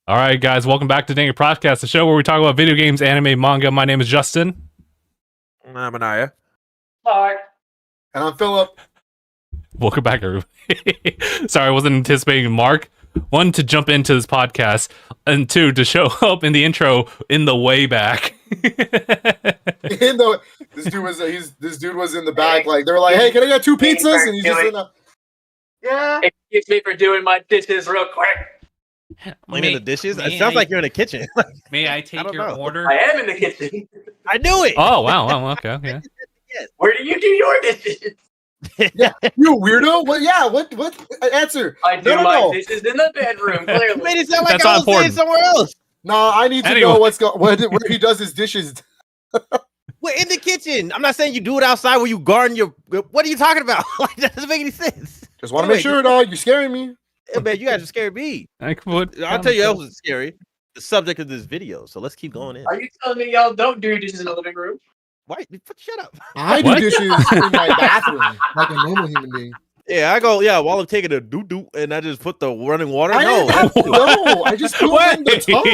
All right, guys, welcome back to DangIT Prodcast, the show where we talk about video games, anime, manga. My name is Justin. I'm Aniyah. Mark. And I'm Philip. Welcome back, everybody. Sorry, I wasn't anticipating Mark. One, to jump into this podcast, and two, to show up in the intro in the way back. This dude was in the back, like they were like, "Hey, can I get 2 pizzas?" And he's just in the Excuse me for doing my dishes real quick. Cleaning the dishes? It sounds like you're in the kitchen. May I take your order? I am in the kitchen. I knew it. Oh, wow. Okay. Where do you do your dishes? Yeah, you weirdo. What? Yeah. What? Answer. I do my dishes in the bedroom. Clearly, You made it sound like That's I not was saying important. somewhere else. No, I need to know where he does his dishes. We're in the kitchen. I'm not saying you do it outside where you garden your. What are you talking about? Like, that doesn't make any sense. Just want to make sure, dog. You're scaring me. Yeah, man, you guys are scaring me. I could, I'll tell you else is scary. The subject of this video. So let's keep going in. Are you telling me y'all don't do dishes in the living room? Why? Shut up. I do dishes in my bathroom like a normal human being. Yeah, I go. Yeah, while I'm taking a doo and I just put the running water. No, I just put it in the tub.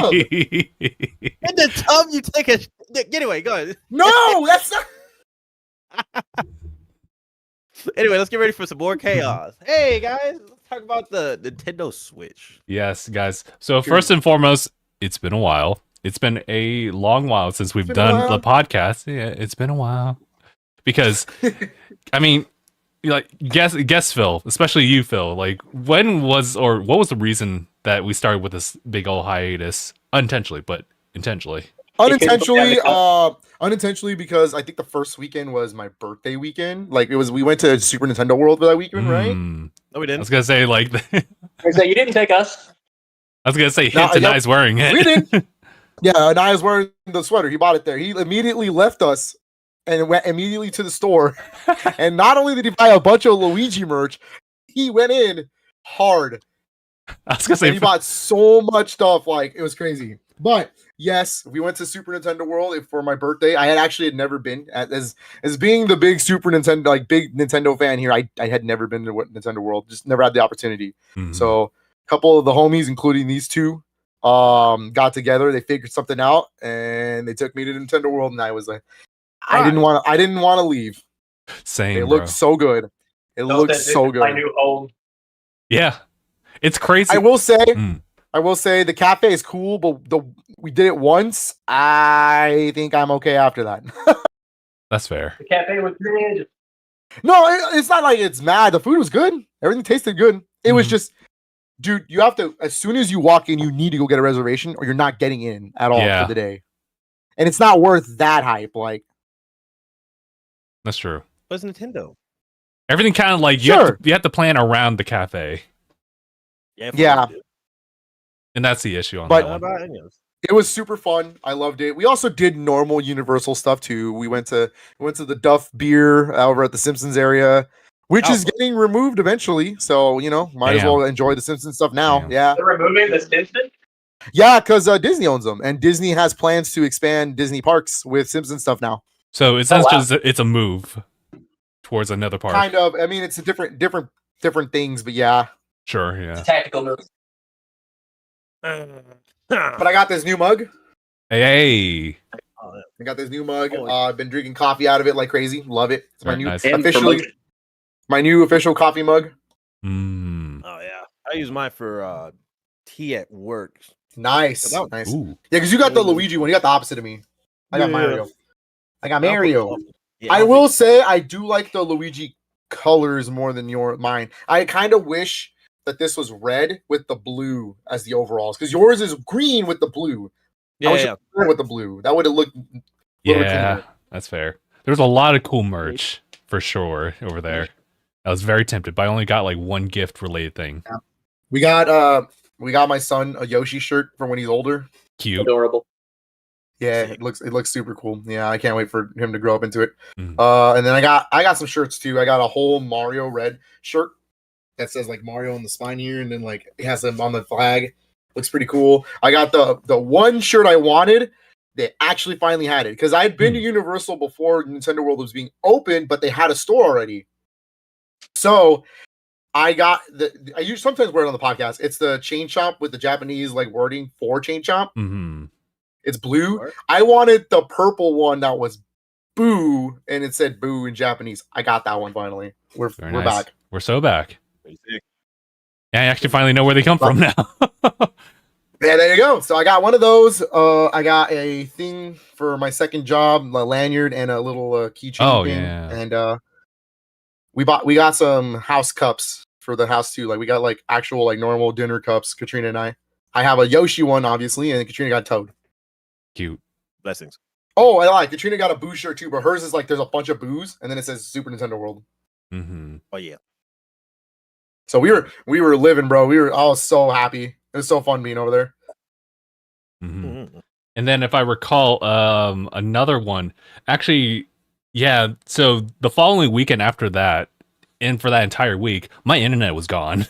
In the tub, you take a. Anyway, go ahead. No, that's not. Anyway, let's get ready for some more chaos. Hey guys, let's talk about the Nintendo Switch. Yes, guys. So first and foremost, it's been a while. It's been a long while since we've done the podcast. Yeah, it's been a while. Because, I mean, like, guess Phil, especially you, Phil. Like, what was the reason that we started with this big old hiatus? Unintentionally, but intentionally. Unintentionally, because I think the first weekend was my birthday weekend. Like, we went to Super Nintendo World for that weekend, right? No, we I didn't. was gonna say like. You didn't take us. I was gonna say hint and I's wearing it. We didn't. Yeah, and I was wearing the sweater. He bought it there. He immediately left us and went immediately to the store. And not only did he buy a bunch of Luigi merch, he went in hard. I was gonna say he bought so much stuff, like it was crazy. But yes, we went to Super Nintendo World for my birthday. I had never been as being the big Super Nintendo, like big Nintendo fan here. I had never been to Nintendo World, just never had the opportunity. Mhm. So a couple of the homies, including these two, got together. They figured something out, and they took me to Nintendo World. And I was like, I didn't want to leave. Same. It looked so good. It looked so good. My new home. Yeah, it's crazy. I will say the cafe is cool, but we did it once. I think I'm okay after that. That's fair. The cafe was good. No, it's not like it's mad. The food was good. Everything tasted good. It was just, dude, you have to, as soon as you walk in, you need to go get a reservation or you're not getting in at all for the day. And it's not worth that hype. Like, that's true. What's Nintendo? Everything kind of like you have to plan around the cafe. Yeah. And that's the issue on that one. It was super fun. I loved it. We also did normal Universal stuff too. We went to the Duff Beer over at the Simpsons area, which is getting removed eventually. So, might as well enjoy the Simpsons stuff now. Damn. Yeah. They're removing the Simpsons? Yeah, because Disney owns them, and Disney has plans to expand Disney parks with Simpsons stuff now. So it's just it's a move towards another park. Kind of. I mean, it's a different things, but yeah. Sure. Yeah. It's a tactical move. But I got this new mug. Hey. I got this new mug. I've been drinking coffee out of it like crazy. Love it. It's my new official coffee mug. Mm. Oh yeah, I use mine for tea at work. Nice. Ooh. Yeah, because you got the Luigi one. You got the opposite of me. I got Mario. Yeah, I will say I do like the Luigi colors more than mine. I kind of wish that this was red with the blue as the overalls, because yours is green with the blue. Yeah. With the blue, that would have looked. Yeah, that's fair. There's a lot of cool merch for sure over there. I was very tempted, but I only got like one gift related thing. Yeah. We got my son a Yoshi shirt for when he's older. Cute. Adorable. Yeah, it looks super cool. Yeah, I can't wait for him to grow up into it. Mm. And then I got some shirts too. I got a whole Mario red shirt that says like Mario on the spine here, and then like it has them on the flag. Looks pretty cool. I got the one shirt I wanted. They actually finally had it, because I had been to Universal before Nintendo World was being open, but they had a store already. So I got I use sometimes wear it on the podcast. It's the Chain Chomp with the Japanese like wording for Chain Chomp. Mm-hmm. It's blue. I wanted the purple one that was boo, and it said boo in Japanese. I got that one finally. We're Nice. back. We're so back. Yeah, I actually finally know where they come from now. Yeah, there you go. So I got one of those. I got a thing for my second job, a lanyard and a little keychain thing. Yeah. And we got some house cups for the house too. Like we got like actual like normal dinner cups. Katrina and I have a Yoshi one obviously, and Katrina got Toad. Cute. Blessings. Oh, I lied. Katrina got a Boo shirt too, but hers is like there's a bunch of Boos, and then it says Super Nintendo World. Mm-hmm. Oh yeah. So we were living, bro. I was so happy. It was so fun being over there. Mm-hmm. Mm-hmm. And then if I recall, another one, actually, yeah. So the following weekend after that, and for that entire week, my internet was gone.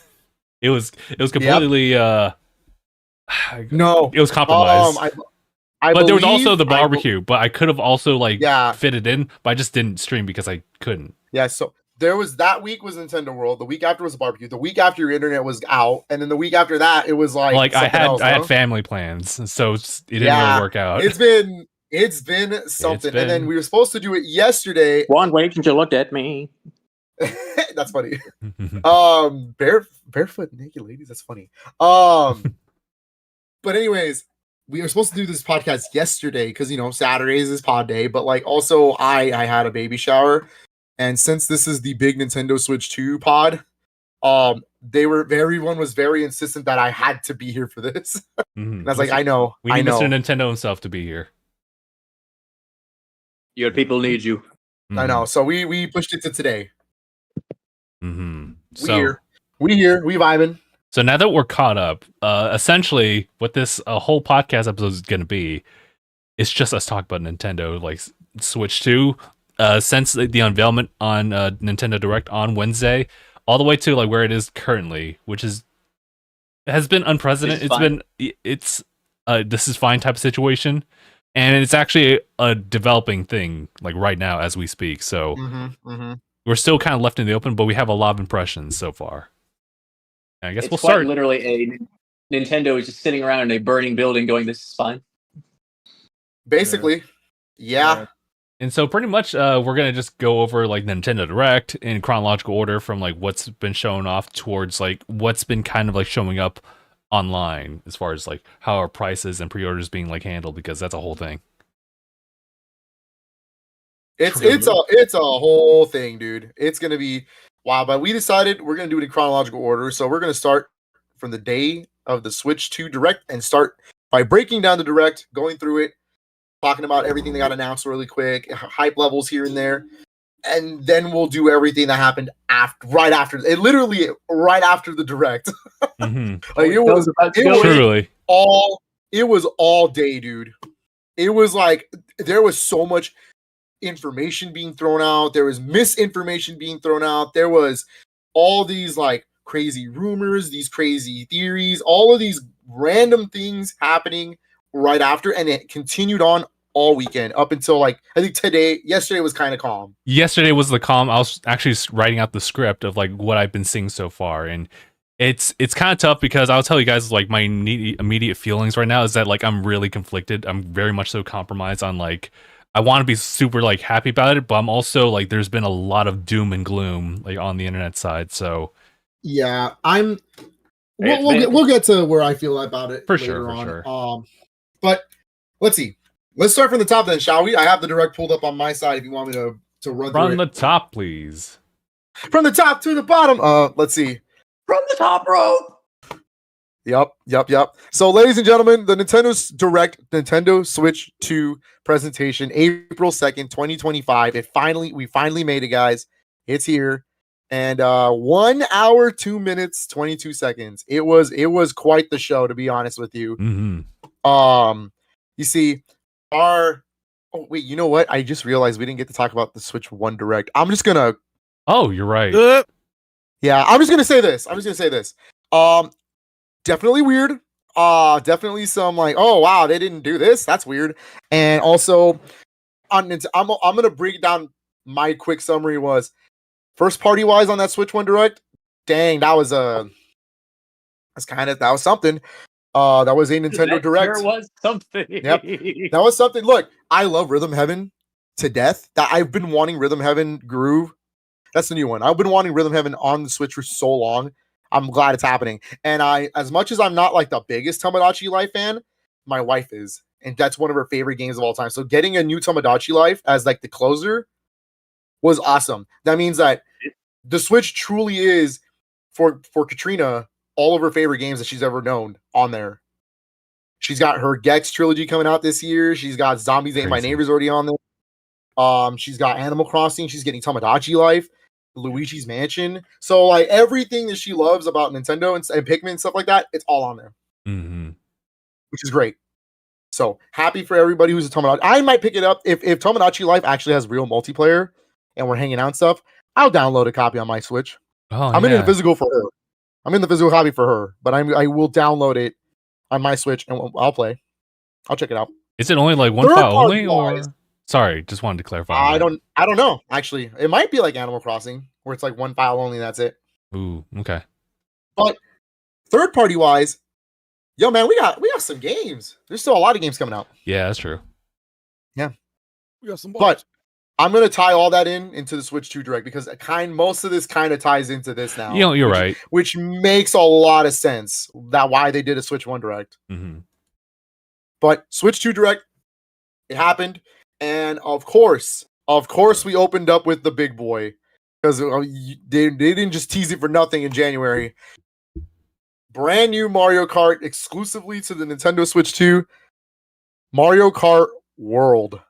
It was completely No, it was compromised. But there was also the barbecue, but I could have also fit it in, but I just didn't stream because I couldn't. Yeah, so there was that week was Nintendo World. The week after was the barbecue. The week after your internet was out, and then the week after that it was like I had family plans, so it didn't really work out. It's been something, and then we were supposed to do it yesterday. One week since you looked at me. That's funny. Barefoot naked ladies. That's funny. But anyways, we were supposed to do this podcast yesterday because Saturdays is pod day, but like also I had a baby shower. And since this is the big Nintendo Switch 2 pod, everyone was very insistent that I had to be here for this. And I was like, I know. We need Mr. Nintendo himself to be here. Your people need you. I know. So we pushed it to today. Mm-hmm. We here. We vibing. So now that we're caught up, essentially what this whole podcast episode is going to be, it's just us talk about Nintendo, like Switch 2. Since the unveilment on Nintendo Direct on Wednesday, all the way to like where it is currently, which has been unprecedented. This is fine type of situation, and it's actually a developing thing like right now as we speak. So we're still kind of left in the open, but we have a lot of impressions so far. And I guess we'll start. Literally, a Nintendo is just sitting around in a burning building, going, "This is fine." Basically, yeah. And so pretty much we're going to just go over like Nintendo Direct in chronological order from like what's been shown off towards like what's been kind of like showing up online as far as like how our prices and pre-orders being like handled, because that's a whole thing. It's a whole thing, dude. It's going to be wow, but we decided we're going to do it in chronological order. So we're going to start from the day of the Switch 2 Direct and start by breaking down the Direct, going through it, talking about everything that got announced really quick, hype levels here and there, and then we'll do everything that happened right after the Direct. Mm-hmm. Like it was all day, dude. It was like there was so much information being thrown out. There was misinformation being thrown out. There was all these like crazy rumors, these crazy theories, all of these random things happening right after, and it continued on all weekend up until like I think yesterday was kind of calm. Yesterday was the calm. I was actually writing out the script of like what I've been seeing so far, and it's kind of tough because I'll tell you guys like my immediate feelings right now is that like I'm really conflicted. I'm very much so compromised on like I want to be super like happy about it, but I'm also like there's been a lot of doom and gloom like on the internet side. So yeah, we'll get to where I feel about it for later on. Sure. But let's see. Let's start from the top then, shall we? I have the Direct pulled up on my side if you want me to run through it. From the top, please. From the top to the bottom. Let's see. From the top rope. Yep. So, ladies and gentlemen, the Nintendo Direct Nintendo Switch 2 presentation, April 2nd, 2025. We finally made it, guys. It's here. And 1 hour, 2 minutes, 22 seconds. It was quite the show, to be honest with you. Mm-hmm. You see, wait, you know what? I just realized we didn't get to talk about the Switch 1 Direct. I'm just gonna. Oh, you're right. Yeah, I'm just gonna say this. Definitely weird. Definitely some like, oh wow, they didn't do this. That's weird. And also, I'm gonna break down my quick summary was first party wise on that Switch 1 Direct. dang, that was that was something. That was a Nintendo That Direct. Sure was something. Yep. That was something. Look, I love Rhythm Heaven to death. That I've been wanting Rhythm Heaven Groove. That's the new one. I've been wanting Rhythm Heaven on the Switch for so long. I'm glad it's happening. And as much as I'm not like the biggest Tomodachi Life fan, my wife is, and that's one of her favorite games of all time. So getting a new Tomodachi Life as like the closer was awesome. That means that the Switch truly is for Katrina all of her favorite games that she's ever known on there. She's got her Gex trilogy coming out this year. She's got Zombies Ain't My Neighbors already on there. She's got Animal Crossing. She's getting Tomodachi Life, Luigi's Mansion. So like everything that she loves about Nintendo and Pikmin and stuff like that, it's all on there, which is great. So happy for everybody who's a Tomodachi. I might pick it up if Tomodachi Life actually has real multiplayer and we're hanging out and stuff. I'll download a copy on my Switch. I'm in the physical for her. I'm in the physical copy for her, but I will download it on my Switch and I'll play. I'll check it out. Is it only like one file only, or sorry, just wanted to clarify. I don't know. Actually, it might be like Animal Crossing, where it's like one file only. And that's it. Ooh, okay. But third party wise, yo man, we got some games. There's still a lot of games coming out. Yeah, that's true. Yeah, We got some. but I'm gonna tie all that into the Switch 2 Direct because most of this kind of ties into this now. You know, you're right. Which makes a lot of sense that why they did a Switch 1 Direct. But Switch 2 Direct, it happened, and of course, we opened up with the big boy because they didn't just tease it for nothing in January. Brand new Mario Kart exclusively to the Nintendo Switch 2, Mario Kart World.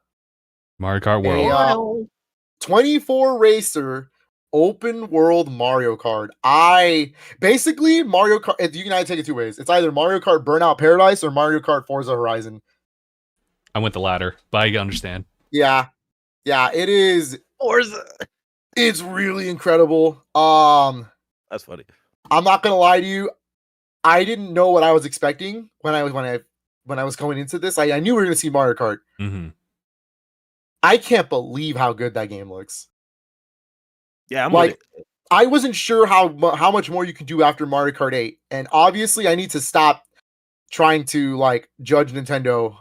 Mario Kart World. 24 racer open world Mario Kart. Basically Mario Kart. You can either take it two ways. It's either Mario Kart Burnout Paradise or Mario Kart Forza Horizon. I went the latter, but I understand. Yeah, it is. Forza. It's really incredible. That's funny. I'm not gonna lie to you. I didn't know what I was expecting when I was going into this. I knew we were gonna see Mario Kart. I can't believe how good that game looks. Yeah, I'm like, I wasn't sure how much more you could do after Mario Kart 8, and obviously, I need to stop trying to like judge Nintendo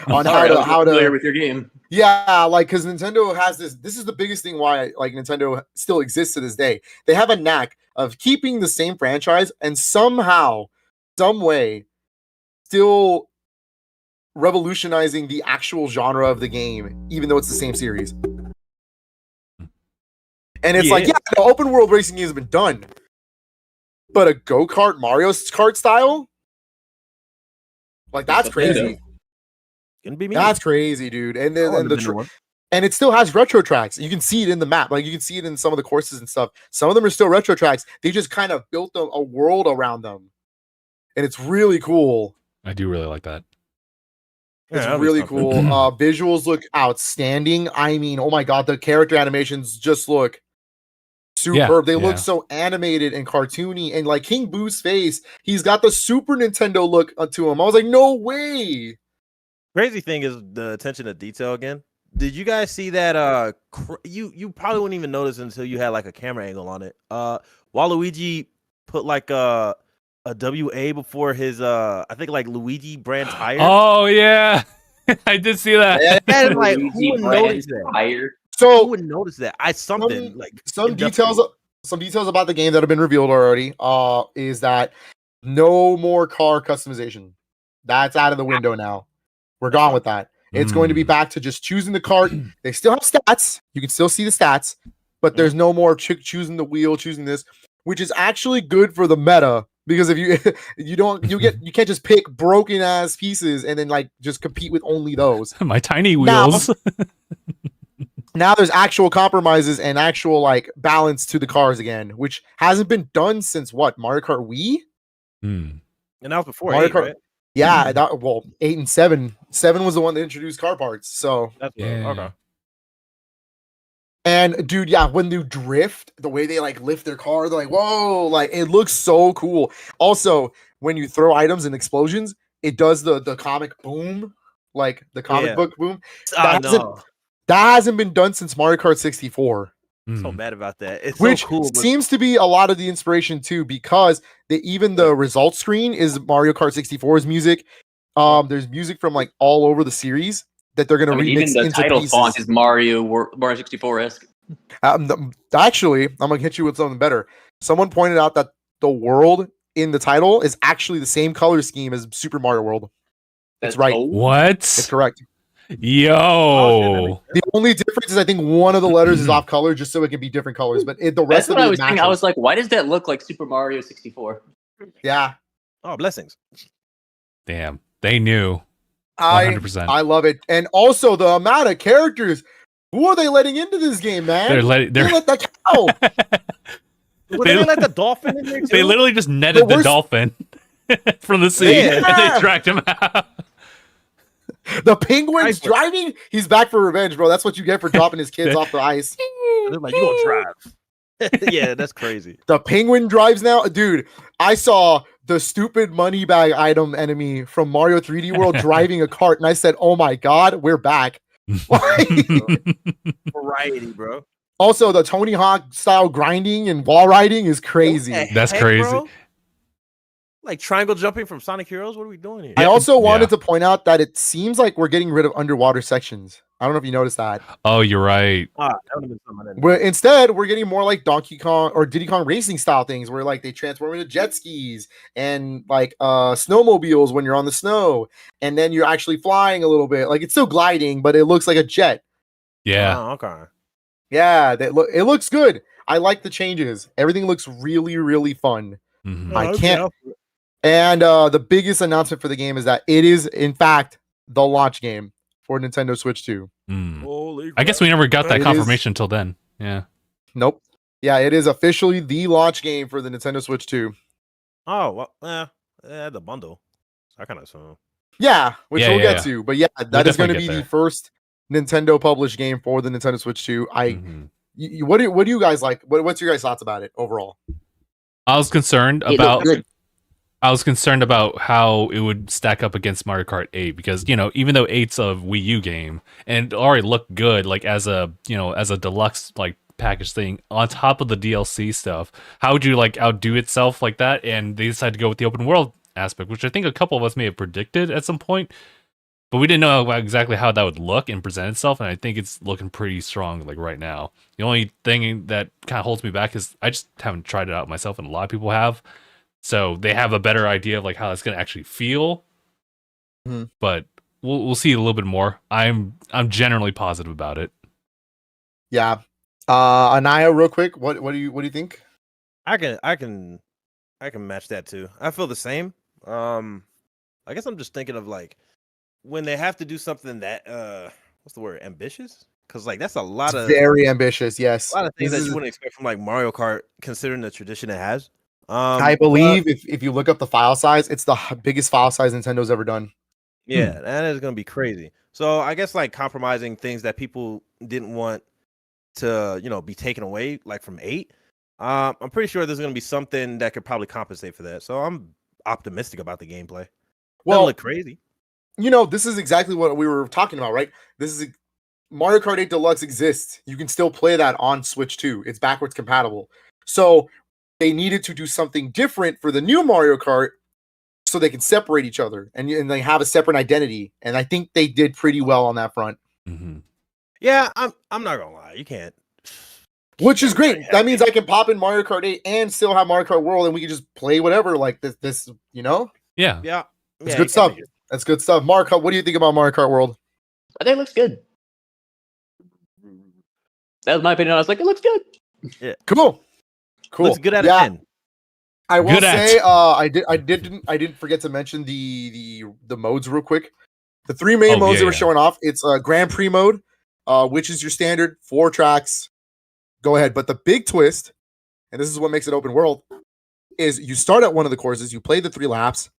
on how to with your game. Yeah, like because Nintendo has this. This is the biggest thing why like Nintendo still exists to this day. They have a knack of keeping the same franchise and somehow, some way, still revolutionizing the actual genre of the game, even though it's the same series. And it's like, the open world racing game has been done, but a go-kart Mario Kart style, like that's crazy. That's crazy, dude. And then and it still has retro tracks. You can see it in the map, like you can see it in some of the courses and stuff. Some of them are still retro tracks. They just kind of built a world around them, and it's really cool. I do really like that. It's really cool. Visuals look outstanding. I mean, oh my god, the character animations just look superb. They look so animated and cartoony, and like King Boo's face, he's got the Super Nintendo look to him. I was like, no way. Crazy thing is the attention to detail again. Did you guys see that? You probably wouldn't even notice until you had like a camera angle on it. Waluigi put like a WA before his I think like Luigi brand tire. Oh yeah, I did see that. That is like who would notice that? Tire. So who would notice that? Some details about the game that have been revealed already. Is that no more car customization? That's out of the window now. We're gone with that. It's going to be back to just choosing the cart. They still have stats. You can still see the stats, but there's no more choosing the wheel, choosing this, which is actually good for the meta because if you can't just pick broken ass pieces and then like just compete with only those. My tiny wheels. Now there's actual compromises and actual like balance to the cars again, which hasn't been done since what? Mario Kart Wii? And that was before Mario 8, Kart. right? Yeah, 8 and 7. 7 was the one that introduced car parts. So okay. And dude, when you drift, the way they like lift their car, they're like, whoa, like it looks so cool. Also, when you throw items and explosions, it does the comic boom, like the comic book boom. That hasn't been done since Mario Kart 64. So mad about that. It's Which so cool. But seems to be a lot of the inspiration too, because even the results screen is Mario Kart 64's music. There's music from like all over the series that they're gonna remix even the into title pieces. font is Mario 64-esque. Actually, I'm gonna hit you with something better. Someone pointed out that the world in the title is actually the same color scheme as Super Mario World. That's right. What? It's correct. Yo. The only difference is I think one of the letters is off color just so it can be different colors, but the That's rest of what it I was thinking. I matches. was like, why does that look like Super Mario 64? Yeah. Oh, blessings. Damn. They knew. I 100%. love it. And also the amount of characters. Who are they letting into this game, man? They're They let that cow. Would they let the dolphin in there too? They literally just netted the dolphin from the sea Yeah. and they dragged him out. The penguin's driving. He's back for revenge, bro. That's what you get for dropping his kids off the ice. They're like, you gonna drive? Yeah, that's crazy. The penguin drives now, dude. I saw the stupid money bag item enemy from Mario 3D World driving a cart, and I said, "Oh my god, we're back!" Variety, bro. Also, the Tony Hawk style grinding and wall riding is crazy. That's crazy. Bro? Like triangle jumping from Sonic Heroes. What are we doing here? I also wanted to point out that it seems like we're getting rid of underwater sections. I don't know if you noticed that. Oh, you're right. That would have been something. Instead, we're getting more like Donkey Kong or Diddy Kong racing style things where like they transform into jet skis and like snowmobiles when you're on the snow, and then you're actually flying a little bit. Like it's still gliding, but it looks like a jet. Yeah. Oh, okay. Yeah, it looks good. I like the changes. Everything looks really, really fun. Mm-hmm. I can't. And the biggest announcement for the game is that it is, in fact, the launch game for Nintendo Switch 2. Holy I guess we never got that It confirmation until then. Yeah. Nope. Yeah, it is officially the launch game for the Nintendo Switch 2. Oh, well, the bundle. I kind of saw. Yeah, which Yeah, we'll yeah, get to. But yeah, that We'll is going to definitely be get the first Nintendo published game for the Nintendo Switch 2. What do you guys like? What's your guys' thoughts about it overall? I was concerned It about looked good. how it would stack up against Mario Kart 8 because, you know, even though 8's a Wii U game and it already looked good like as a deluxe like package thing on top of the DLC stuff, how would you like outdo itself like that? And they decided to go with the open world aspect, which I think a couple of us may have predicted at some point, but we didn't know exactly how that would look and present itself, and I think it's looking pretty strong like right now. The only thing that kind of holds me back is I just haven't tried it out myself, and a lot of people have. So they have a better idea of like how it's going to actually feel, but we'll see a little bit more. I'm generally positive about it. Yeah, Aniyah, real quick, what do you think? I can match that too. I feel the same. I guess I'm just thinking of like when they have to do something that what's the word, ambitious? Because like that's a lot of very ambitious. Yes, a lot of things that you wouldn't expect from like Mario Kart, considering the tradition it has. I believe if you look up the file size, it's the biggest file size Nintendo's ever done. Yeah, that is gonna be crazy. So I guess like compromising things that people didn't want to, be taken away, like from 8. I'm pretty sure there's gonna be something that could probably compensate for that. So I'm optimistic about the gameplay. Well, look crazy. This is exactly what we were talking about, right? This is Mario Kart 8 Deluxe exists. You can still play that on Switch 2. It's backwards compatible. So they needed to do something different for the new Mario Kart so they can separate each other and they have a separate identity. And I think they did pretty well on that front. Mm-hmm. Yeah, I'm not gonna lie. You can't. Which is great. That means I can pop in Mario Kart 8 and still have Mario Kart World and we can just play whatever like this. Yeah. Yeah. It's good stuff. That's good stuff. Mark, what do you think about Mario Kart World? I think it looks good. That was my opinion. I was like, it looks good. Yeah. Cool. Looks good at a 10. I will say I didn't forget to mention the modes real quick. The 3 main modes they were showing off. It's a Grand Prix mode, which is your standard 4 tracks. Go ahead. But the big twist, and this is what makes it open world, is you start at one of the courses, you play the 3 laps,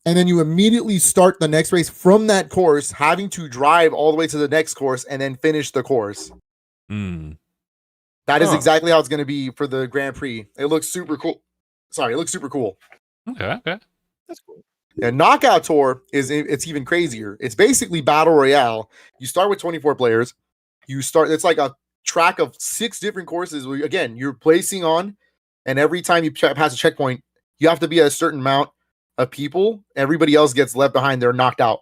and then you immediately start the next race from that course, having to drive all the way to the next course and then finish the course. That is exactly how it's going to be for the Grand Prix. It looks super cool. It looks super cool. Okay. That's cool. Yeah, Knockout Tour it's even crazier. It's basically Battle Royale. You start with 24 players. It's like a track of 6 different courses. Where, again, you're placing on, and every time you pass a checkpoint, you have to be at a certain amount of people. Everybody else gets left behind. They're knocked out.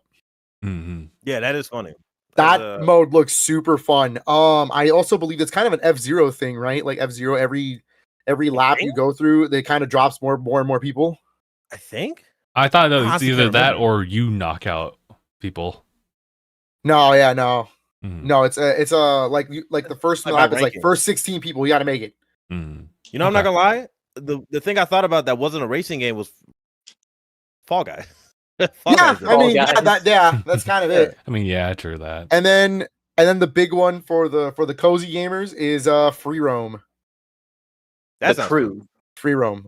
Mm-hmm. Yeah, that is funny. That mode looks super fun. I also believe it's kind of an F-Zero thing, right? Like F-Zero, every lap you go through, they kind of drops more and more people. I think. I thought it was Honestly, either can't that remember. or you knock out people. No. Mm. No, it's like the first Like lap by is like ranking. first 16 people. You got to make it. Mm. You know, I'm not Okay. gonna lie. The thing I thought about that wasn't a racing game was Fall Guy. Fall Yeah, Guys is I mean, Guys. that's kind of it. I mean, yeah, true that. And then the big one for the cozy gamers is free roam. That's The crew. Free roam.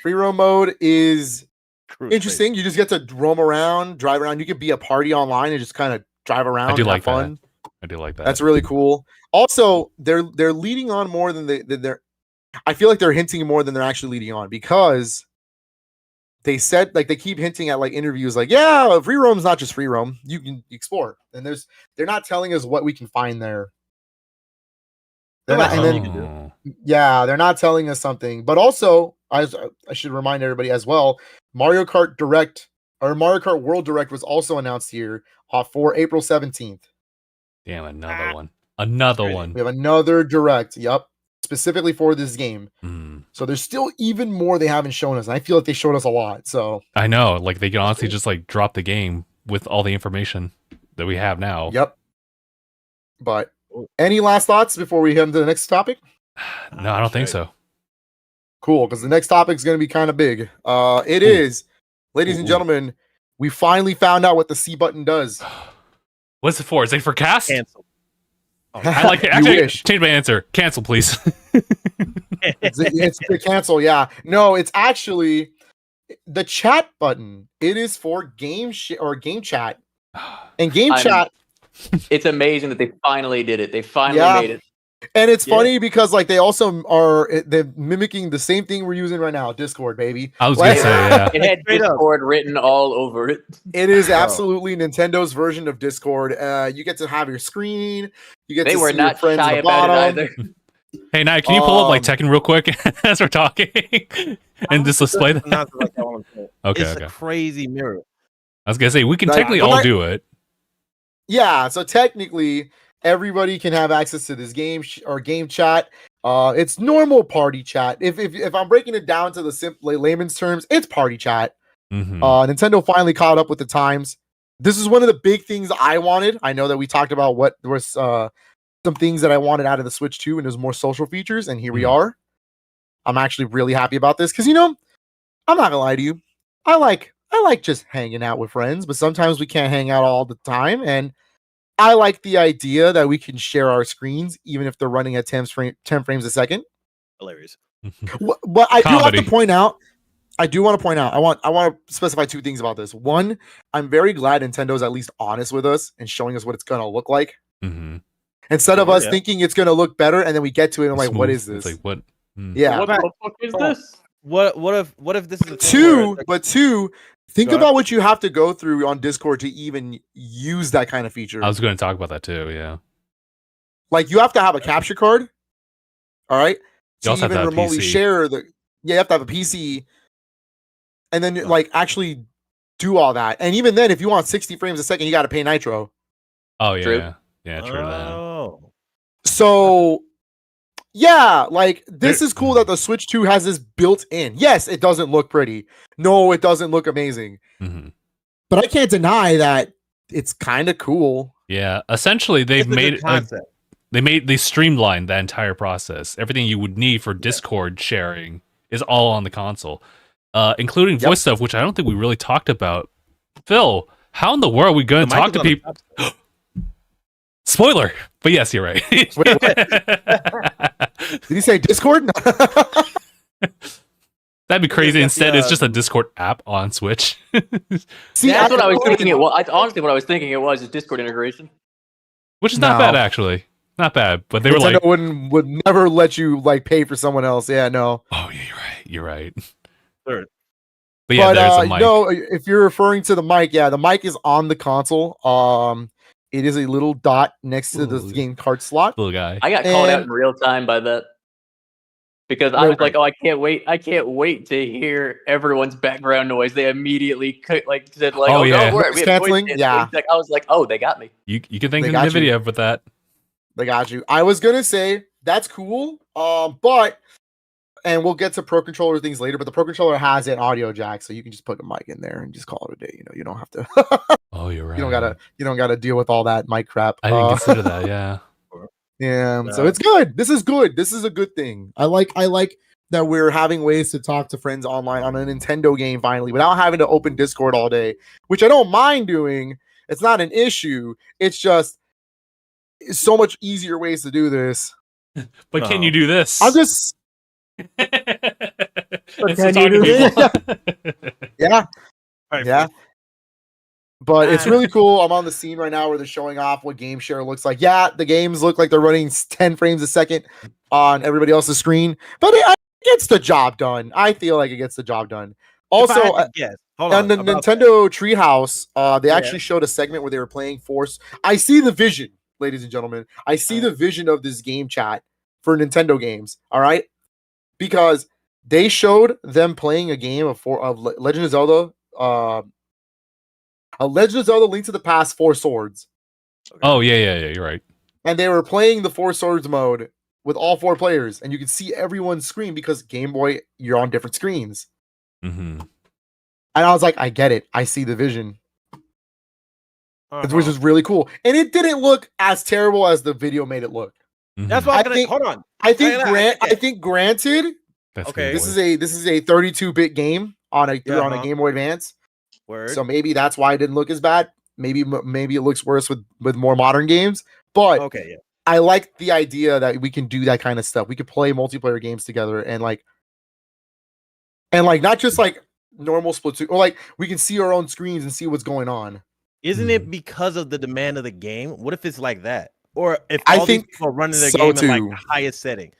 Free roam mode is interesting. You just get to roam around, drive around. You could be a party online and just kind of drive around. I do and like have fun. I do like that. That's really cool. Also, they're leading on more than they're. I feel like they're hinting more than they're actually leading on, because they said, like, they keep hinting at like interviews like, yeah, free roam's not just free roam. You can explore, and they're not telling us what we can find there. They're not, and then, Oh. yeah, they're not telling us something. But also, I should remind everybody as well, Mario Kart Direct or Mario Kart World Direct was also announced here for April 17th. Damn, another one. Another Crazy. one. We have another Direct, yep, specifically for this game. Mm. So there's still even more they haven't shown us. And I feel like they showed us a lot. So I know, like they can honestly just like drop the game with all the information that we have now. yep. But any last thoughts before we head into the next topic? No, I don't think so. Cool, because the next topic is going to be kind of big. It is, ladies and Ooh. gentlemen, we finally found out what the C button does. What's it for? Is it for cast? Cancel. I like it. You Actually, wish. change my answer. Cancel, please. It's to cancel, yeah. No, it's actually the chat button. It is for game chat. And game chat. It's amazing that they finally did it. They finally Yeah. made it. And it's Yeah. funny because like they also they're mimicking the same thing we're using right now, Discord, baby. I was gonna Like- say, yeah. It had Straight up. Discord written all over it. It is Bro. absolutely Nintendo's version of Discord. You get to have your screen. You get They to were see your not friends shy at the about bottom. it either. Hey, Naya, can you pull up like Um, Tekken real quick as we're talking and just display that? Not like that one. Okay, It's okay. a crazy mirror. I was gonna say we can Like, technically but all like- do it. Yeah, so technically everybody can have access to this game or game chat. It's normal party chat. If I'm breaking it down to the simple layman's terms, it's party chat. Mhm. Nintendo finally caught up with the times. This is one of the big things I wanted. I know that we talked about what there was some things that I wanted out of the Switch 2, and there's more social features, and here we Mhm. are. I'm actually really happy about this because, you know, I'm not gonna lie to you. I like just hanging out with friends, but sometimes we can't hang out all the time, and I like the idea that we can share our screens even if they're running at 10 frames a second. Hilarious. But I do have Comedy. to point out. I do want to point out. I want to specify 2 things about this. One, I'm very glad Nintendo's at least honest with us and showing us what it's gonna look like, Mhm. instead of us Yeah. thinking it's gonna look better, and then we get to it and I'm like, what Smooth. is this? It's like what? Yeah. What the fuck is this? What if this is a thing where it's like- But two, think Go ahead. about what you have to go through on Discord to even use that kind of feature. I was going to talk about that too. Yeah. Like, you have to have a capture card. All right. You also have to have a remotely PC. share the. Yeah, you have to have a PC, and then like actually do all that. And even then, if you want 60 frames a second, you got to pay Nitro. Oh yeah. True. Yeah. True that. Oh. So, yeah, like this is cool that the Switch 2 has this built in. Yes, it doesn't look pretty. No, it doesn't look amazing. Mhm. But I can't deny that it's kind of cool. Yeah. Essentially, they've It's a good made concept. they streamlined that entire process. Everything you would need for Discord sharing is all on the console, including Yep. voice stuff, which I don't think we really talked about. Phil, how in the world are we going The to mic talk is to on the people? top. Spoiler, but yes, you're right. Wait, Did he say Discord? That'd be crazy. got Instead, the, it's just a Discord app on Switch. See, That's what I was okay. thinking. Honestly, what I was thinking it was is Discord integration. Which is not No. bad, actually. Not bad. But they were Nintendo like, would never let you like pay for someone else. Yeah, no. "Oh, yeah, you're right. You're right." Sure. But yeah, But there's a mic. no, if you're referring to the mic, yeah, the mic is on the console. It is a little dot next to the Ooh. game card slot. Little guy. I got called out And- in real time by that because I Right, was like, "Oh, I can't wait to hear everyone's background noise." They immediately said, "Like, Oh, oh yeah. no, we have Canceling? voice Yeah. canceling." I was like, "Oh, they got me." You can thank They got you. NVIDIA with that. They got you. I was gonna say that's cool. But and we'll get to Pro Controller things later, but the Pro Controller has an audio jack, so you can just put a mic in there and just call it a day. You know, you don't have to Oh, you're right. you don't gotta deal with all that mic crap. I didn't consider that. Yeah. Yeah, so No. it's good. This is good. This is a good thing. I like that we're having ways to talk to friends online on a Nintendo game finally without having to open Discord all day, which I don't mind doing. It's not an issue. It's just so much easier ways to do this. But can you do this? I'm just It's can the you do talking people. yeah. Right, Yeah. But it's really cool. I'm on the scene right now where they're showing off what game share looks like. Yeah, the games look like they're running 10 frames a second on everybody else's screen, but it gets the job done. I feel like it gets the job done. Also, yes. Hold on on. the about Nintendo Treehouse, they Yeah. actually showed a segment where they were playing Force. I see the vision, ladies and gentlemen. I see the vision of this game chat for Nintendo games. All right, because they showed them playing a game of Legend of Zelda. A Legend of Zelda: Link to the Past, Four Swords, Oh yeah. You're right. and they were playing the Four Swords mode with all four players, and you could see everyone's screen because Game Boy, you're on different screens. Mm-hmm. And I was like, I get it. I see the vision, Uh-huh. which is really cool. And it didn't look as terrible as the video made it look. That's Mm-hmm. why I I'm gonna think- hold on. I think I I think granted, That's Okay. Game this Boy. is a 32-bit game on a Yeah, on a Game Boy Advance. Word. So maybe that's why it didn't look as bad. Maybe it looks worse with more modern games. But Okay, yeah. I like the idea that we can do that kind of stuff. We could play multiplayer games together and not just like normal Splatoon, or like we can see our own screens and see what's going on. Isn't it because of the demand of the game? What if it's like that? Or if I all these think people are running their so game in too. like the highest setting?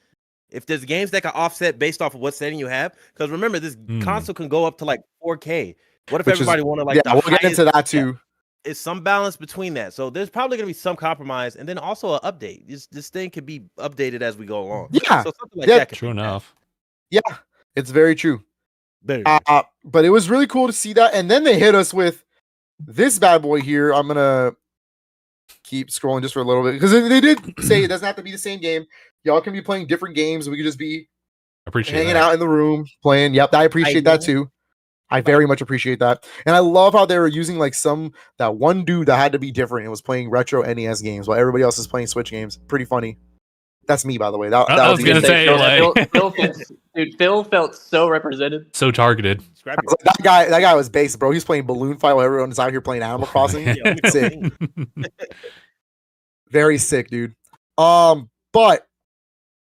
If there's games that can offset based off of what setting you have, because remember, this console can go up to like 4K. What if Which is- everybody wanted like yeah, the we'll highest? get into that too. It's some balance between that. So there's probably gonna be some compromise, and then also an update. This thing could be updated as we go along. Yeah. So something like Yeah. that. Could True be enough. Yeah, it's very true. There you go. But it was really cool to see that. And then they hit us with this bad boy here. I'm gonna keep scrolling just for a little bit because they did say it doesn't have to be the same game. Y'all can be playing different games. We could just be Appreciate hanging that. out in the room playing. Yep, I appreciate that too. I very much appreciate that. And I love how they were using like that one dude that had to be different and was playing retro NES games while everybody else is playing Switch games. Pretty funny. That's me, by the way. That I was would gonna be- say, Phil felt so represented. so targeted. Scrap it. that guy was base, bro. He was playing Balloon Fight while everyone was out here playing Animal Crossing. Yeah, let me go Sick. clean. Very sick, dude. But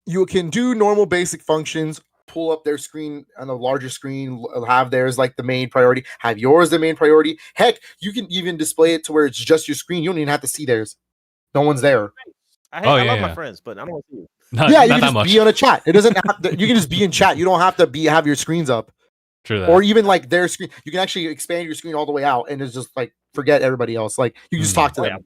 you can do normal basic functions, pull up their screen on a larger screen, have theirs like the main priority, have yours the main priority. Heck, you can even display it to where it's just your screen. You don't even have to see theirs. No one's there. I Oh, love yeah, my yeah. friends, but I don't want to see you. Not, Yeah, not you can that just much. be on a chat. It doesn't have to, you can just be in chat. You don't have to have your screens up. True that. Or even like their screen. You can actually expand your screen all the way out and it's just like forget everybody else. Like you can just talk to Oh, them.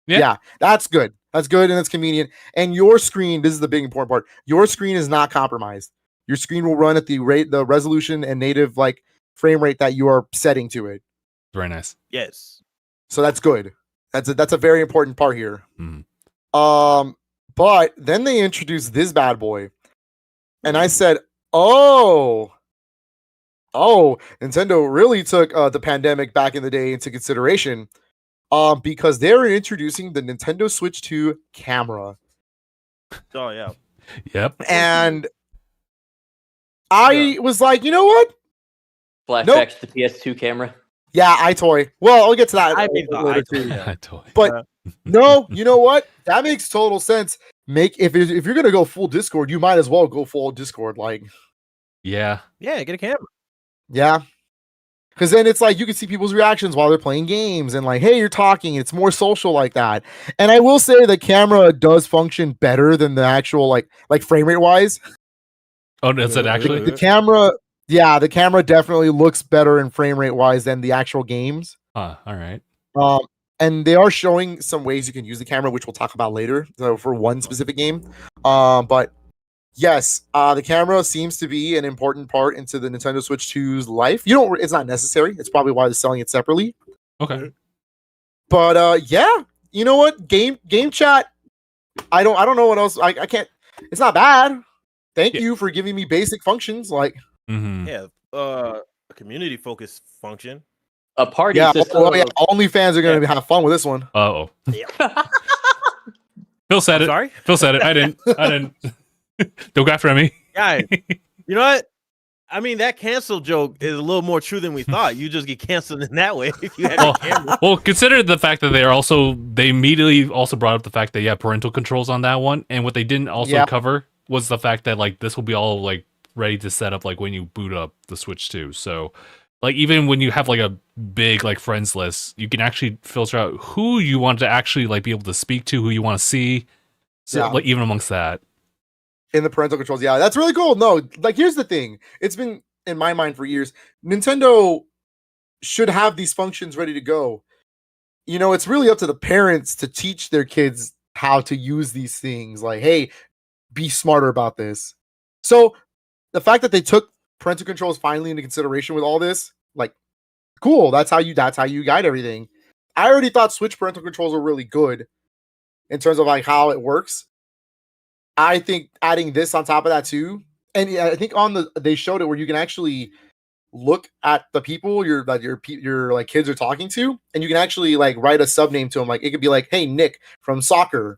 yeah. Yeah, that's good. That's good and it's convenient. And your screen, this is the big important part. Your screen is not compromised. Your screen will run at the resolution and native like frame rate that you are setting to it. Very nice. Yes. So that's good. That's a very important part here. Mhm. But then they introduced this bad boy. And I said, oh, Nintendo really took the pandemic back in the day into consideration. Because they're introducing the Nintendo Switch 2 camera. Oh yeah. Yep. And I was like, you know what? Flashback to the PS2 camera. Yeah, iToy. Well, I'll get to that I made the later iToy, too. yeah. Toy. But no, you know what? That makes total sense. If you're gonna go full Discord, you might as well go full Discord. Like, Yeah. Yeah, get a camera. yeah, because then it's like you can see people's reactions while they're playing games, and like, hey, you're talking. It's more social like that. And I will say the camera does function better than the actual like frame rate wise. Oh, that's it The actually. camera, yeah, the camera definitely looks better in frame rate wise than the actual games. Huh. All right. and they are showing some ways you can use the camera, which we'll talk about later. So for one specific game, but yes, the camera seems to be an important part into the Nintendo Switch 2's life. It's not necessary. It's probably why they're selling it separately. Okay. But yeah, you know what? Game chat. I don't know what else. I can't. It's not bad. Thank you for giving me basic functions like. Yeah, a community focused function. A party Yeah, system. only fans are going to have fun with this one. Oh. Phil said it. Sorry, Phil said it. I didn't. Don't go after me. Yeah, you know what? I mean, that cancel joke is a little more true than we thought. You just get canceled in that way if you have a camera. Well, consider the fact that they immediately also brought up the fact that parental controls on that one, and what they didn't also cover was the fact that like this will be all like ready to set up like when you boot up the Switch 2. So like even when you have like a big like friends list, you can actually filter out who you want to actually like be able to speak to, who you want to see. So like even amongst that. In the parental controls, yeah, that's really cool. No, like here's the thing. It's been in my mind for years. Nintendo should have these functions ready to go. You know, it's really up to the parents to teach their kids how to use these things. Like, hey, be smarter about this. So the fact that they took parental controls finally into consideration with all this, like, cool. That's how you guide everything. I already thought Switch parental controls were really good in terms of like how it works. I think adding this on top of that too, and I think they showed it where you can actually look at the people your like kids are talking to, and you can actually like write a sub name to them. Like it could be like, "Hey, Nick from soccer."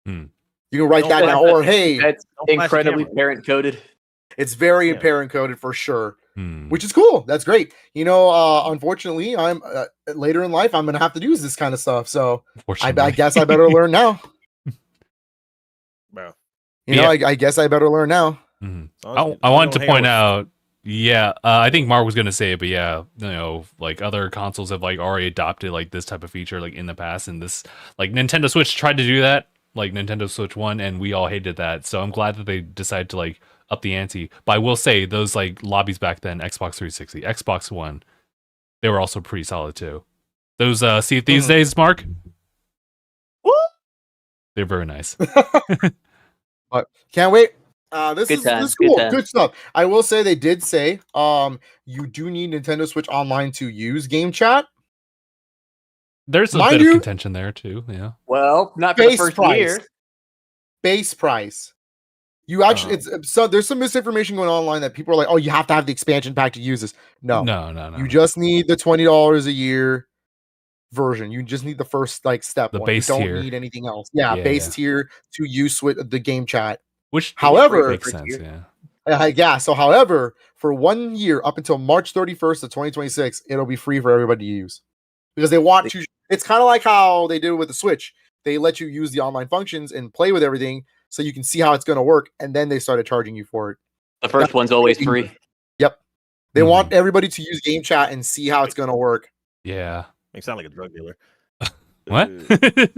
You can write that down, or "Hey." That's incredibly parent coded. It's very parent coded for sure, which is cool. That's great. You know, unfortunately, I'm later in life. I'm gonna have to use this kind of stuff, so I guess I better learn now. Bro. You know, I guess I better learn now. I wanted to point out, I think Mark was going to say it, but you know, like other consoles have like already adopted like this type of feature like in the past, and this like Nintendo Switch tried to do that, like Nintendo Switch 1, and we all hated that. So I'm glad that they decided to like up the ante. But I will say those like lobbies back then, Xbox 360, Xbox One, they were also pretty solid too. Those Sea of Thieves days, Mark? They're very nice. But can't wait. This is cool. Good stuff. I will say they did say you do need Nintendo Switch Online to use game chat. There's a bit of contention there too. Yeah. Well, not for the first year. Base price. You actually there's some misinformation going on online that people are like, oh, you have to have the expansion pack to use this. No. You just need the $20 a year version. You just need the first like step. The one. base you don't tier. need anything else. Base tier to use with the game chat. Which however makes sense, so however, for 1 year up until March 31st of 2026, it'll be free for everybody to use. Because they want to, it's kind of like how they did with the Switch. They let you use the online functions and play with everything so you can see how it's going to work, and then they started charging you for it. The first one's always free. Yep. They want everybody to use game chat and see how it's going to work. Yeah. You sound like a drug dealer. What? The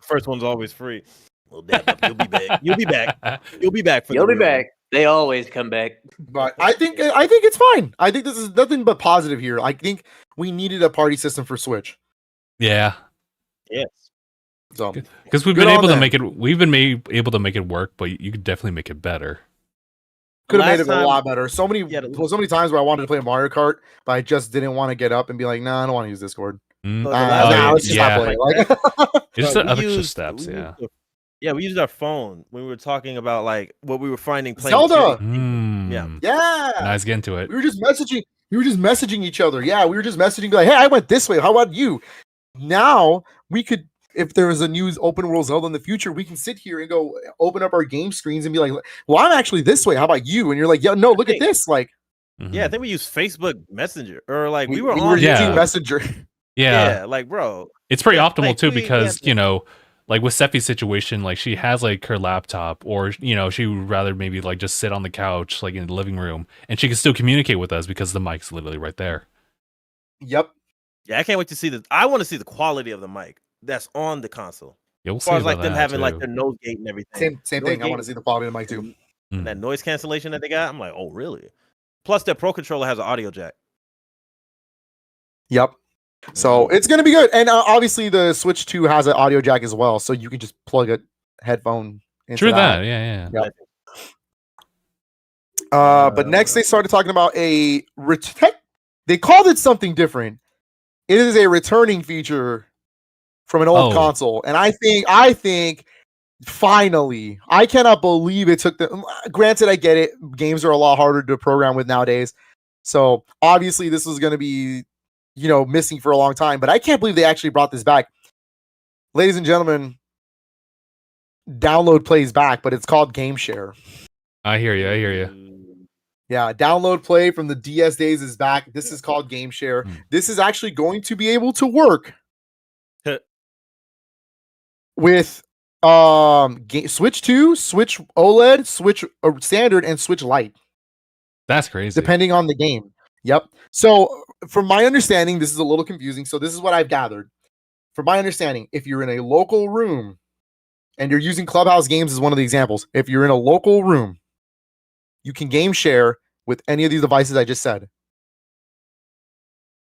first one's always free. Well, damn, you'll be back. You'll be back. You'll be back. You'll be back. They always come back. But I think it's fine. I think this is nothing but positive here. I think we needed a party system for Switch. Yeah. Yes. So because we've been able to make it work, but you could definitely make it better. Could have made it a lot better. So many times where I wanted to play Mario Kart, but I just didn't want to get up and be like, nah, I don't want to use Discord. Let's just not play. It's the extra steps, Yeah, we used our phone when we were talking about like what we were finding playing Zelda. Yeah. Nice, get into it. We were just messaging each other. Yeah, we were just messaging like, hey, I went this way. How about you? Now we could, if there is a new open world Zelda in the future, we can sit here and go open up our game screens and be like, well, I'm actually this way. How about you? And you're like, yeah, no, look at this. Like, yeah, I think we used Facebook Messenger or like we were using Messenger. Yeah, like bro, it's pretty optimal too because you know, like with Sephi's situation, like she has like her laptop, or you know, she would rather maybe like just sit on the couch, like in the living room, and she can still communicate with us because the mic's literally right there. Yep. Yeah, I can't wait to see I want to see the quality of the mic that's on the console. Yeah, we'll as far see as like them having too. like their nose gate and everything. Same thing. I want to see the quality of the mic too. And that noise cancellation that they got, I'm like, oh really? Plus, their Pro controller has an audio jack. Yep. So it's gonna be good. And obviously the Switch 2 has an audio jack as well, so you can just plug a headphone into True that. that. Yeah. Yep. But next they started talking about they called it something different. It is a returning feature from an old console, and I think finally, I cannot believe it took the. Granted, I get it. Games are a lot harder to program with nowadays, so obviously this was going to be, missing for a long time. But I can't believe they actually brought this back, ladies and gentlemen. Download plays back, but it's called Game Share. I hear you. Yeah, download play from the DS days is back. This is called Game Share. This is actually going to be able to work with Switch 2, Switch OLED, Switch Standard, and Switch Lite. That's crazy. Depending on the game. Yep. So, from my understanding, this is a little confusing. So, this is what I've gathered. From my understanding, if you're in a local room and you're using Clubhouse games as one of the examples, if you're in a local room, you can game share with any of these devices I just said.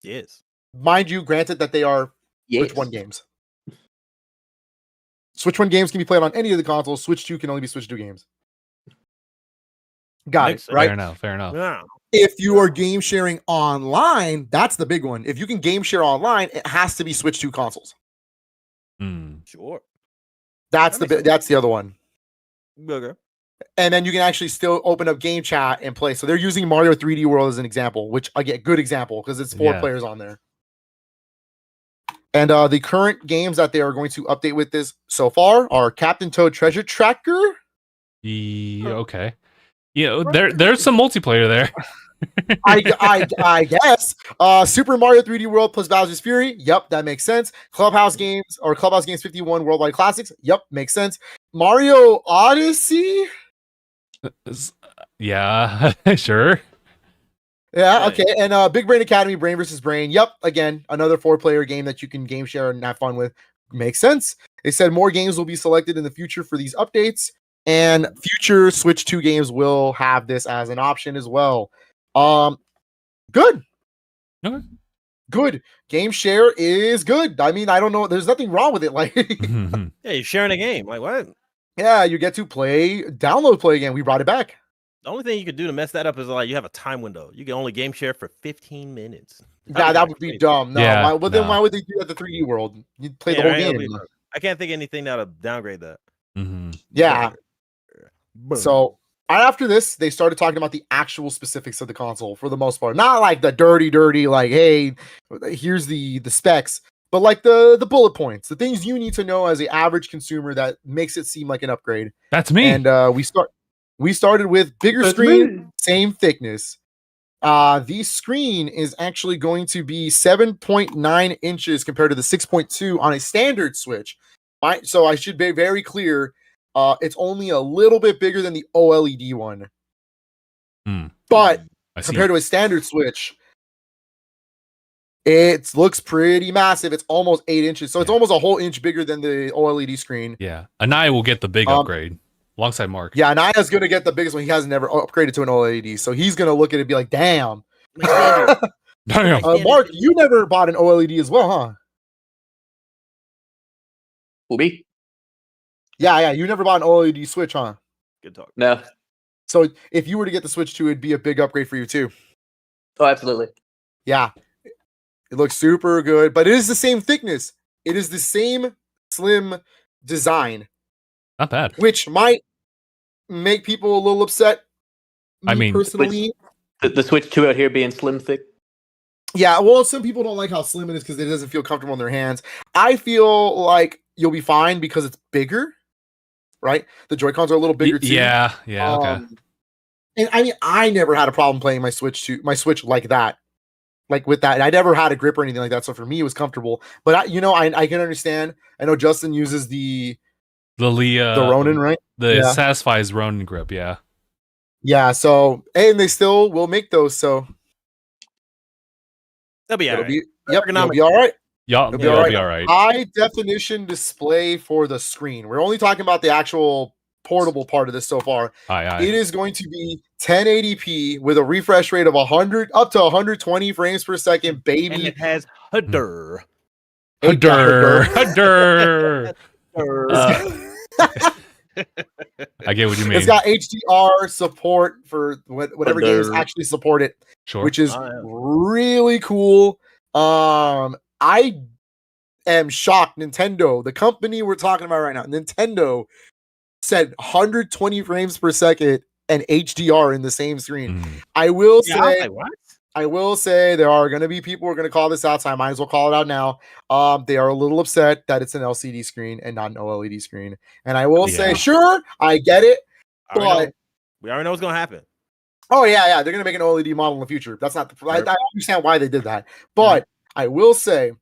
Yes. Mind you, granted that they are Switch 1 games. Switch 1 games can be played on any of the consoles. Switch 2 can only be Switch 2 games. Got it, right? Fair enough. Yeah. If you are game sharing online, that's the big one. If you can game share online, it has to be Switch 2 consoles. Sure. That's the other one. Okay. And then you can actually still open up game chat and play. So they're using Mario 3D World as an example, which I get good example because it's 4 players on there. And the current games that they are going to update with this so far are Captain Toad Treasure Tracker. Okay. Yeah, there's some multiplayer there. I guess. Super Mario 3D World plus Bowser's Fury. Yep, that makes sense. Clubhouse Games 51 Worldwide Classics. Yep, makes sense. Mario Odyssey. Yeah, sure. Yeah, okay. And Big Brain Academy, Brain versus Brain. Yep, again, another 4-player game that you can game share and have fun with. Makes sense. They said more games will be selected in the future for these updates, and future Switch 2 games will have this as an option as well. Good. Okay. Good. Game share is good. I mean, I don't know. There's nothing wrong with it. Like, yeah, you're sharing a game. Like, what? Yeah, you get to download play again. We brought it back. The only thing you could do to mess that up is like you have a time window. You can only game share for 15 minutes. Yeah, that would be dumb. No, Yeah, then why would they do that to 3D World? You'd play the whole game. I can't think of anything that'll downgrade that. Yeah. So after this, they started talking about the actual specifics of the console for the most part. Not like the dirty, like, hey, here's the specs, but like the bullet points, the things you need to know as an average consumer that makes it seem like an upgrade. That's me. And we started with bigger screen, same thickness. The screen is actually going to be 7.9 inches compared to the 6.2 on a standard Switch. So I should be very clear. It's only a little bit bigger than the OLED one. But compared to a standard Switch, it looks pretty massive. It's almost 8 inches. So it's almost a whole inch bigger than the OLED screen. Yeah. Aniyah will get the big upgrade alongside Mark. Yeah, Aniyah's going to get the biggest one. He hasn't never upgraded to an OLED. So he's going to look at it and be like, damn. Damn. Mark, you never bought an OLED as well, huh? Who, me? Yeah. You never bought an OLED Switch, huh? Good talk. No. So if you were to get the Switch 2, it'd be a big upgrade for you too. Oh, absolutely. Yeah. It looks super good, but it is the same thickness. It is the same slim design. Not bad. Which might make people a little upset. I mean, personally. The Switch 2 out here being slim thick. Yeah, well, some people don't like how slim it is because it doesn't feel comfortable in their hands. I feel like you'll be fine because it's bigger, right? The Joy-Cons are a little bigger too. Yeah, okay. And I mean, I never had a problem playing my Switch like that. Like with that, I never had a grip or anything like that. So for me, it was comfortable. But I can understand. I know Justin uses the Ronin, right? Satisfies Ronin grip, yeah. Yeah. So and they still will make those. So they'll be all right. It'll be all right. It'll be all right. High definition display for the screen. We're only talking about the actual portable part of this so far. Aye. It is going to be 1080p with a refresh rate of 100 up to 120 frames per second, baby. And it has HUDR. Hudder. I get what you mean. It's got HDR support for whatever games actually support it, Sure. which is really cool. I am shocked. Nintendo, the company we're talking about right now, Nintendo said 120 frames per second and HDR in the same screen. I will say, I was like, what? I will say there are going to be people who are going to call this out, so I might as well call it out now. They are a little upset that it's an LCD screen and not an OLED screen. And I will say, sure, I get it, but we already know what's going to happen. Oh, yeah. They're going to make an OLED model in the future. That's not the... I understand why they did that. But I will say,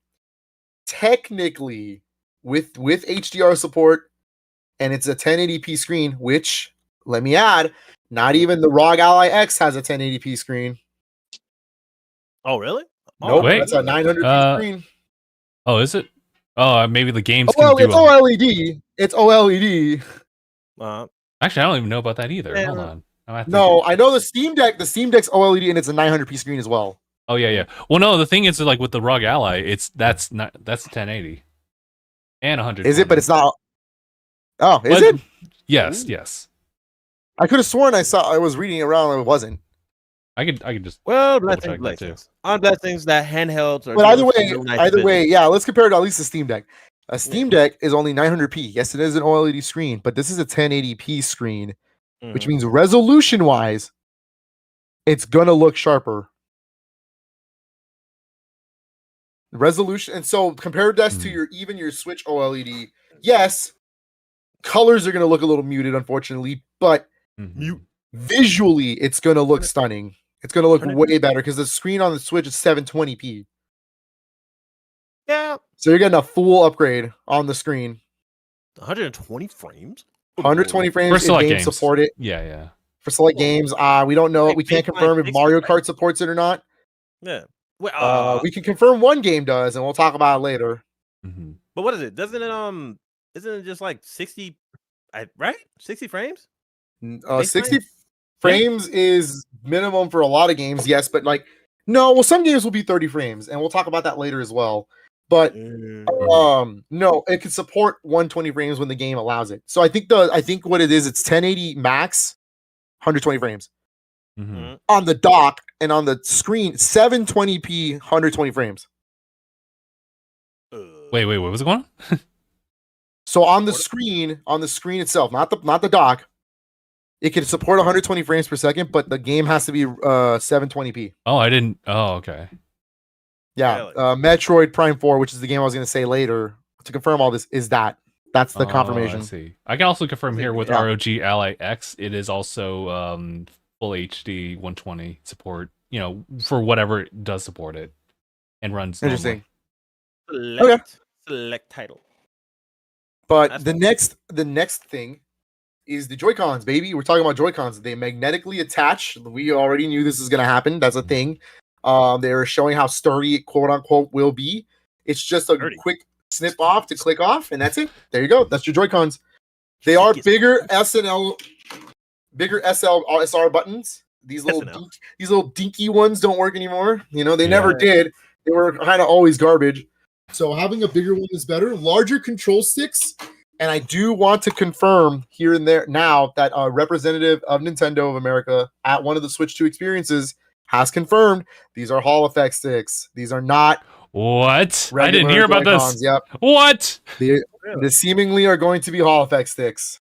technically, with HDR support, and it's a 1080p screen, which, let me add, not even the ROG Ally X has a 1080p screen. Oh, really? Nope, wait. that's a 900p screen. Oh, is it? Oh, maybe the games. Well, it's OLED. It's OLED. Actually, I don't even know about that either. Hold on. No, I know the Steam Deck. The Steam Deck's OLED, and it's a 900p screen as well. Oh yeah. Well, no, the thing is, like with the ROG Ally, that's 1080 and 100. Is it? But it's not. Oh, is it? Yes. I could have sworn I was reading around and it wasn't. I could just blessings. On blessings that handhelds are. But either way, yeah. Let's compare it to at least the Steam Deck. A Steam Deck is only 900p. Yes, it is an OLED screen, but this is a 1080p screen, which means resolution-wise, it's gonna look sharper. Resolution, and so compare this to your Switch OLED. Yes, colors are gonna look a little muted, unfortunately, but visually, it's gonna look stunning. It's gonna look way better because the screen on the Switch is 720p. Yeah. So you're getting a full upgrade on the screen. 120 frames. 120 frames for if select games games. support it. Yeah. For select games, we don't know. We can't confirm if Mario Kart supports it or not. Yeah. We can confirm one game does, and we'll talk about it later. But what is it? Isn't it just like 60? Right? 60 frames? 60 frames is minimum for a lot of games, yes, but no. Well, some games will be 30 frames, and we'll talk about that later as well. But no, it can support 120 frames when the game allows it. So I think what it is, it's 1080 max, 120 frames on the dock, and on the screen 720p, 120 frames. Wait, what was going on? So on the screen itself, not the dock, it can support 120 frames per second, but the game has to be 720p. Oh, I didn't. Oh, okay. Yeah, Metroid Prime 4, which is the game I was going to say later to confirm all this, is that's the confirmation. I see. I can also confirm here with ROG Ally X, it is also full HD 120 support. For whatever it does support it, and runs. Interesting. Select title. But the next thing is the Joy-Cons, baby. We're talking about Joy-Cons. They magnetically attach. We already knew this was going to happen. That's a thing. They're showing how sturdy it, quote unquote, will be. It's just a quick snip off to click off, and that's it. There you go. That's your Joy-Cons. They are bigger SR buttons. These little dinky ones don't work anymore. They never did. They were kind of always garbage. So having a bigger one is better. Larger control sticks. And I do want to confirm here and there now that a representative of Nintendo of America at one of the Switch 2 experiences has confirmed these are Hall effect sticks. These are not what? I didn't hear about this. Yep. What? They seemingly are going to be Hall effect sticks.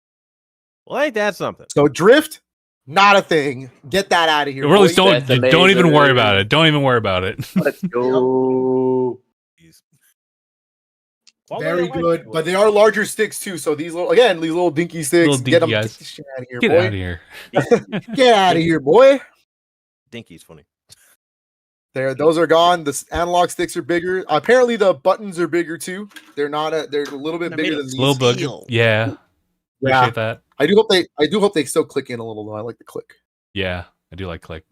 Well, ain't that something? So drift, not a thing. Get that out of here. Really, don't even worry about it. Don't even worry about it. Let's go. Very good, but they are larger sticks too. So these little dinky sticks. Get them out of here, Get boy. out of here. Get out of here, boy. Dinky's funny. Those are gone. The analog sticks are bigger. Apparently, the buttons are bigger too. They're a little bit bigger than these. Little buggy. Yeah. Appreciate that. I do hope they still click in a little though. I like the click. Yeah, I do like click.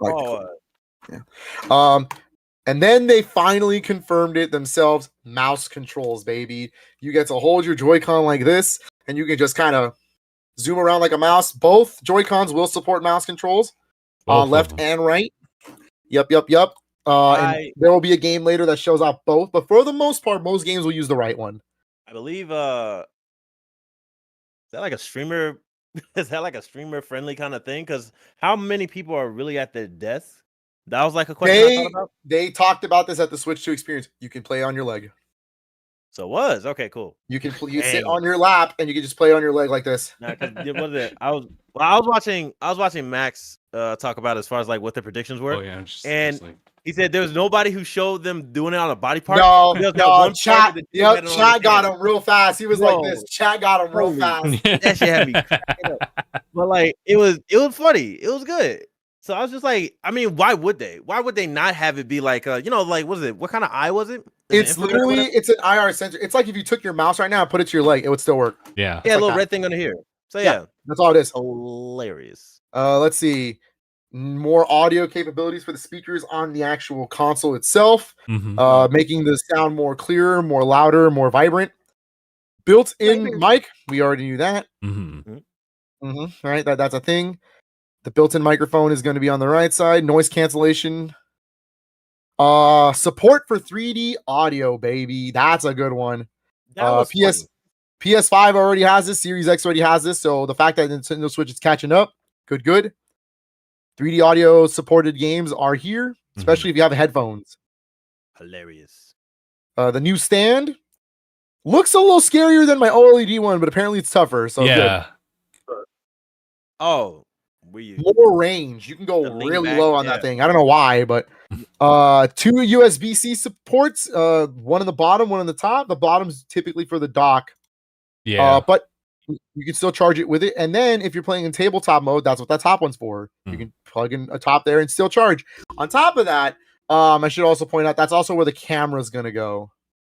Yeah. And then they finally confirmed it themselves. Mouse controls, baby. You get to hold your Joy-Con like this, and you can just kind of zoom around like a mouse. Both Joy-Cons will support mouse controls Both on of left them. and right. Yep. And there will be a game later that shows off both, but for the most part, most games will use the right one. I believe is that like a streamer? Is that like a streamer friendly kind of thing? Because how many people are really at their desk? That was like a question I thought about. They talked about this at the Switch 2 experience. You can play on your leg. So it was okay, cool. You can sit on your lap and you can just play on your leg like this. Nah, what is it? I was watching Max talk about as far as like what the predictions were. Oh yeah, and like... he said there was nobody who showed them doing it on a body part. No, chat. Yep, chat got him real fast. He was like this. Chat got him real fast. That shit had me cracking up. But like it was funny. It was good. So I was just like, I mean, why would they? Why would they not have it be like like what is it? What kind of eye was it? It's literally it's an IR sensor. It's like if you took your mouse right now and put it to your leg, it would still work. Yeah. Yeah, a little red thing under here. So yeah, that's all it is. Hilarious. Let's see. More audio capabilities for the speakers on the actual console itself, making the sound more clearer, more louder, more vibrant. Built-in mic, we already knew that. Right, that's a thing. The built-in microphone is going to be on the right side. Noise cancellation. Support for 3D audio, baby. That's a good one. PS5 already has this. Series X already has this. So the fact that Nintendo Switch is catching up, good. 3D audio supported games are here, especially if you have headphones. Hilarious. The new stand looks a little scarier than my OLED one, but apparently it's tougher. So yeah. Good. Oh, more range. You can go really low on that thing. I don't know why, but 2 USB-C supports. One on the bottom, one on the top. The bottom's typically for the dock. Yeah. But you can still charge it with it. And then if you're playing in tabletop mode, that's what that top one's for. You can plug in a top there and still charge. On top of that, I should also point out that's also where the camera's gonna go.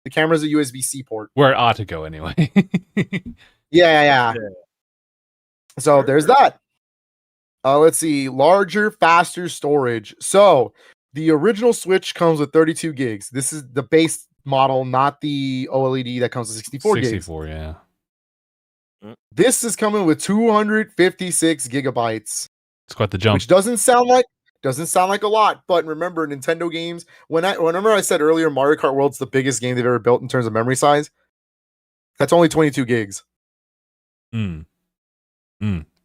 The camera's a USB-C port. Where it ought to go anyway. Yeah. So there's that. Let's see. Larger, faster storage. So the original Switch comes with 32 gigs. This is the base model, not the OLED that comes with 64 gigs. 64, yeah. This is coming with 256 gigabytes. It's quite the jump. Which doesn't sound like a lot, but remember Nintendo games, whenever I said earlier Mario Kart World's the biggest game they've ever built in terms of memory size, that's only 22 gigs.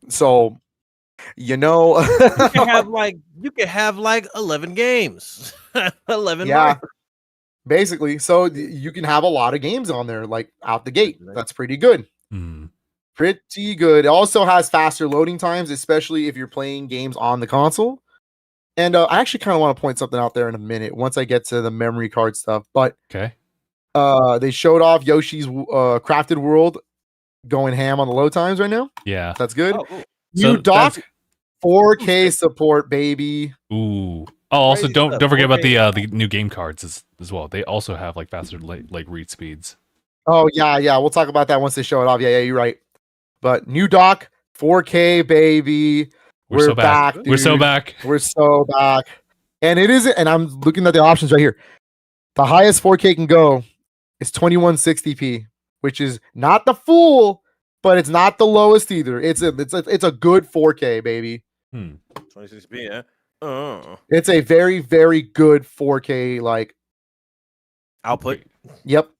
So you can have like 11 games. 11 basically. So you can have a lot of games on there like out the gate. That's pretty good. Pretty good. It also has faster loading times, especially if you're playing games on the console. And I actually kind of want to point something out there in a minute once I get to the memory card stuff. But they showed off Yoshi's Crafted World going ham on the load times right now. Yeah, that's good. Oh, cool. New dock, 4K support, baby. Ooh. Oh, also don't forget about the new game cards as well. They also have like faster like read speeds. Oh yeah. We'll talk about that once they show it off. Yeah, you're right. But new dock, 4K, baby. We're so back. We're so back. We're so back. And it isn't. And I'm looking at the options right here. The highest 4K can go is 2160p, which is not the full, but it's not the lowest either. It's a good 4K, baby. 26p, yeah. It's a very, very good 4K like output. Yep.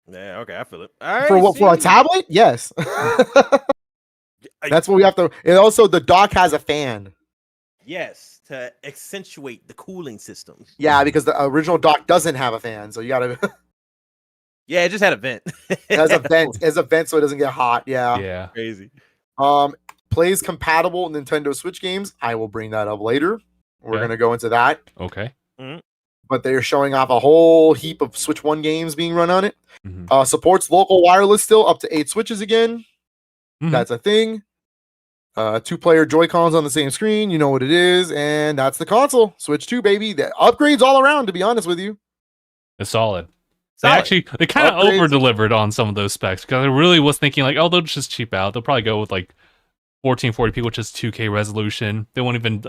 Yeah, okay, I feel it. For a tablet? Yes. That's what we have to. And also, the dock has a fan. Yes, to accentuate the cooling system. Yeah, because the original dock doesn't have a fan, so you gotta. Yeah, it just had a vent. It has a vent, so it doesn't get hot. Yeah. Crazy. Plays compatible Nintendo Switch games. I will bring that up later. We're gonna go into that. Okay. But they're showing off a whole heap of Switch 1 games being run on it. Supports local wireless still up to 8 switches again. That's a thing. 2-player Joy-Cons on the same screen. You know what it is. And that's the console. Switch 2, baby. The upgrades all around, to be honest with you. It's solid. They kind of over-delivered on some of those specs. Because I really was thinking like, oh, they'll just cheap out. They'll probably go with like 1440p, which is 2K resolution. They won't even,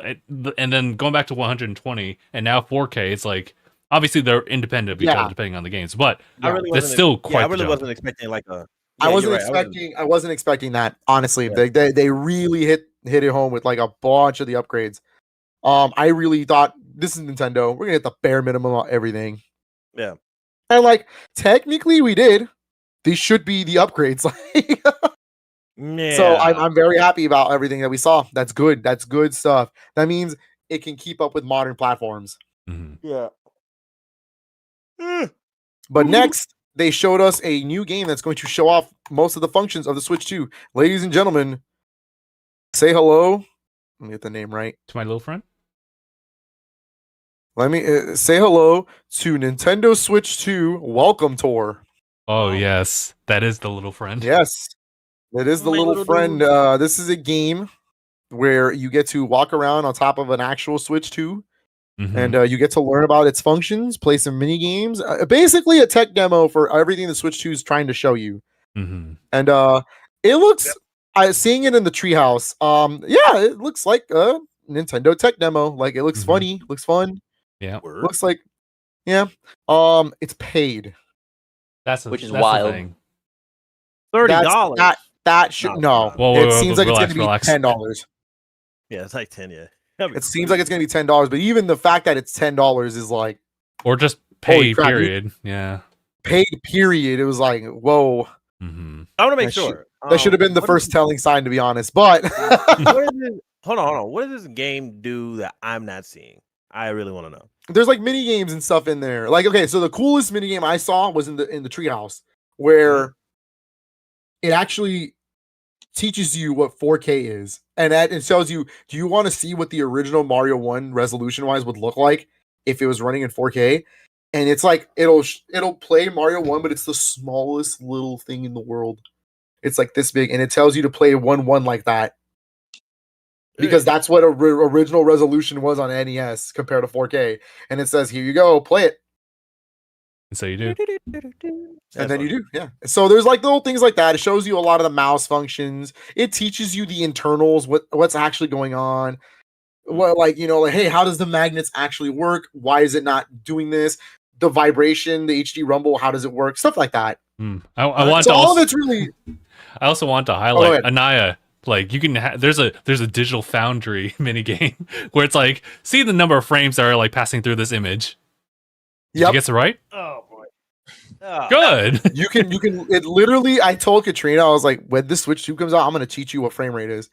and then going back to 120 and now 4K. It's like obviously they're independent of each other depending on the games, but it's still quite. I really wasn't expecting like a Yeah, I wasn't you're right. expecting. I wasn't expecting that. Honestly, Yeah. they really hit it home with like a bunch of the upgrades. I really thought this is Nintendo. We're gonna get the bare minimum on everything. Yeah. And like technically, we did. These should be the upgrades. Yeah. So I'm very happy about everything that we saw. That's good. That's good stuff. That means it can keep up with modern platforms. Mhm. Yeah. But next, they showed us a new game that's going to show off most of the functions of the Switch 2. Ladies and gentlemen, say hello. Let me get the name right. To my little friend. Let me say hello to Nintendo Switch 2 Welcome Tour. Oh Wow. yes, that is the little friend. Yes, it is the My little little friend. dude. This is a game where you get to walk around on top of an actual Switch 2. Mhm. And you get to learn about its functions, play some mini games. Basically, a tech demo for everything the Switch 2 is trying to show you. Mhm. And it looks, seeing it in the treehouse. Yeah, it looks like a Nintendo tech demo. Like it looks Mhm. funny, looks fun. Yeah, Word. Looks like, yeah. It's paid. Which is that's the wild. thing. $30. That should No, no. Whoa, It whoa, seems whoa, like it's relax, going to be relax. $10. Yeah, it's like 10. Yeah. It seems like it's going to be $10, but even the fact that it's $10 is like Or just Holy pay. crap, you- Period. Yeah. paid. Period. It was like whoa. Hmm. I want to make That should- sure. That should have been the what first is- telling sign, to be honest. But What is this? Hold on. What does this game do that I'm not seeing? I really want to know. there's like mini games and stuff in there. Like, okay, so the coolest mini game I saw was in the treehouse, where it actually teaches you what 4K is, and that it tells you, do you want to see what the original Mario 1 resolution wise would look like if it was running in 4K? And it's like it'll play Mario 1, but it's the smallest little thing in the world. It's like this big, and it tells you to play 1-1 like that. Because that's what original resolution was on NES compared to 4K. And it says, here you go, play it. And so you do. And then you do, yeah. So there's like little things like that. It shows you a lot of the mouse functions. It teaches you the internals, what's actually going on. What, like, you know, like, hey, how does the magnets actually work? Why is it not doing this? The vibration, the HD rumble, how does it work? Stuff like that. I want So to all also, of it's really I also want to go highlight ahead. Aniyah. Like you can there's a digital foundry mini game where it's like, see the number of frames that are like passing through this image. Did you Yep. guess it right? Oh boy. Oh. Good. You can it literally, I told Katrina, I was like, when this Switch 2 comes out, I'm gonna teach you what frame rate is.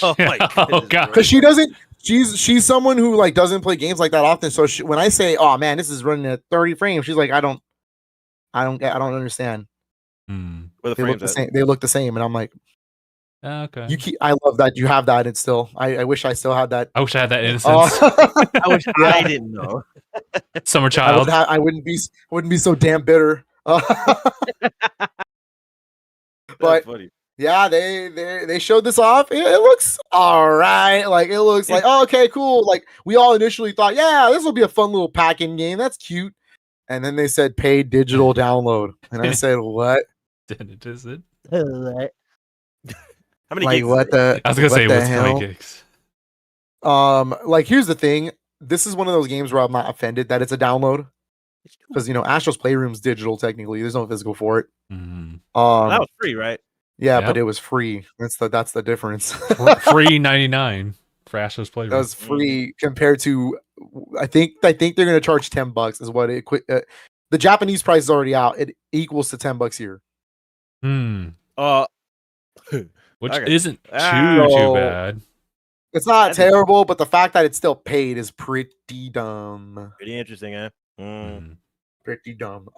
Oh my Oh goodness, god. Because she doesn't, she's someone who like doesn't play games like that often. So when I say, oh man, this is running at 30 frames, she's like, I don't understand. Hmm. Where the They look frames the at? same. They look the same, and I'm like, Okay. I love that you have that. It's still. I wish I still had that. I wish I had that innocence. I I wish Yeah. I didn't know. Summer child. I wouldn't be so damn bitter. That's But funny. yeah, they showed this off. It looks all right. Like it looks like, oh, okay, cool. Like we all initially thought, yeah, this will be a fun little pack-in game. That's cute. And then they said paid digital download, and I said, what? Is it? How many Like gigs? what the? I was gonna what say the what's 20 hell? gigs. Like here's the thing. This is one of those games where I'm not offended that it's a download, because Astro's Playroom's digital technically. There's no physical for it. Mhm. That was free, right? Yeah, Yep. but it was free. That's the difference. Free 99 for Astro's That Playroom. was free compared to, I think they're gonna charge $10 is what it quit. The Japanese price is already out. It equals to $10 here. Hmm. Which Okay. isn't too So- bad. It's not I think- terrible, but the fact that it's still paid is pretty dumb. Pretty interesting, eh? Mhm. Pretty dumb.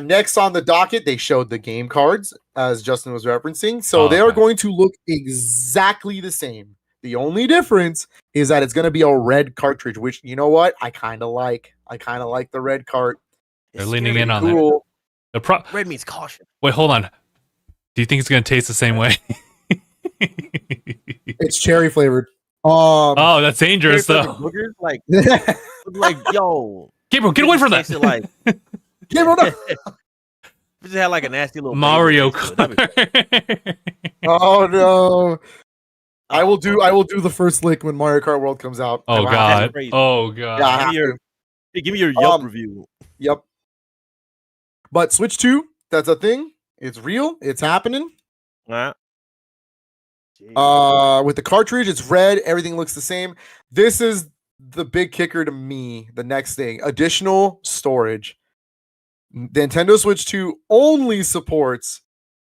Next on the docket, they showed the game cards, as Justin was referencing. So Oh, they are okay. going to look exactly the same. The only difference is that it's going to be a red cartridge, which, you know what? I kind of like. I kind of like the red cart. They're It's leaning scary. in on that. Cool. Red means caution. Wait, hold on. Do you think it's gonna taste the same way? It's cherry flavored. Oh, that's dangerous Here's though. the boogers, like Get yo, Gabriel, get away from that. tasted like rid of- if it had like a nasty little Mario flavor taste to it, that'd be- Kart. Oh no. I will do the first lick when Mario Kart World comes out. Oh Wow. god. crazy. Oh god. Yeah, I Give have me your, to. hey, give me your Yelp Um, review. Yep. But Switch 2, that's a thing. It's real. It's happening. Jeez. With the cartridge, it's red. Everything looks the same. This is the big kicker to me. The next thing, additional storage. The Nintendo Switch 2 only supports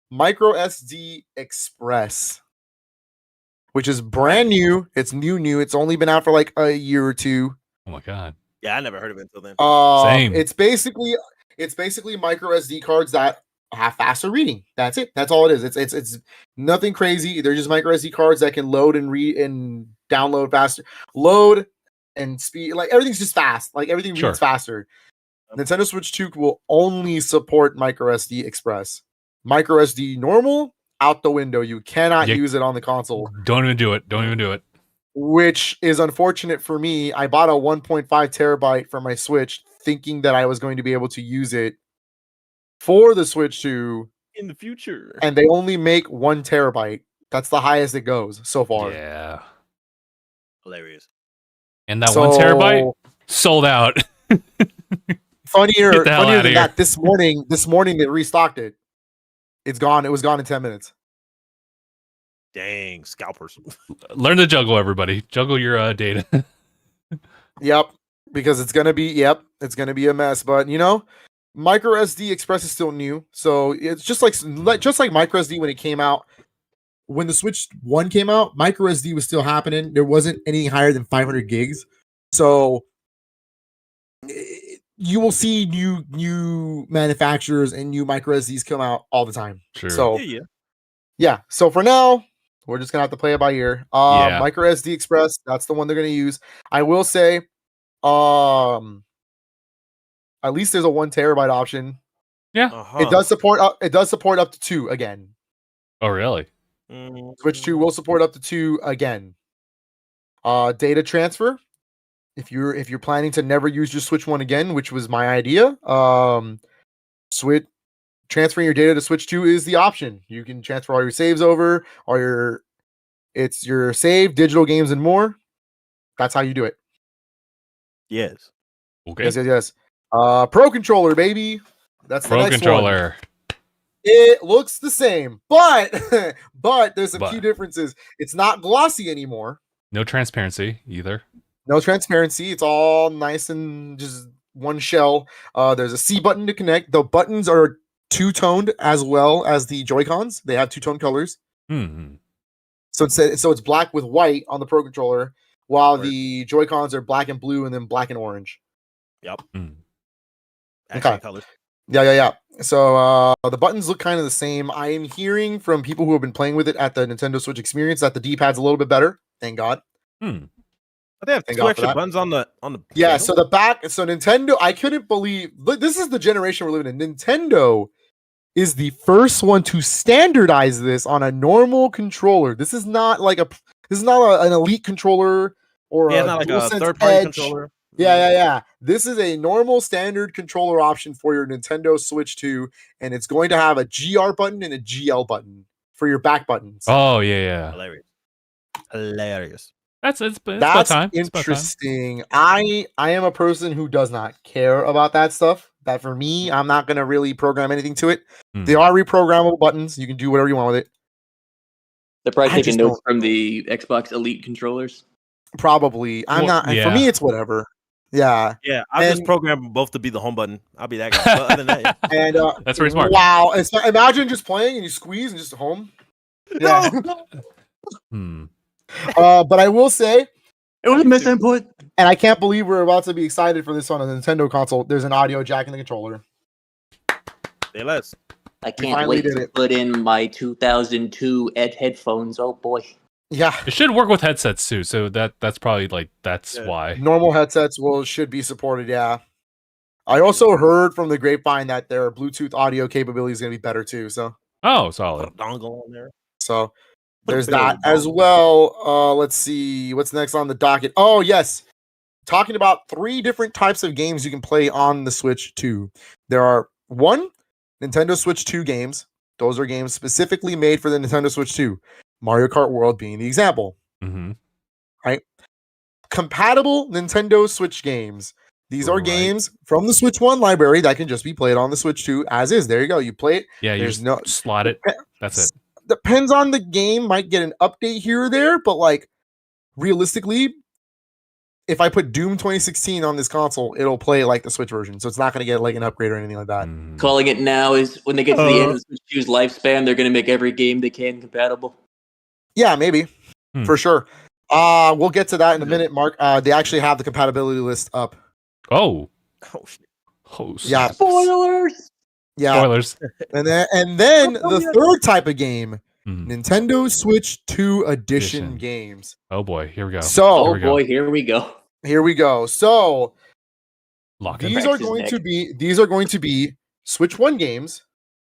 micro SD Express, which is brand new. It's new. It's only been out for like a year or two. Oh my god. Yeah, I never heard of it until then. Same. It's basically micro SD cards that have faster reading. That's it. That's all it is. It's nothing crazy. They're just micro SD cards that can load and read and download faster. Load and speed, like everything's just fast. Like everything reads faster. Nintendo Switch 2 will only support micro SD Express. Micro SD normal, out the window. You cannot use it on the console. Don't even do it. Which is unfortunate for me. I bought a 1.5 terabyte for my Switch, thinking that I was going to be able to use it for the Switch 2 in the future. And they only make 1 terabyte. That's the highest it goes so far. Yeah. Hilarious. And that 1 terabyte sold out. Funnier than that, this morning they restocked it. It's gone. It was gone in 10 minutes. Dang, scalpers. Learn to juggle, everybody. Juggle your data. Yep, because it's gonna be a mess. But micro SD Express is still new, so it's just like micro SD when it came out. When the Switch 1 came out, micro SD was still happening. There wasn't anything higher than 500 gigs. So you will see new manufacturers and new micro SDs come out all the time. Sure. So yeah. So for now, we're just gonna have to play it by ear. Micro SD Express, that's the one they're gonna use. I will say, at least there's a 1 terabyte option. Yeah. It does support up to 2 again. Oh really? Switch 2 will support up to 2 again. Data transfer. If you're planning to never use your Switch 1 again, which was my idea, Switch transferring your data to Switch 2 is the option. You can transfer all your saves over, it's your save, digital games, and more. That's how you do it. Yes. Okay. Yes. Pro controller, baby. That's the Pro next controller. one. It looks the same, but there's some key differences. It's not glossy anymore. No transparency either. No transparency. It's all nice and just one shell. There's a C button to connect. The buttons are two-toned as well as the Joy-Cons. They have two-tone colors. Mm-hmm. So it's black with white on the Pro controller, while the Joy-Cons are black and blue and then black and orange. Yep. Okay. Colors. Yeah. So the buttons look kind of the same. I am hearing from people who have been playing with it at the Nintendo Switch Experience that the D-pad's a little bit better. Thank God. But they have two extra buttons on the Yeah, so the back, so Nintendo, I couldn't believe, this is the generation we're living in. Nintendo is the first one to standardize this on a normal controller. This is not like an elite controller or not like a third-party controller. Yeah. This is a normal standard controller option for your Nintendo Switch 2, and it's going to have a GR button and a GL button for your back buttons. Oh yeah. Hilarious. That's interesting. I am a person who does not care about that stuff. That for me, I'm not going to really program anything to it. They are reprogrammable buttons. You can do whatever you want with it. They're probably taking notes from the Xbox Elite controllers. Probably. I'm not. For me, it's whatever. Yeah. Yeah. I'll just program them both to be the home button. I'll be that guy. But other than that, and that's very smart. Wow. Imagine just playing and you squeeze and just home. Yeah. But I will say it was a misinput. And I can't believe we're about to be excited for this on a Nintendo console. There's an audio jack in the controller. Say less. I can't wait to put in my 2002 Ed headphones. Oh boy. Yeah. It should work with headsets too. So that's probably that's why. Normal headsets should be supported, yeah. I also heard from the grapevine that their Bluetooth audio capability is going to be better too, so. Oh, solid. Put a dongle on there. So there's that as well. Let's see what's next on the docket. Oh, yes. Talking about 3 different types of games you can play on the Switch 2. There are 1, Nintendo Switch 2 games. Those are games specifically made for the Nintendo Switch 2. Mario Kart World being the example. Mm-hmm. Right? Compatible Nintendo Switch games. These are Right. games from the Switch 1 library that can just be played on the Switch 2 as is. There you go. You play it. Yeah, you There's just no slot it. That's it. Depends on the game. Might get an update here or there, but like realistically, if I put Doom 2016 on this console, it'll play like the Switch version. So it's not going to get like an upgrade or anything like that. Calling it now is when they get to the end of the Switch 2's lifespan, they're going to make every game they can compatible. Yeah, maybe for sure. We'll get to that in a minute, Mark. They actually have the compatibility list up. Oh, shit. Yeah. Spoilers. Yeah. Spoilers. And then the third type of game, Nintendo Switch 2 edition games. Oh boy, here we go. So, Here we go. Here we go. So, Lock it. these are going to be Switch 1 games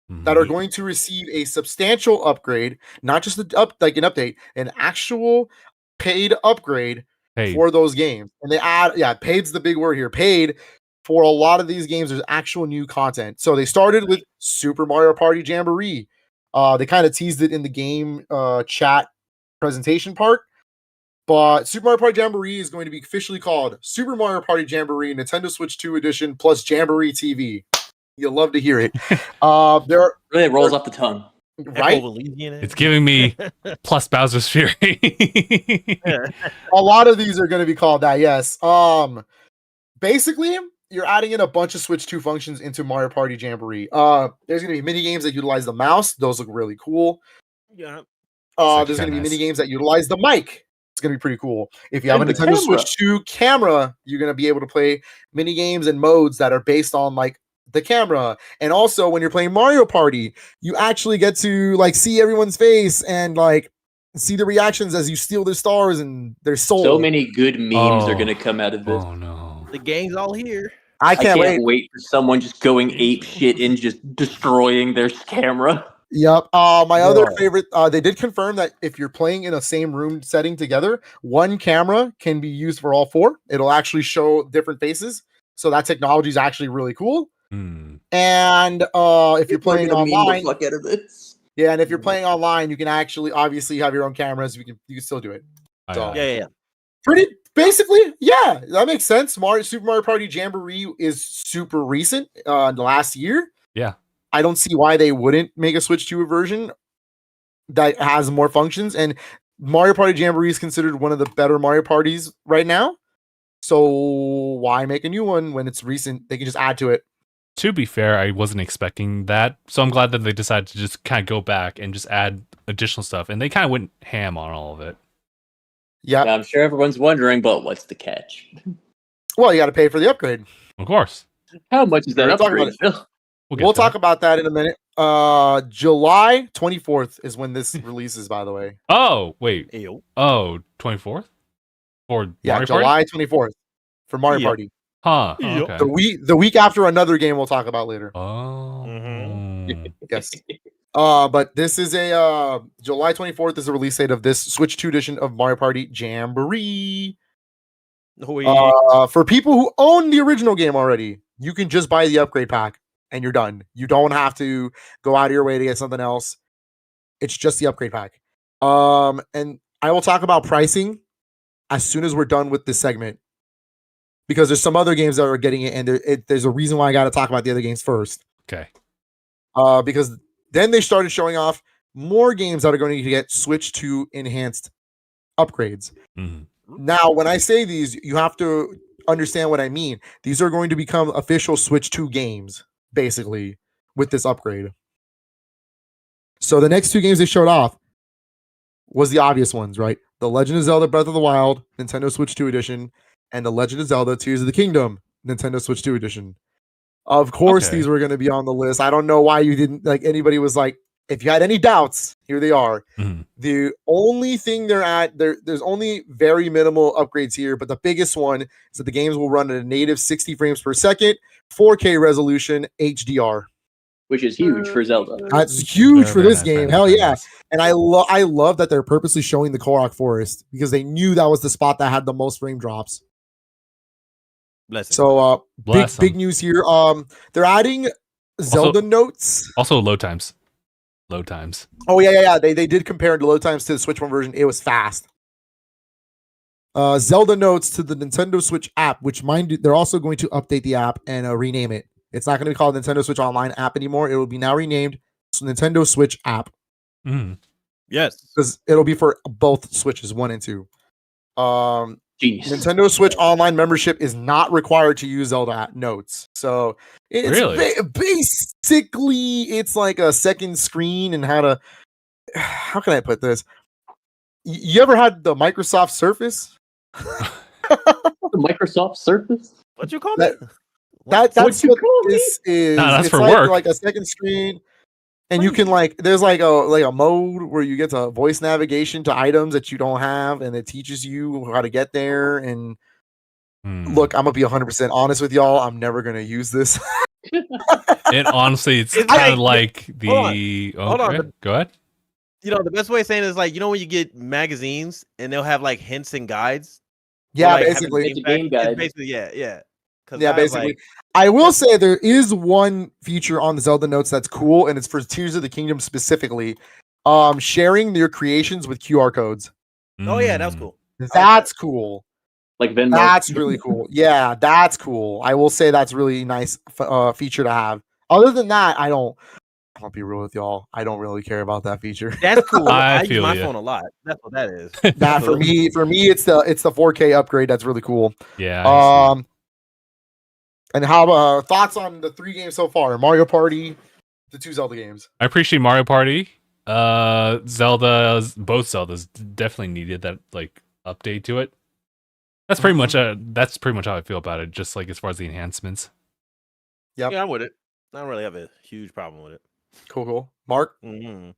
that are going to receive a substantial upgrade, not just an update, an actual paid upgrade for those games. And they add, paid's the big word here. Paid for a lot of these games, there's actual new content. So they started with Super Mario Party Jamboree. They kind of teased it in the game chat presentation part. But Super Mario Party Jamboree is going to be officially called Super Mario Party Jamboree Nintendo Switch 2 Edition plus Jamboree TV. You'll love to hear it. Really rolls off the tongue. Right? It's giving me plus Bowser's Fury. A lot of these are going to be called that, yes. Basically, you're adding in a bunch of Switch 2 functions into Mario Party Jamboree. There's going to be mini games that utilize the mouse. Those look really cool. Yeah. There's going to be mini games that utilize the mic. It's going to be pretty cool. If you have a Nintendo Switch 2 camera, you're going to be able to play mini games and modes that are based on like the camera. And also when you're playing Mario Party, you actually get to like see everyone's face and like see the reactions as you steal their stars and their soul. So many good memes are going to come out of this. Oh no. The gang's all here. I can't wait for someone just going ape shit and just destroying their camera. Yep. My other favorite, they did confirm that if you're playing in a same room setting together, one camera can be used for all four. It'll actually show different faces. So that technology is actually really cool. And if you're playing online, and if you're playing online, you can actually obviously have your own cameras. You can still do it. So, yeah. Pretty basically, yeah, that makes sense. Super Mario Party Jamboree is super recent, last year. Yeah. I don't see why they wouldn't make a Switch 2 version that has more functions. And Mario Party Jamboree is considered one of the better Mario Parties right now. So why make a new one when it's recent? They can just add to it. To be fair, I wasn't expecting that. So I'm glad that they decided to just kind of go back and just add additional stuff. And they kind of went ham on all of it. Yeah. I'm sure everyone's wondering, but what's the catch? Well, you got to pay for the upgrade. Of course. How much is that upgrade, Phil? We'll talk about that in a minute. July 24th is when this releases, by the way. Oh, wait. Oh, 24th? For Mario July Party? 24th for Mario Party. Huh. Okay. The week after another game we'll talk about later. Oh. Yes. But this is a July 24th is the release date of this Switch 2 edition of Mario Party Jamboree. For people who own the original game already, you can just buy the upgrade pack and you're done. You don't have to go out of your way to get something else. It's just the upgrade pack. And I will talk about pricing as soon as we're done with this segment, because there's some other games that are getting it, and there's a reason why I got to talk about the other games first. Okay. Because then they started showing off more games that are going to get Switch 2 enhanced upgrades. Now, when I say these, you have to understand what I mean. These are going to become official Switch 2 games, basically, with this upgrade. So the next two games they showed off was the obvious ones, right? The Legend of Zelda Breath of the Wild, Nintendo Switch 2 Edition, and The Legend of Zelda Tears of the Kingdom, Nintendo Switch 2 Edition. Of course, these were going to be on the list. I don't know why you didn't, anybody was like, if you had any doubts, here they are. The only thing there's only very minimal upgrades here, but the biggest one is that the games will run at a native 60 frames per second, 4K resolution, HDR. Which is huge for Zelda. That's huge for this game. Hell yeah. And I love that they're purposely showing the Korok Forest, because they knew that was the spot that had the most frame drops. So big news here. They're adding Zelda notes. Also load times. Oh yeah. They did compare the load times to the Switch 1 version. It was fast. Zelda Notes to the Nintendo Switch app, which mind you, they're also going to update the app and rename it. It's not going to be called Nintendo Switch Online app anymore. It will be now renamed Nintendo Switch app. Yes, because it'll be for both Switches 1 and 2. Genius. Nintendo Switch Online membership is not required to use Zelda Notes. So it's basically it's like a second screen and how can I put this? You ever had the Microsoft Surface? The Microsoft Surface? What you call that? it? That's what this is. No, that's it's for like, work. like a second screen. And you can there's like a mode where you get to voice navigation to items that you don't have, and it teaches you how to get there. And look, I'm gonna be 100% honest with y'all. I'm never gonna use this. It honestly, it's It's kind of like- like the. Hold on, Okay, go ahead. You know, the best way of saying it is like, you know, when you get magazines and they'll have like hints and guides. Yeah, like, basically. It's a game guide. It's basically, yeah. Yeah, basically. I will say there is one feature on the Zelda Notes that's cool, and it's for Tears of the Kingdom specifically. Sharing your creations with QR codes. Oh yeah, that was cool. That's cool. Like Venmo. That's really cool. Yeah, that's cool. I will say that's really nice feature to have. Other than that, I'll be real with y'all. I don't really care about that feature. That's cool. I I use feel my ya. phone a lot. That's what that is. That for me, it's the 4K upgrade. That's really cool. Yeah. I see. And how thoughts on the 3 games so far? Mario Party, the 2 Zelda games. I appreciate Mario Party. Both Zeldas definitely needed that like update to it. That's pretty much how I feel about it. Just like as far as the enhancements. Yep. Yeah, I'm with it. I don't really have a huge problem with it. Cool. Mark? Mm-hmm.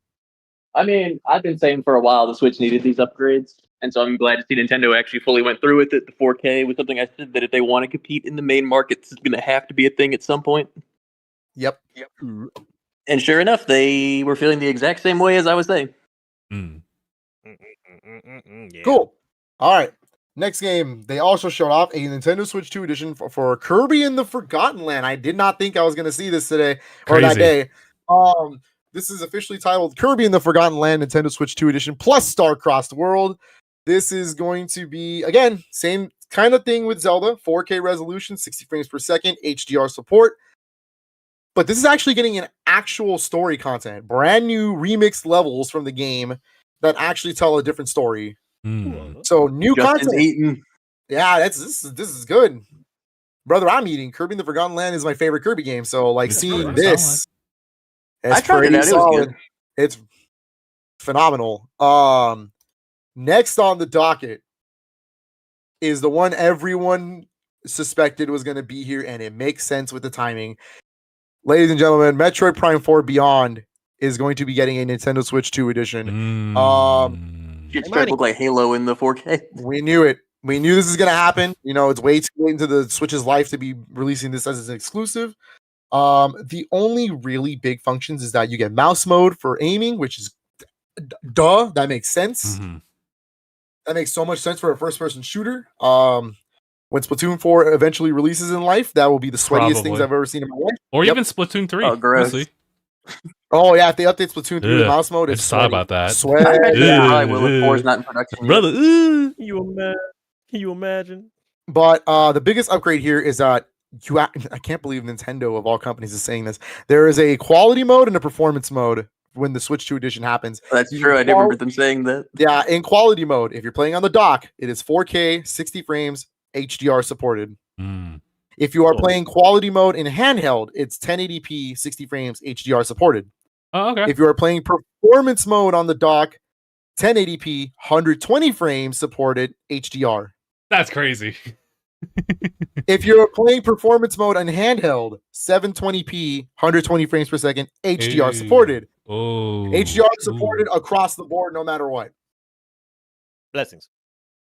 I mean, I've been saying for a while the Switch needed these upgrades, and so I'm glad to see Nintendo actually fully went through with it. The 4K was something I said that if they want to compete in the main market, it's going to have to be a thing at some point. Yep. And sure enough, they were feeling the exact same way as I was saying. Yeah. Cool. All right. Next game, they also showed off a Nintendo Switch 2 edition for Kirby in the Forgotten Land. I did not think I was going to see this today or that day. This is officially titled Kirby in the Forgotten Land Nintendo Switch 2 edition plus Star-Crossed World. This is going to be, again, same kind of thing with Zelda, 4K resolution, 60 frames per second, HDR support. But this is actually getting an actual story content, brand new remixed levels from the game that actually tell a different story. So new Justin's content. eating. Yeah, this is good, brother. I'm eating. Kirby in the Forgotten Land is my favorite Kirby game. So like seeing this, it's I tried it pretty out. It was solid. good. It's phenomenal. Next on the docket is the one everyone suspected was going to be here, and it makes sense with the timing. Ladies and gentlemen, Metroid Prime 4 Beyond is going to be getting a Nintendo Switch 2 edition. It's starting to look like Halo in the 4K. We knew it. We knew this is going to happen. You know, it's way too late into the Switch's life to be releasing this as an exclusive. The only really big functions is that you get mouse mode for aiming, which is duh. That makes sense. That makes so much sense for a first-person shooter. When Splatoon 4 eventually releases in life, that will be the sweatiest things I've ever seen in my life. Or even Splatoon 3. Oh, gross. We'll see. Oh yeah, if they update Splatoon 3 with mouse mode, I it's just thought about that. Sweat. Yeah, probably will if 4 is not in production yet. Brother. Can you imagine? But the biggest upgrade here is that I can't believe Nintendo of all companies is saying this. There is a quality mode and a performance mode when the Switch 2 edition happens. That's true. I never remember them saying that. Yeah, in quality mode, if you're playing on the dock, it is 4K, 60 frames, HDR supported. If you are playing quality mode in handheld, it's 1080p, 60 frames, HDR supported. Oh, okay. If you are playing performance mode on the dock, 1080p, 120 frames supported, HDR. That's crazy. If you're playing performance mode on handheld, 720p, 120 frames per second, HDR supported. Oh, HDR supported across the board, no matter what. Blessings.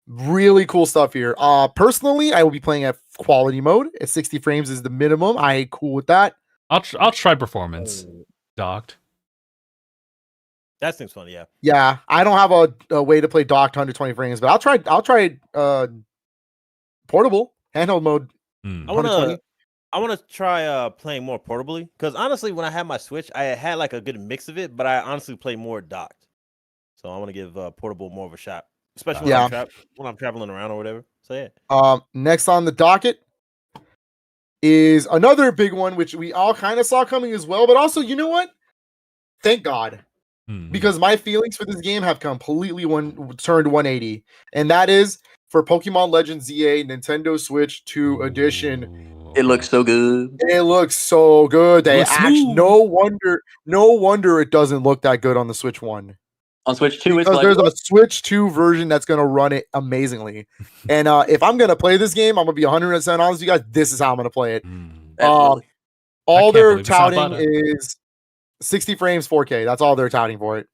Really cool stuff here. Personally, I will be playing at quality mode. At 60 frames is the minimum. I cool with that. I'll try performance docked. That seems fun. Yeah. Yeah, I don't have a way to play docked 120 frames, but I'll try portable handheld mode. I want to try playing more portably, because honestly, when I had my Switch, I had like a good mix of it, but I honestly play more docked. So I want to give portable more of a shot. especially when I'm traveling around or whatever. So yeah. Next on the docket is another big one, which we all kind of saw coming as well. But also, you know what? Thank God, because my feelings for this game have completely turned 180, and that is for Pokemon Legends ZA Nintendo Switch 2 Edition. It looks so good. It looks so good. They actually no wonder it doesn't look that good on the Switch 1. On Switch 2, because there's a Switch 2 version that's going to run it amazingly. And if I'm going to play this game, I'm going to be 100% honest with you guys. This is how I'm going to play it. All they're touting is 60 frames 4K. That's all they're touting for it.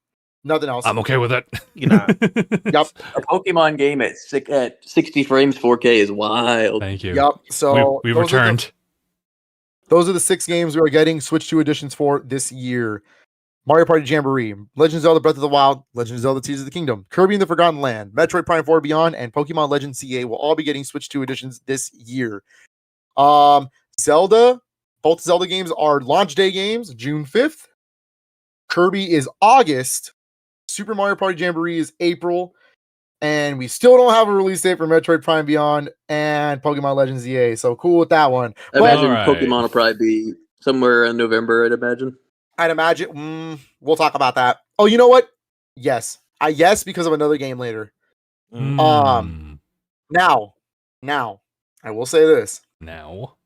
Nothing else. I'm okay with it. Yep. A Pokemon game at 60 frames 4K is wild. Thank you. Yep. So we returned. Those are the 6 games we are getting Switch 2 editions for this year. Mario Party Jamboree, Legend of Zelda Breath of the Wild, Legend of Zelda Tears of the Kingdom, Kirby and the Forgotten Land, Metroid Prime 4 Beyond, and Pokemon Legends CA will all be getting Switch 2 editions this year. Zelda, both Zelda games are launch day games, June 5th. Kirby is August. Super Mario Party Jamboree is April. And we still don't have a release date for Metroid Prime Beyond and Pokemon Legends ZA. So cool with that one. I imagine Pokemon will probably be somewhere in November, I'd imagine. We'll talk about that. Oh, you know what? Yes. Yes, because of another game later. Now, I will say this. Now.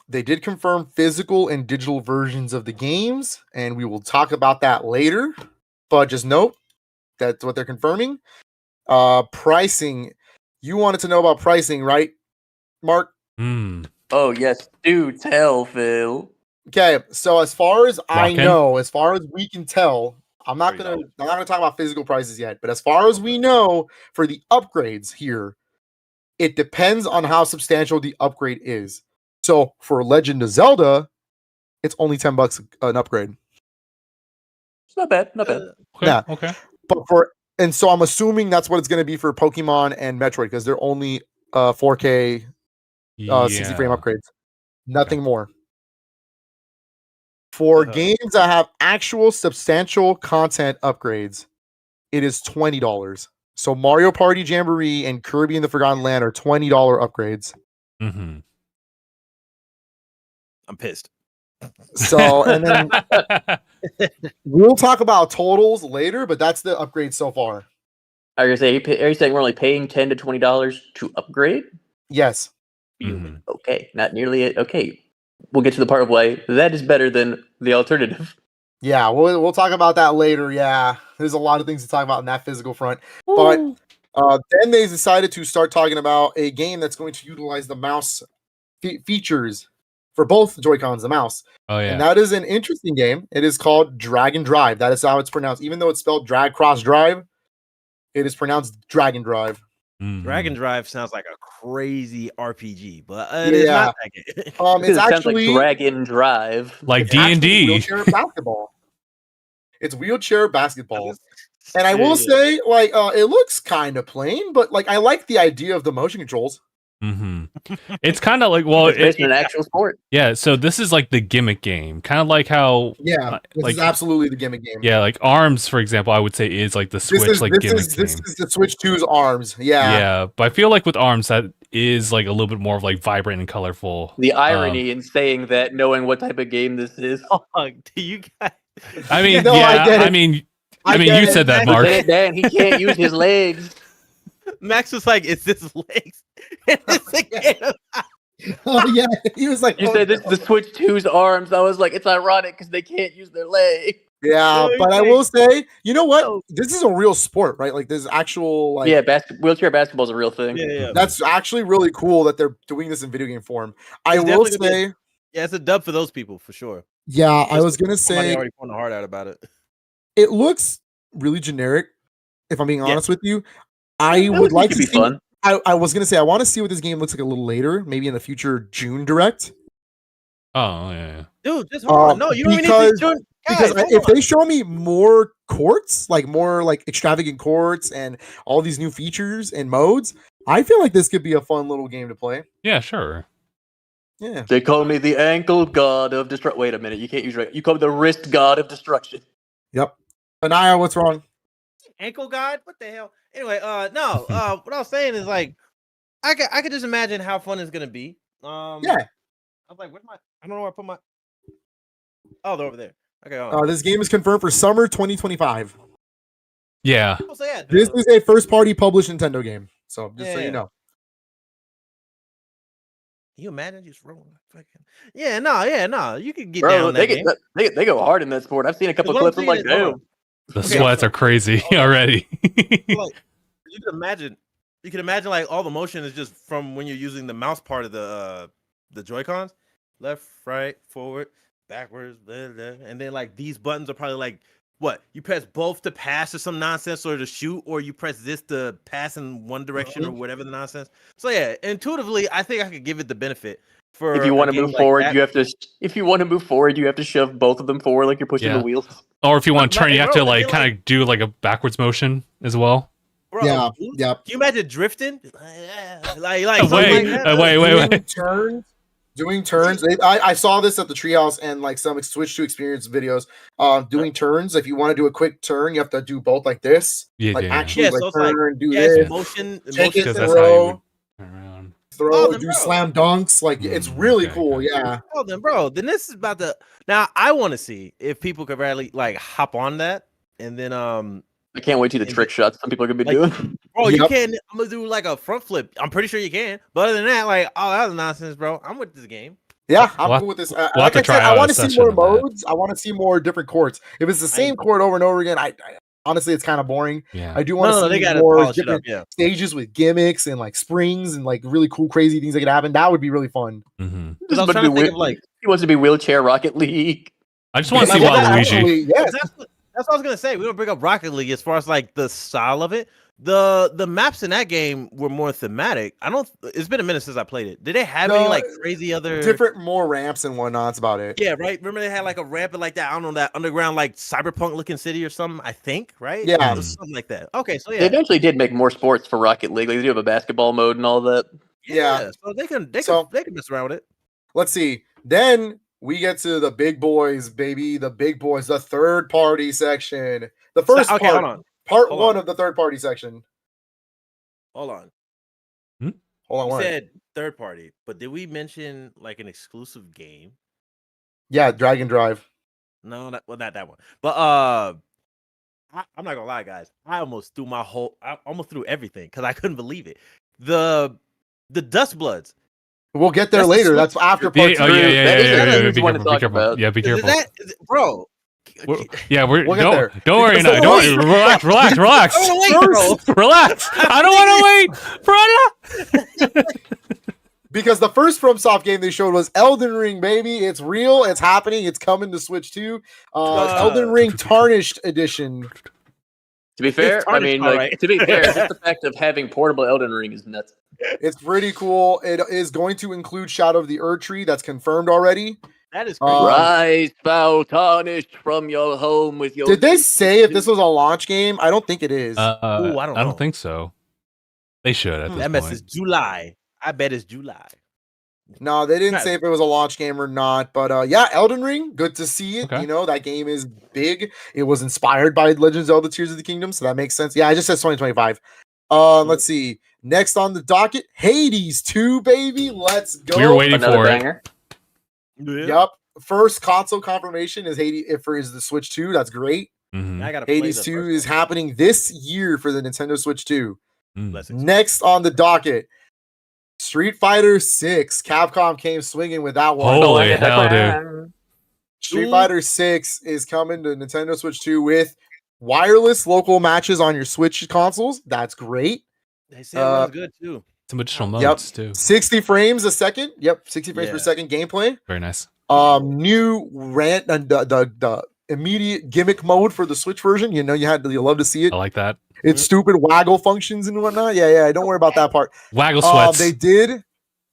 They did confirm physical and digital versions of the games, and we will talk about that later. But just note that's what they're confirming. Pricing. You wanted to know about pricing, right, Mark? Oh yes, do tell, Phil. Okay, so as far as I know, as far as we can tell, I'm not gonna talk about physical prices yet, but as far as we know, for the upgrades here, it depends on how substantial the upgrade is. So for Legend of Zelda, it's only $10 an upgrade. It's not bad, not bad. Okay. But so I'm assuming that's what it's going to be for Pokemon and Metroid because they're only 4K 60 frame upgrades, nothing more. For games that have actual substantial content upgrades, it is $20. So Mario Party Jamboree and Kirby and the Forgotten Land are $20 upgrades. Mm-hmm. I'm pissed. So, and then we'll talk about totals later, but that's the upgrade so far. Are you saying we're only paying $10 to $20 to upgrade? Yes. Mm-hmm. Okay, not nearly it. Okay, we'll get to the part of why that is better than the alternative. Yeah, we'll talk about that later. Yeah, there's a lot of things to talk about in that physical front. But then they decided to start talking about a game that's going to utilize the mouse features for both Joy-Cons, the mouse. Oh, yeah. And that is an interesting game. It is called Dragon Drive. That is how it's pronounced. Even though it's spelled Drag Cross Drive, it is pronounced Dragon Drive. Mm-hmm. Dragon Drive sounds like a crazy RPG, but it is not that good. It's actually like Dragon Drive. Like D&D. Wheelchair basketball. It's wheelchair basketball. And I will say, like, it looks kind of plain, but like I like the idea of the motion controls. Mm-hmm. It's kind of like, it's an actual sport. Yeah, so this is like the gimmick game, kind of like how this is absolutely the gimmick game. Yeah, like ARMS, for example, I would say is like the Switch gimmick game. This is the Switch 2's ARMS. Yeah, but I feel like with ARMS that is like a little bit more of like vibrant and colorful. The irony in saying that, knowing what type of game this is. Do you guys? I mean, I mean, you said that, Mark. Dan, he can't use his legs. Max was like, "It's his legs." Oh yeah, he was like, "You said this is the Switch 2's ARMS." I was like, "It's ironic because they can't use their leg." Yeah, but I will say, you know what? This is a real sport, right? Like, there's actual like wheelchair basketball is a real thing. Yeah. That's actually really cool that they're doing this in video game form. I will say, it's a dub for those people for sure. Yeah, I was gonna say, already pulling the heart out about it. It looks really generic. If I'm being honest with you, I would like to see. Fun. I was gonna say I want to see what this game looks like a little later, maybe in a future June direct. Oh yeah, dude, just hold on. No, you don't even need to June. Because if they show me more courts, like more like extravagant courts and all these new features and modes, I feel like this could be a fun little game to play. Yeah, sure. Yeah. They call me the ankle god of destruction. Wait a minute, you can't use right. You call me the wrist god of destruction. Yep. Aniyah, what's wrong? ankle guard. What the hell? Anyway, no. What I was saying is like, I could just imagine how fun it's gonna be. Yeah. I was like, where's my? I don't know where I put my. Oh, they're over there. Okay. This game is confirmed for summer 2025. Yeah. So yeah, This is a first-party published Nintendo game. So just so you know. Can you imagine just rolling? No. You can get Bro, down that game. they go hard in that sport. I've seen a couple clips. I'm like, damn. The sweats are crazy already. Like, you can imagine like all the motion is just from when you're using the mouse part of the Joy-Cons, left, right, forward, backwards, blah, blah. And then like these buttons are probably like what you press both to pass or some nonsense or to shoot, or you press this to pass in one direction or whatever the nonsense. So yeah, intuitively, I think I could give it the benefit. For if you want to move forward, you have to. If you want to move forward, you have to shove both of them forward like you're pushing the wheels. Or if you want to turn, you have to like kind of do like a backwards motion as well. Bro, yeah. Can you imagine drifting? Like wait. Doing turns. I saw this at the Treehouse and like some Switch 2 experience videos. Doing turns. If you want to do a quick turn, you have to do both like this. Actually, like turn, do this. Motion. Take it, throw. Do slam dunks. Like it's really cool. Yeah. Oh, then this is about to. Now I want to see if people could really like hop on that, and then I can't wait to see the trick shots some people are gonna be doing. Bro, you can't. I'm gonna do like a front flip. I'm pretty sure you can. But other than that, like, oh, that was nonsense, bro. I'm with this game. Yeah, I'm cool with this. Like I said, I want to see more modes. I want to see more different courts. If it's the same court over and over again, I honestly, it's kind of boring. Yeah. I do want to see more different stages with gimmicks and like springs and like really cool, crazy things that could happen. That would be really fun. Mm-hmm. He wants to be wheelchair Rocket League. I just want to see Waluigi. Yes. That's what I was gonna say. We don't bring up Rocket League as far as like the style of it. The maps in that game were more thematic. It's been a minute since I played it. Did they have any like crazy other different more ramps and whatnot? That's about it. Yeah, right. Remember they had like a ramp and like that. I don't know, that underground like cyberpunk looking city or something. I think, right? Yeah, something like that. Okay, so yeah, they eventually did make more sports for Rocket League. Like they do have a basketball mode and all that. Yeah, so they can mess around with it. Let's see. Then we get to the big boys, baby. The big boys, the third party section. The first part one of the third party section. Hold on. Hold on. You said third party, but did we mention like an exclusive game? Yeah, Dragon Drive. No, not that one. But I'm not gonna lie, guys. I almost threw everything because I couldn't believe it. The Dust Bloods. We'll get there later. That's after part 2. Yeah. Be careful. Yeah, be careful. Bro. We'll get there. Don't worry now. Don't worry. Relax. Relax. I don't want to wait, brother. Because the first FromSoft game they showed was Elden Ring, baby. It's real. It's happening. It's coming to Switch 2. Elden Ring Tarnished Edition. To be fair, I mean, to be fair, just the fact of having portable Elden Ring is nuts. It's pretty cool. It is going to include Shadow of the Erdtree. That's confirmed already. That is crazy. Rise, foul, tarnished from your home with your. Did they say if this was a launch game? I don't think it is. I don't think so. They should at this point. That mess is July. I bet it's July. No, they didn't say if it was a launch game or not. But yeah, Elden Ring, good to see it. Okay. You know, that game is big. It was inspired by Legend of Zelda Tears of the Kingdom, so that makes sense. Yeah, I just said 2025. Let's see. Next on the docket, Hades 2, baby. Let's go. We were waiting for it. Yep. First console confirmation is Hades is the Switch 2. That's great. Mm-hmm. Hades 2 is happening this year for the Nintendo Switch 2. Next on the docket, Street Fighter 6. Capcom came swinging with that one. Holy hell, dude. Street Fighter 6 is coming to Nintendo Switch 2 with wireless local matches on your Switch consoles. That's great. They said it was good too. Some additional modes too. 60 frames a second. Yep, 60 frames per second gameplay. Very nice. New rant and the immediate gimmick mode for the Switch version. You know, you love to see it. I like that. It's stupid waggle functions and whatnot. Yeah. Don't worry about that part. Waggle sweats.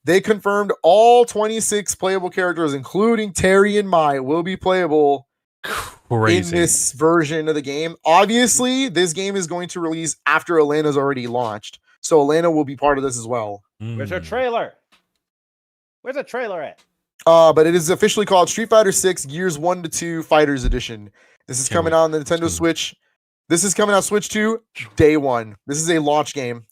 They confirmed all 26 playable characters, including Terry and Mai, will be playable in this version of the game. Obviously, this game is going to release after Elena's already launched. So Elena will be part of this as well. Where's her trailer? Where's the trailer at? But it is officially called Street Fighter 6 Gears 1 to 2 Fighters Edition. This is coming out on the Nintendo Switch This is coming out Switch 2 day one. This is a launch game.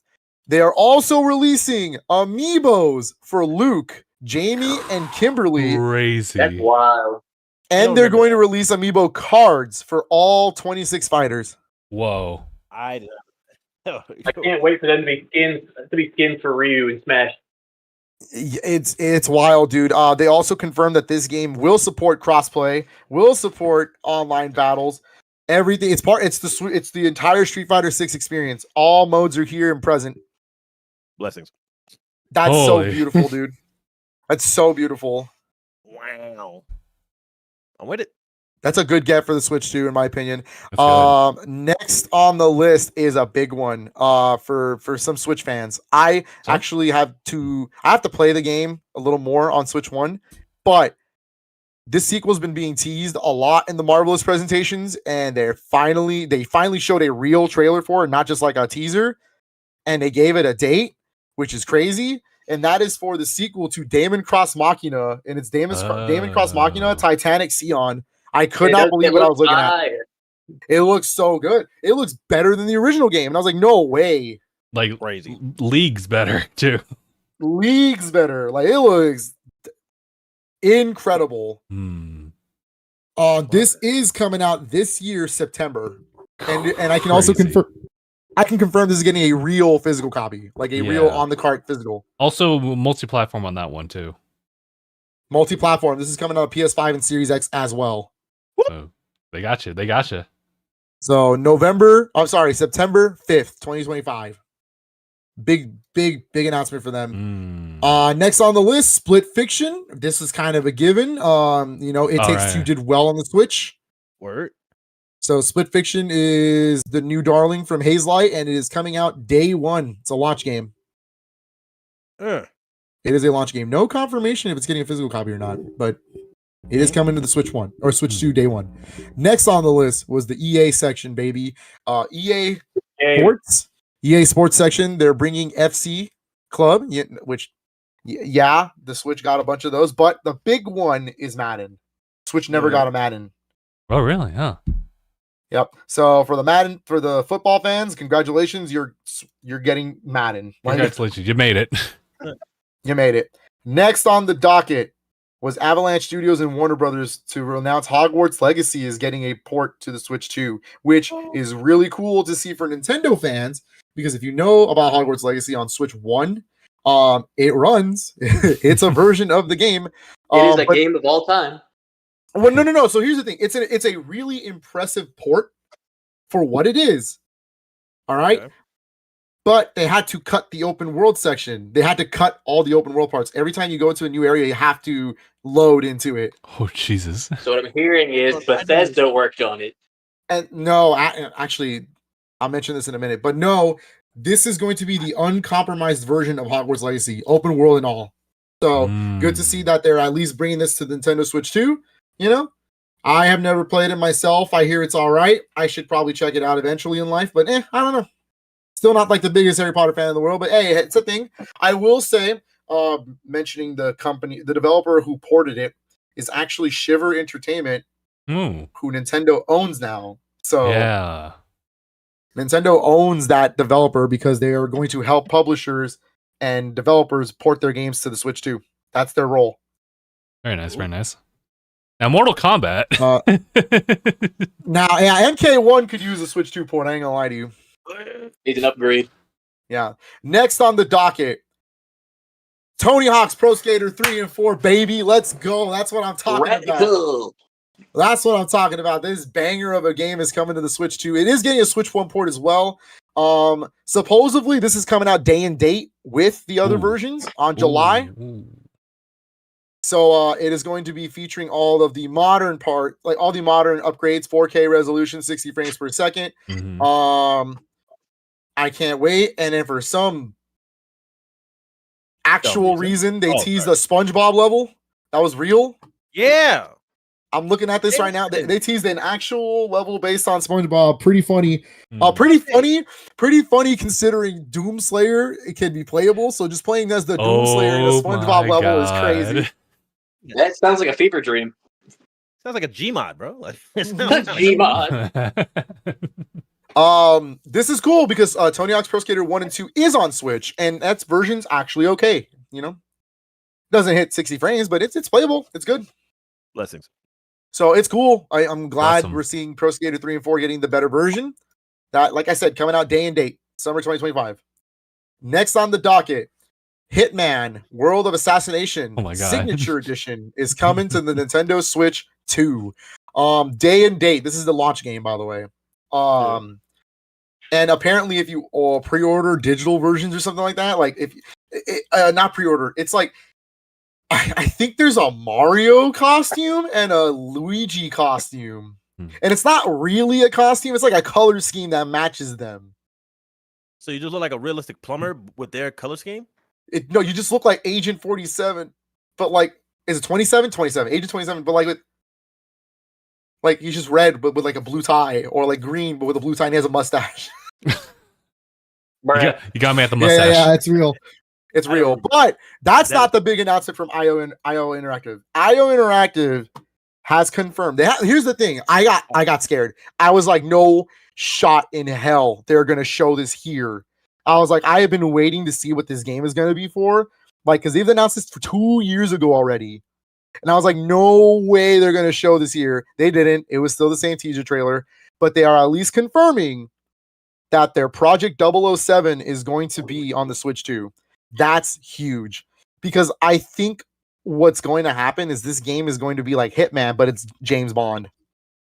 They are also releasing amiibos for Luke, Jamie, and Kimberly. Crazy. That's wild. And they're going to release amiibo cards for all 26 fighters. Whoa. I can't wait for them to be skins for Ryu and Smash. It's wild, dude. They also confirmed that this game will support crossplay, will support online battles, everything. It's the entire Street Fighter 6 experience. All modes are here and present. Blessings. That's Holy. so beautiful, dude. That's so beautiful. Wow. I'm with it. That's a good get for the Switch 2, in my opinion. That's good. Next on the list is a big one for some Switch fans. I actually have to play the game a little more on Switch 1, but this sequel's been being teased a lot in the Marvelous presentations, and they finally showed a real trailer for it, not just like a teaser, and they gave it a date, which is crazy. And that is for the sequel to Daemon Cross Machina, and it's Daemon Cross Machina Titanic Sion. I could not believe what I was looking at. It looks so good. It looks better than the original game. And I was like, no way. Like Crazy. leagues better too. Leagues better. Like it looks incredible. This is coming out this year, September. And I can also confirm this is getting a real physical copy, like a real on the cart physical. Also multi-platform on that one too. Multi-platform. This is coming out on PS5 and Series X as well. So they got you. They got you. So September 5th, 2025. Big announcement for them. Next on the list, Split Fiction. This is kind of a given. It Takes Two did well on the Switch. Word. So Split Fiction is the new darling from Hazelight, and it is coming out day one. It's a launch game. It is a launch game. No confirmation if it's getting a physical copy or not, but it is coming to the Switch 1 or Switch 2 day one. Next on the list was the EA section, baby. EA Sports. EA Sports section. They're bringing FC Club, which, the Switch got a bunch of those, but the big one is Madden. Switch never got a Madden. Oh, really? Huh. Yep. So for the football fans, congratulations, you're getting Madden. Congratulations, you made it. You made it. Next on the docket was Avalanche Studios and Warner Brothers to announce Hogwarts Legacy is getting a port to the Switch 2, which is really cool to see for Nintendo fans, because if you know about Hogwarts Legacy on Switch 1, it runs. It's a version of the game. It is a game of all time. Well, no. So here's the thing. It's a really impressive port for what it is. All right. Okay. But they had to cut the open world section. They had to cut all the open world parts. Every time you go into a new area, you have to load into it. Oh, Jesus. So what I'm hearing is Bethesda worked on it. And no, actually, I'll mention this in a minute. But no, this is going to be the uncompromised version of Hogwarts Legacy, open world and all. So good to see that they're at least bringing this to the Nintendo Switch 2. I have never played it myself. I hear it's all right. I should probably check it out eventually in life, but I don't know. Still not like the biggest Harry Potter fan in the world, but hey, it's a thing. I will say, mentioning the company, the developer who ported it is actually Shiver Entertainment, who Nintendo owns now. So yeah, Nintendo owns that developer because they are going to help publishers and developers port their games to the Switch 2. That's their role. Very nice, very nice. Now, Mortal Kombat. Now, MK1 could use a Switch 2 port. I ain't gonna lie to you. Needs an upgrade. Yeah. Next on the docket, Tony Hawk's Pro Skater 3 and 4, baby. Let's go. That's what I'm talking about. That's what I'm talking about. This banger of a game is coming to the Switch 2. It is getting a Switch 1 port as well. Supposedly, this is coming out day and date with the other versions on July. So it is going to be featuring all of the modern all the modern upgrades, 4K resolution, 60 frames per second. I can't wait. And then for some actual reason, they teased a SpongeBob level. That was real. Yeah. I'm looking at this right now. They teased an actual level based on SpongeBob. Pretty funny. Pretty funny considering Doomslayer, it can be playable. So just playing as the Doomslayer in a SpongeBob level is crazy. That sounds like a fever dream. Sounds like a Gmod, bro. Like, Gmod. This is cool because Tony Hawk's Pro Skater 1 and 2 is on Switch, and that's version's actually okay. You know, doesn't hit 60 frames, but it's playable. It's good. Blessings. So it's cool. I'm glad Awesome. we're seeing Pro Skater 3 and 4 getting the better version. That, like I said, coming out day and date, summer 2025. Next on the docket, Hitman: World of Assassination Oh my God. Signature Edition is coming to the Nintendo Switch 2. Day and date. This is the launch game, by the way. And apparently, if you pre-order digital versions or something like that, like if not pre-order, it's like I think there's a Mario costume and a Luigi costume, and it's not really a costume. It's like a color scheme that matches them. So you just look like a realistic plumber with their color scheme? No, you just look like Agent 47, but like, is it 27? 27, Agent 27, but like he's just red, but with like a blue tie, or like green, but with a blue tie and he has a mustache. You got me at the mustache. Yeah, it's real. It's real. But that's not the big announcement from IO Interactive. IO Interactive has confirmed. Here's the thing. I got scared. I was like, no shot in hell they're gonna show this here. I was like, I have been waiting to see what this game is gonna be for. Like, because they've announced this for 2 years ago already. And I was like, no way they're gonna show this here. They didn't. It was still the same teaser trailer, but they are at least confirming that their Project 007 is going to be on the Switch 2. That's huge, because I think what's going to happen is this game is going to be like Hitman, but it's James Bond.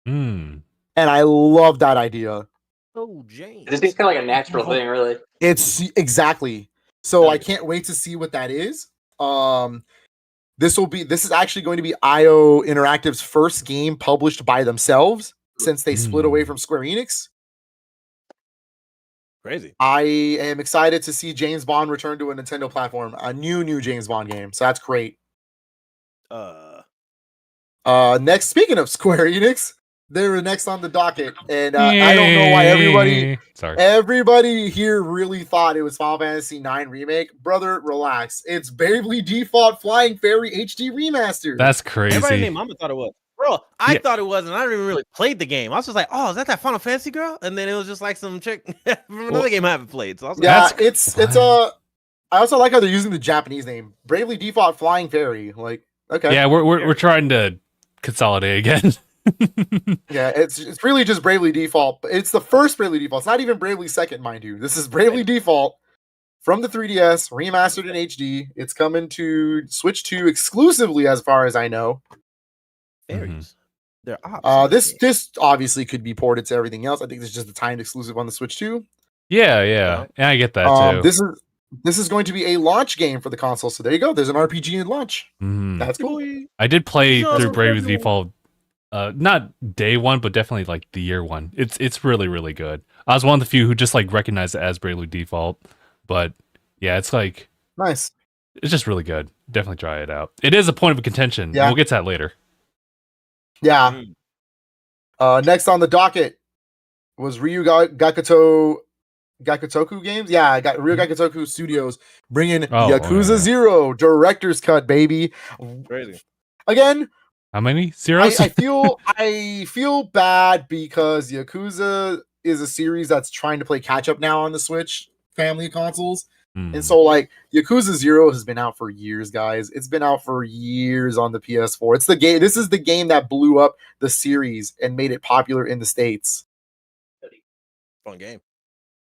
And I love that idea. Oh, James. This seems kind of like a natural thing, really. It's exactly. So I can't wait to see what that is. This is actually going to be IO Interactive's first game published by themselves since they split away from Square Enix. Crazy. I am excited to see James Bond return to a Nintendo platform, a new James Bond game. So that's great. Next, speaking of Square Enix, they were next on the docket, and I don't know why everybody here really thought it was Final Fantasy IX remake. Brother, relax. It's Bravely Default Flying Fairy HD remastered. That's crazy. Everybody named Mama thought it was. Bro, I thought it was, and I didn't even really played the game. I was just like, oh, is that Final Fantasy girl? And then it was just like some chick from another game I haven't played. So I was like, I also like how they're using the Japanese name, Bravely Default Flying Fairy. Like, okay, yeah, we're trying to consolidate again. Yeah, it's really just Bravely Default. It's the first Bravely Default. It's not even Bravely Second, mind you. This is Bravely Default from the 3DS, remastered in HD. It's coming to Switch 2 exclusively, as far as I know. Fairies. They're this obviously could be ported to everything else. I think this is just the timed exclusive on the Switch 2. Yeah, I get that too. This is going to be a launch game for the console. So there you go. There's an RPG in launch. That's cool. I did play through Bravely Default, not day one, but definitely like the year one. It's really, really good. I was one of the few who just like recognized it as Bravely Default, but yeah, it's like nice. It's just really good. Definitely try it out. It is a point of contention. Yeah. We'll get to that later. Yeah. Next on the docket was Ryu Gakutoku Games. Yeah, got Ryu Gakutoku Studios bringing Yakuza 0 Director's Cut, baby. Crazy. Again, how many zeros? I feel bad because Yakuza is a series that's trying to play catch up now on the Switch family of consoles. And so, like, Yakuza 0 has been out for years, guys. It's been out for years on the PS4. It's the game. This is the game that blew up the series and made it popular in the States. Fun game.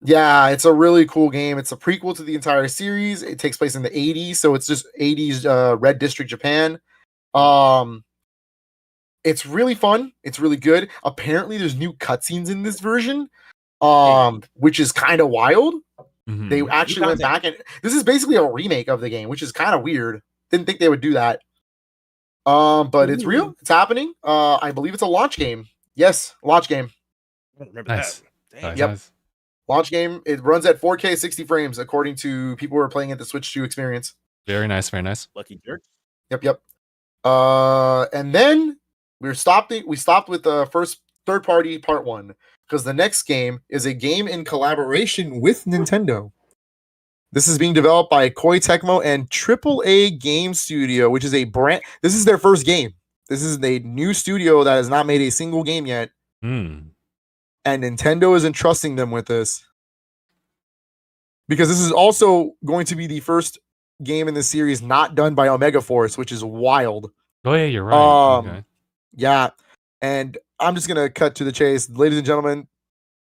Yeah, it's a really cool game. It's a prequel to the entire series. It takes place in the 80s, so it's just 80s Red District Japan. It's really fun. It's really good. Apparently, there's new cutscenes in this version, which is kind of wild. They actually went back, and this is basically a remake of the game, which is kind of weird. Didn't think they would do that. But it's real. It's happening. I believe it's a launch game. Yes, launch game. I don't remember Nice. that. Yep. Nice. Launch game. It runs at 4K 60 frames, according to people who are playing at the Switch 2 experience. Very nice. Very nice. Lucky jerk. Yep. And then we stopped with the first third party part 1. Because the next game is a game in collaboration with Nintendo. This is being developed by Koei Tecmo and AAA Game Studio, which is a brand. This is their first game. This is a new studio that has not made a single game yet. And and Nintendo is entrusting them with this because this is also going to be the first game in the series not done by Omega Force, which is wild. Oh yeah, you're right. Okay. Yeah, and I'm just gonna cut to the chase, ladies and gentlemen.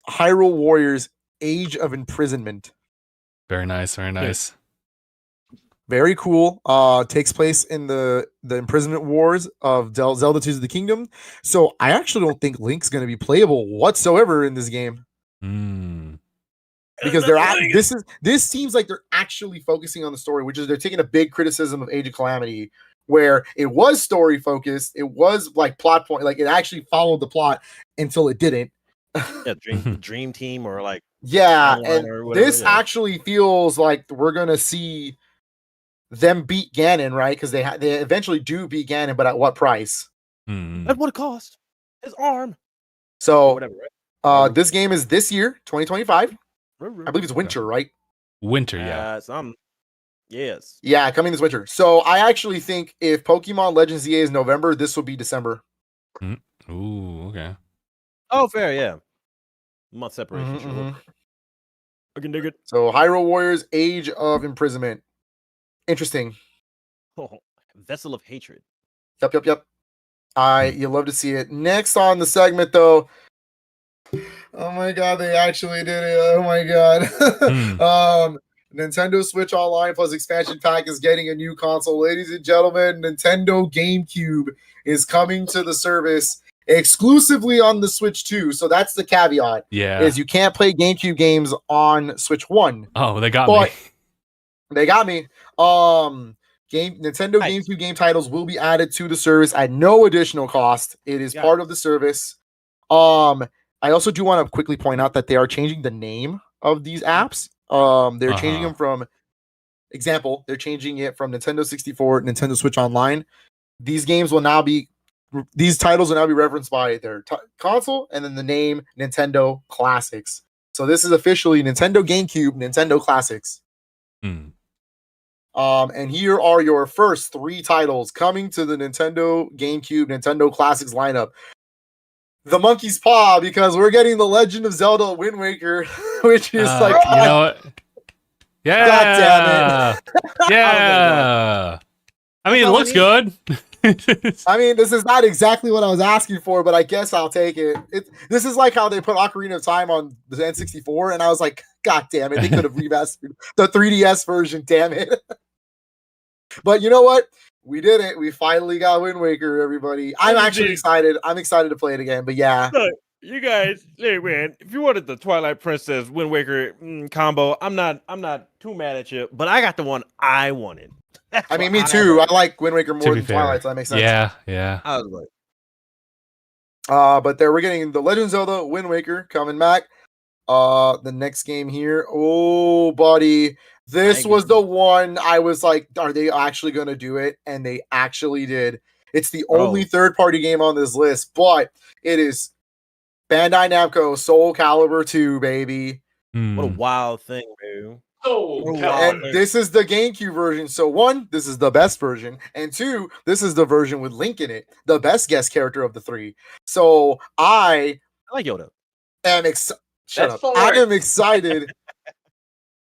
Hyrule Warriors: Age of Imprisonment. Very nice. Very nice. Very cool. Takes place in the imprisonment wars of Zelda Tears of the Kingdom. So I actually don't think Link's going to be playable whatsoever in this game. Because this seems like they're actually focusing on the story, which is they're taking a big criticism of Age of Calamity, where it was story focused, it was like plot point, like it actually followed the plot until it didn't. Yeah, Dream Team or like and or whatever, this actually feels like we're gonna see them beat Ganon, right? Because they eventually do beat Ganon, but at what price? At what cost? His arm. So whatever, right? This game is this year, 2025. I believe it's winter, right? Winter, yeah. Yes. Yeah, coming this winter. So I actually think if Pokemon Legends EA is November, this will be December. Ooh, okay. Oh, fair, yeah. Month separation. Sure. I can dig it. So Hyrule Warriors: Age of Imprisonment. Interesting. Oh, Vessel of Hatred. Yep. You love to see it. Next on the segment, though. Oh my god, they actually did it. Oh my god. Nintendo Switch Online plus expansion pack is getting a new console. Ladies and gentlemen, Nintendo GameCube is coming to the service exclusively on the Switch 2. So that's the caveat. Yeah. Is you can't play GameCube games on Switch 1. Oh, they got me. They got me. Nintendo GameCube game titles will be added to the service at no additional cost. It is part of the service. I also do want to quickly point out that they are changing the name of these apps. They're changing them from they're changing it from Nintendo 64 to Nintendo Switch Online. These titles will now be referenced by their console and then the name Nintendo Classics. So this is officially Nintendo GameCube, Nintendo Classics. And here are your first 3 titles coming to the Nintendo GameCube, Nintendo Classics lineup. The Monkey's Paw, because we're getting The Legend of Zelda Wind Waker, which is you know what? Yeah. God damn it. Yeah. I mean, it looks good. I mean, this is not exactly what I was asking for, but I guess I'll take it. This is like how they put Ocarina of Time on the N64, and I was like, God damn it, they could have remastered the 3DS version, damn it. But you know what? We did it. We finally got Wind Waker, everybody. I'm actually excited. I'm excited to play it again, but yeah. Look, you guys, hey man, if you wanted the Twilight Princess Wind Waker combo, I'm not too mad at you, but I got the one I wanted. I mean, me too. I like Wind Waker more than Twilight, so that makes sense. Yeah. I was like, but we're getting the Legend of Zelda Wind Waker coming back. The next game here. Oh, buddy. This was the one I was like, are they actually going to do it? And they actually did. It's the only third-party game on this list, but it is Bandai Namco Soul Calibur 2, baby. What a wild thing, dude. And this is the GameCube version. So 1, this is the best version. And 2, this is the version with Link in it. The best guest character of the 3. So I like Yoda. Shut up. I am excited.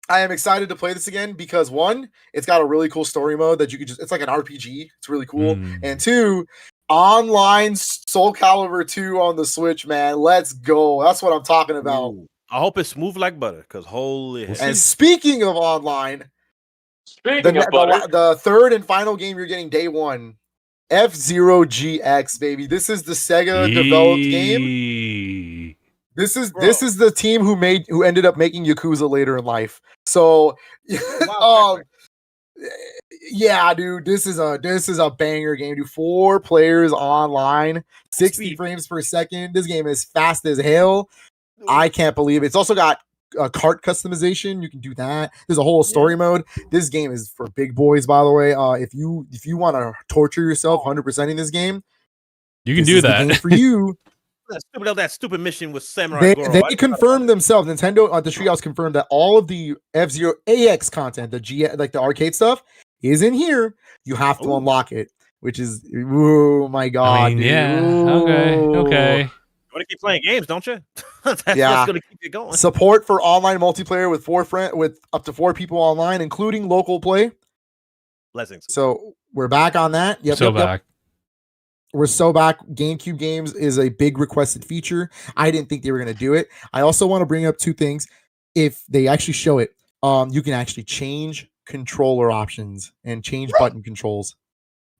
I am excited to play this again because 1, it's got a really cool story mode that you could it's like an RPG. It's really cool. And 2, online Soul Calibur 2 on the Switch, man. Let's go. That's what I'm talking about. Ooh. I hope it's smooth like butter, because holy hell. And speaking of online, the third and final game you're getting day 1, F-Zero GX, baby. This is the Sega developed game. This is the team who ended up making Yakuza later in life. So, yeah, dude, this is a banger game. Dude, 4 players online, 60 frames per second. This game is fast as hell. I can't believe it. It's also got cart customization. You can do that. There's a whole story mode. This game is for big boys, by the way. If you want to torture yourself 100%ing this game, you can do that. The game for you. That stupid mission with Samurai Goro. They confirmed themselves. Nintendo, the Treehouse confirmed that all of the F-Zero AX content, the arcade stuff, is in here. You have to unlock it, which is, oh my god. I mean, yeah. Okay. want to keep playing games, don't you? That's what's going to keep you going. Support for online multiplayer with up to 4 people online, including local play. Blessings. So we're back on that. Back. We're so back. GameCube games is a big requested feature. I didn't think they were going to do it. I also want to bring up 2 things. If they actually show it, you can actually change controller options and change button controls.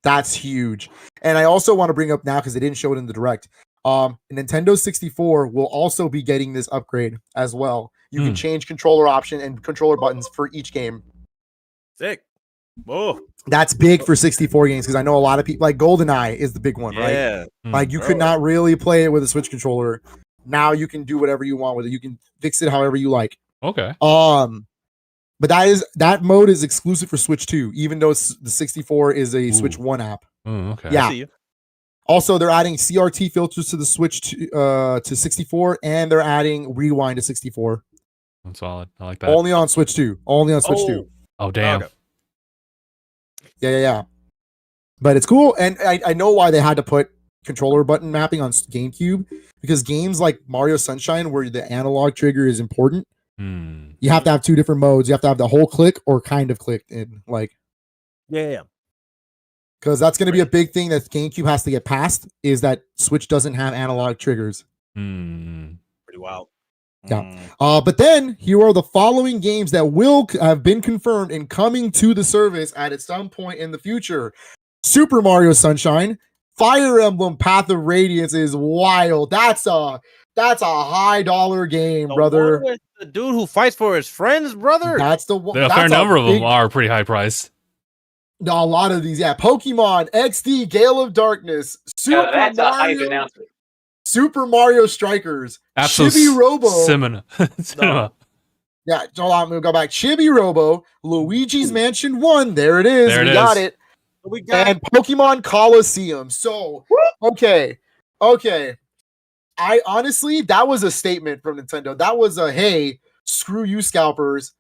That's huge. And I also want to bring up now, because they didn't show it in the direct, Nintendo 64 will also be getting this upgrade as well. You can change controller option and controller buttons for each game. Sick. Whoa. That's big for 64 games, because I know a lot of people, like GoldenEye is the big one, right? Yeah. Like you could not really play it with a Switch controller. Now you can do whatever you want with it. You can fix it however you like. Okay. But that mode is exclusive for Switch 2, even though the 64 is a Switch 1 app. Okay. Yeah. Also, they're adding CRT filters to the Switch to 64, and they're adding rewind to 64. That's solid. I like that. Only on Switch 2. Only on Switch 2. Oh, damn. Okay. Yeah. But it's cool, and I know why they had to put controller button mapping on GameCube, because games like Mario Sunshine, where the analog trigger is important, you have to have 2 different modes. You have to have the whole click or kind of clicked in, like. Yeah. Because that's going to be a big thing that GameCube has to get past, is that Switch doesn't have analog triggers. Pretty wild. Yeah. But then here are the following games that will have been confirmed and coming to the service at some point in the future. Super Mario Sunshine, Fire Emblem Path of Radiance is wild. That's a high dollar game, brother. The dude who fights for his friends, brother. That's the one. A fair number of them are pretty high priced. No, a lot of these, yeah. Pokemon XD, Gale of Darkness, That's a hype announcement. Super Mario Strikers, Chibi Robo, Cinema. Yeah, hold on, we'll go back. Chibi Robo, Luigi's Mansion 1. There it is. We got it. And Pokemon Coliseum. So, okay. I honestly, that was a statement from Nintendo. That was a, hey, screw you, scalpers.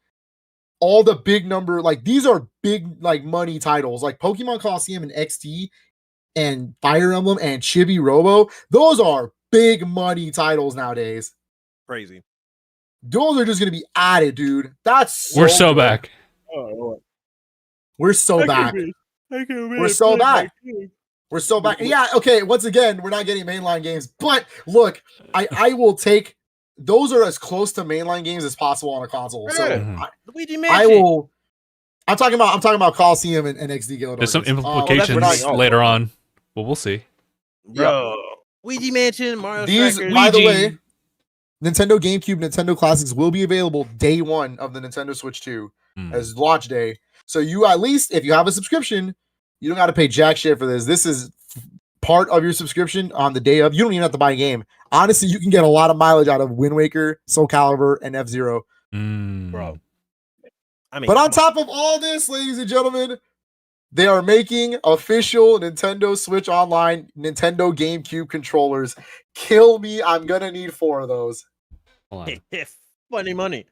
All the big number, like these are big, like money titles, like Pokemon Coliseum and XD and Fire Emblem and Chibi Robo. Those are big money titles nowadays. Crazy. Those are just going to be added, dude. We're so back. We're so back. We're so back. We're so back. Yeah, okay, once again, we're not getting mainline games, but look, I will take, those are as close to mainline games as possible on a console. So Luigi I'm talking about Coliseum and XD Guild. There's some implications later on, but we'll see. Bro. Luigi Mansion, Mario Strikers. By the way, Nintendo GameCube, Nintendo Classics will be available day 1 of the Nintendo Switch 2 as launch day. So you, at least if you have a subscription, you don't got to pay jack shit for this. This is part of your subscription on the day of. You don't even have to buy a game. Honestly, you can get a lot of mileage out of Wind Waker, Soul Calibur, and F-Zero. Bro. I mean, but on top of all this, ladies and gentlemen, they are making official Nintendo Switch Online Nintendo GameCube controllers. Kill me. I'm going to need 4 of those. Funny money.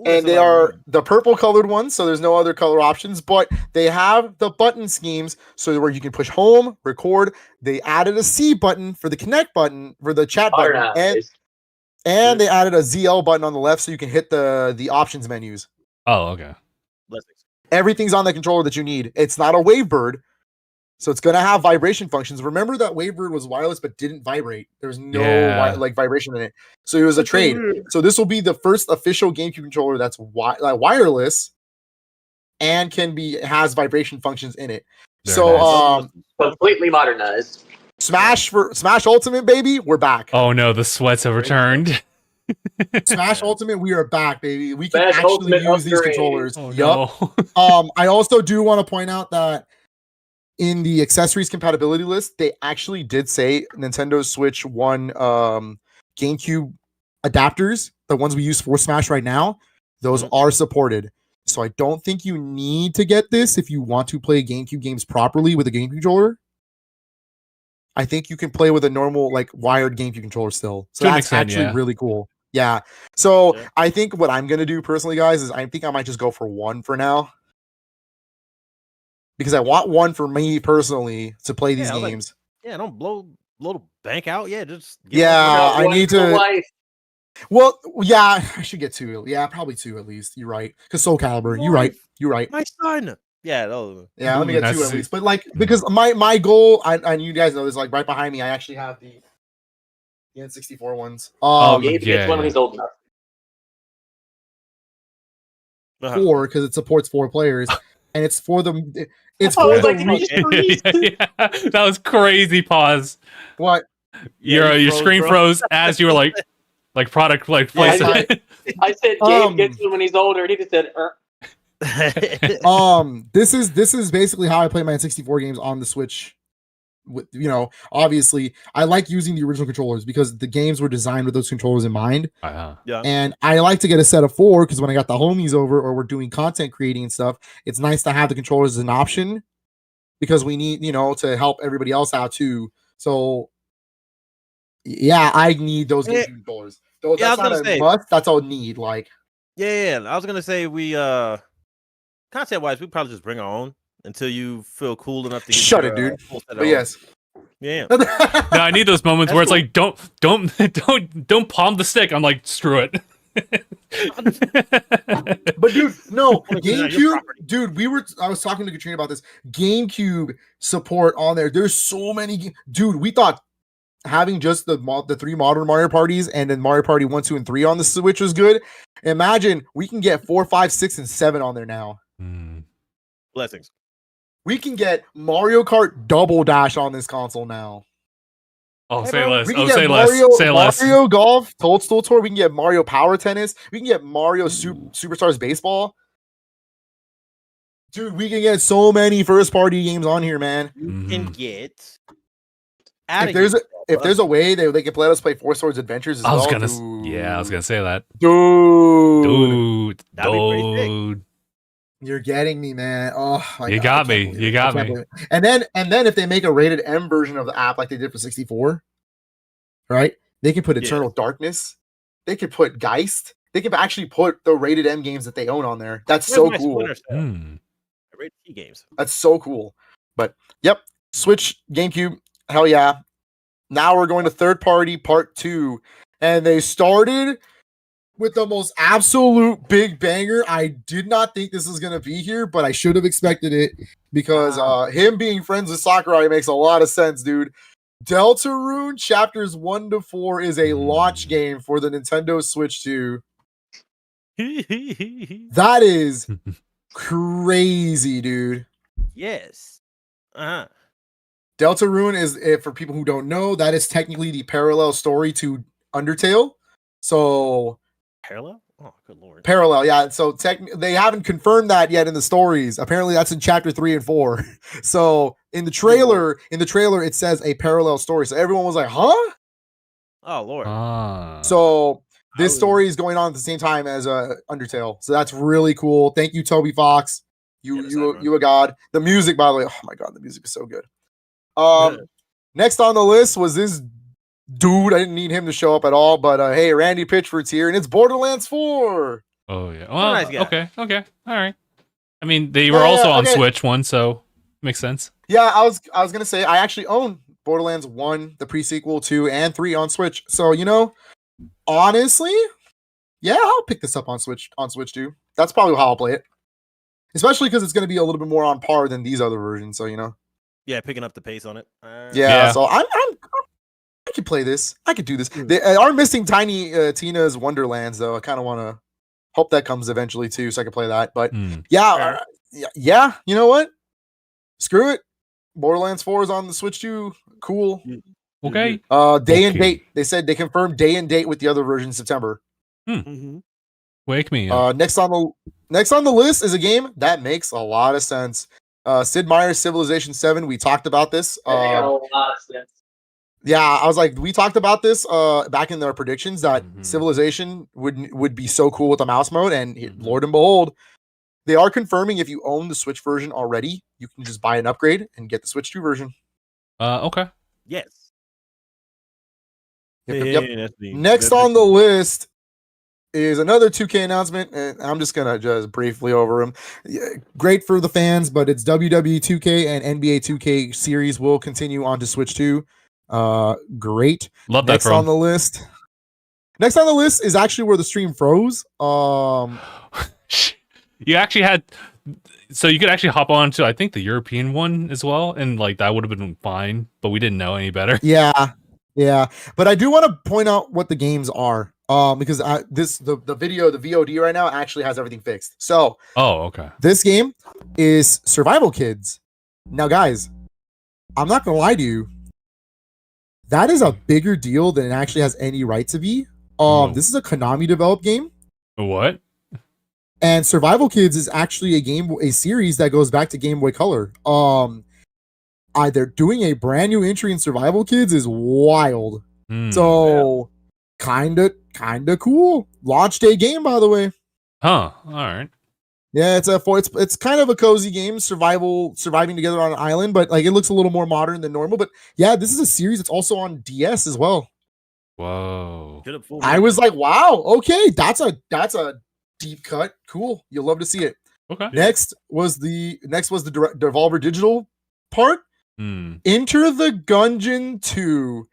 And they are the purple colored ones, so there's no other color options, but they have the button schemes so where you can push home, record. They added a C button for the connect button, for the chat button, and they added a ZL button on the left so you can hit the options menus. Oh, okay. Everything's on the controller that you need. It's not a Wavebird, so it's going to have vibration functions. Remember that Wavebird was wireless but didn't vibrate. There was no vibration in it. So it was a trade. So this will be the first official GameCube controller that's wireless and has vibration functions in it. Completely modernized. Smash Ultimate, baby, we're back. Oh no, the sweats have returned. Smash Ultimate, we are back, baby. We can actually use these controllers. Oh, no. I also do want to point out that in the accessories compatibility list, they actually did say Nintendo Switch 1 GameCube adapters, the ones we use for Smash right now, those are supported. So I don't think you need to get this if you want to play GameCube games properly with a GameCube controller. I think you can play with a normal, like, wired GameCube controller still. So that's actually really cool. Yeah. So I think what I'm going to do personally, guys, is I think I might just go for 1 for now. Because I want 1 for me personally to play these games. Don't blow little bank out. Yeah, just get Yeah, One I need for to. life. Well, yeah, I should get 2. Yeah, probably 2 at least. You're right. Because Soul Calibur. You're right. You're right. my son. Yeah, those. Yeah, let me get 2 That's- at least. But like, because my goal, and you guys know this, like right behind me, I actually have the N64 ones. Gabe gets one when he's old enough. 4 because it supports 4 players, and it's for the. It's I for was the. like, did he just freeze? Yeah, that was crazy. Pause. What? Your you screen bro. froze as you were like product Yeah, placement. I said Gabe gets one when he's older, and he just said, This is basically how I play my N64 games on the Switch. With, obviously I like using the original controllers because the games were designed with those controllers in mind. Yeah. And I like to get a set of 4 because when I got the homies over or we're doing content creating and stuff, it's nice to have the controllers as an option because we need, to help everybody else out too. So yeah, I need those Yeah. controllers. That's Yeah, I was not gonna a say. must, that's all need. Like, Yeah, I was gonna say we content wise, we probably just bring our own until you feel cool enough to get shut your, it, dude. full set of But own. yes. Yeah. No, I need those moments That's where it's cool. like don't palm the stick. I'm like, screw it. But dude, no, Well, it's not your GameCube, property. dude, I was talking to Katrina about this. GameCube support on there. There's so many, dude. We thought having just the 3 modern Mario parties and then Mario Party 1, 2, and 3 on the Switch was good. Imagine we can get 4, 5, 6, and 7 on there now. Blessings. We can get Mario Kart Double Dash on this console now. Oh, Hey, say bro, less. We can Oh, get say Mario, less. Say less. Mario Golf, Toadstool Tour. We can get Mario Power Tennis. We can get Mario Superstars Baseball. Dude, we can get so many first party games on here, man. You can get If there's a way they can let us play Four Swords Adventures as I was well. gonna, dude. yeah, I was gonna say that. Dude, That'd be pretty sick. Dude. you're getting me, man. Oh, my You God, got I can't me. believe You it. got I can't me. believe it. And then if they make a rated M version of the app like they did for 64, right? They can put Yeah. Eternal Darkness. They could put Geist. They could actually put the rated M games that they own on there. That's so Where's my cool. Splinter Cell? Hmm. Rated T games. That's so cool. But yep, Switch, GameCube, hell yeah. Now we're going to third party part 2. And they started with the most absolute big banger. I did not think this was gonna be here, but I should have expected it because him being friends with Sakurai makes a lot of sense, dude. Deltarune chapters 1 to 4 is a launch game for the Nintendo Switch 2. That is crazy, dude. Yes. Uh-huh. Deltarune is, for people who don't know, that is technically the parallel story to Undertale. So Parallel? Oh, good lord. parallel, yeah. So they haven't confirmed that yet in the stories. Apparently, that's in chapter 3 and 4. So in the trailer, it says a parallel story. So everyone was like, "Huh?" Oh lord. Ah. So this Oh. story is going on at the same time as Undertale. So that's really cool. Thank you, Toby Fox. Yeah, that's You a god. The music, by the way, oh my god, the music is so good. Next on the list was this dude. I didn't need him to show up at all, but hey, Randy Pitchford's here, and it's Borderlands 4. Oh yeah. Well, nice guy. okay. All right. I mean, they were Yeah, also on okay. Switch one, so makes sense. Yeah, I was gonna say I actually own Borderlands 1, the pre-sequel, 2, and 3 on Switch. So honestly, yeah, I'll pick this up on Switch too. That's probably how I'll play it. Especially because it's gonna be a little bit more on par than these other versions. So Yeah, picking up the pace on it. Yeah. So I could play this. I could do this. They are missing Tiny Tina's Wonderlands though. I kind of want to hope that comes eventually too, so I can play that. But yeah, yeah. You know what? Screw it. Borderlands 4 is on the Switch too. Cool. Okay. Day and Okay. date. They said they confirmed day and date with the other version in September. Mm-hmm. Wake me up. Next on the list is a game that makes a lot of sense. Sid Meier's Civilization 7. We talked about this. That made a lot of sense. Yeah, I was like, we talked about this back in our predictions that Mhm. Civilization would be so cool with the mouse mode, and Lord and behold, they are confirming if you own the Switch version already, you can just buy an upgrade and get the Switch 2 version. Okay. Yes. Yep. That's the- Next that's on the list is another 2K announcement, and I'm just gonna just briefly over them. Yeah, great for the fans, but it's WWE 2K and NBA 2K series will continue on to Switch 2. Great. Love that Next on the list. Next on the list is actually where the stream froze. You actually had, so you could actually hop on to I think the European one as well, and like that would have been fine, but we didn't know any better. Yeah. But I do want to point out what the games are. Because the video, the VOD right now actually has everything fixed. So okay. This game is Survival Kids. Now, guys, I'm not gonna lie to you. That is a bigger deal than it actually has any right to be. This is a Konami developed game. What? And Survival Kids is actually a series that goes back to Game Boy Color. They're doing a brand new entry in Survival Kids is wild. So kind of cool. Launch day game, by the way. Huh. All right. Yeah, it's kind of a cozy game, surviving together on an island, but like it looks a little more modern than normal. But yeah, this is a series that's also on DS as well. Whoa. I was like, wow, okay, that's a deep cut. Cool. You'll love to see it. Okay. Next was the Devolver Digital part. Enter the Gungeon 2.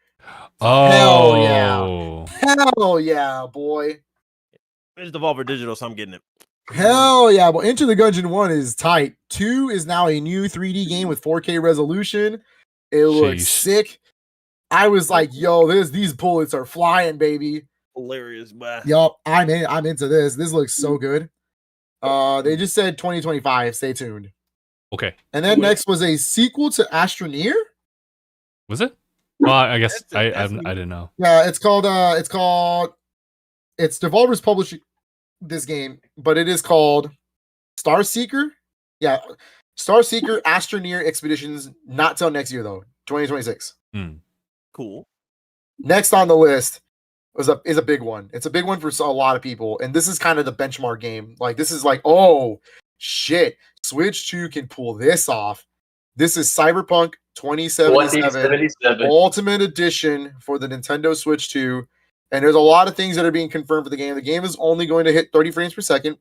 Oh, hell yeah, boy. It's Devolver Digital, so I'm getting it. Hell yeah. Well, Enter the Gungeon 1 is tight. 2 is now a new 3D game with 4K resolution. It looks sick. I was like, yo, these bullets are flying, baby. Hilarious, man. Yup, I'm into this. This looks so good. They just said 2025. Stay tuned. Okay. And then next was a sequel to Astroneer. Was it? Well, I guess I didn't know. Yeah, it's Devolver's publishing this game, but it is called Star Seeker. Yeah, Star Seeker Astroneer Expeditions. Not till next year though, 2026. Cool. Next on the list is a big one. It's a big one for a lot of people, and this is kind of the benchmark game. Like this is like, oh shit, Switch 2 can pull this off. This is Cyberpunk 2077 Ultimate Edition for the Nintendo Switch 2. And there's a lot of things that are being confirmed for the game. The game is only going to hit 30 frames per second,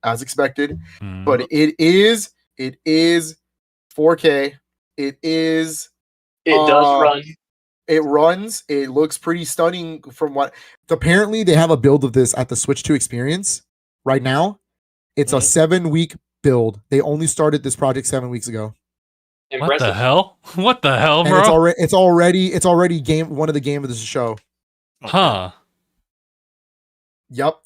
as expected. But it is 4K. It does run. It runs. It looks pretty stunning from what apparently they have a build of this at the Switch 2 Experience right now. It's a 7-week build. They only started this project 7 weeks ago. What the hell? What the hell, and bro? It's already one of the game of the show. Huh. Yep.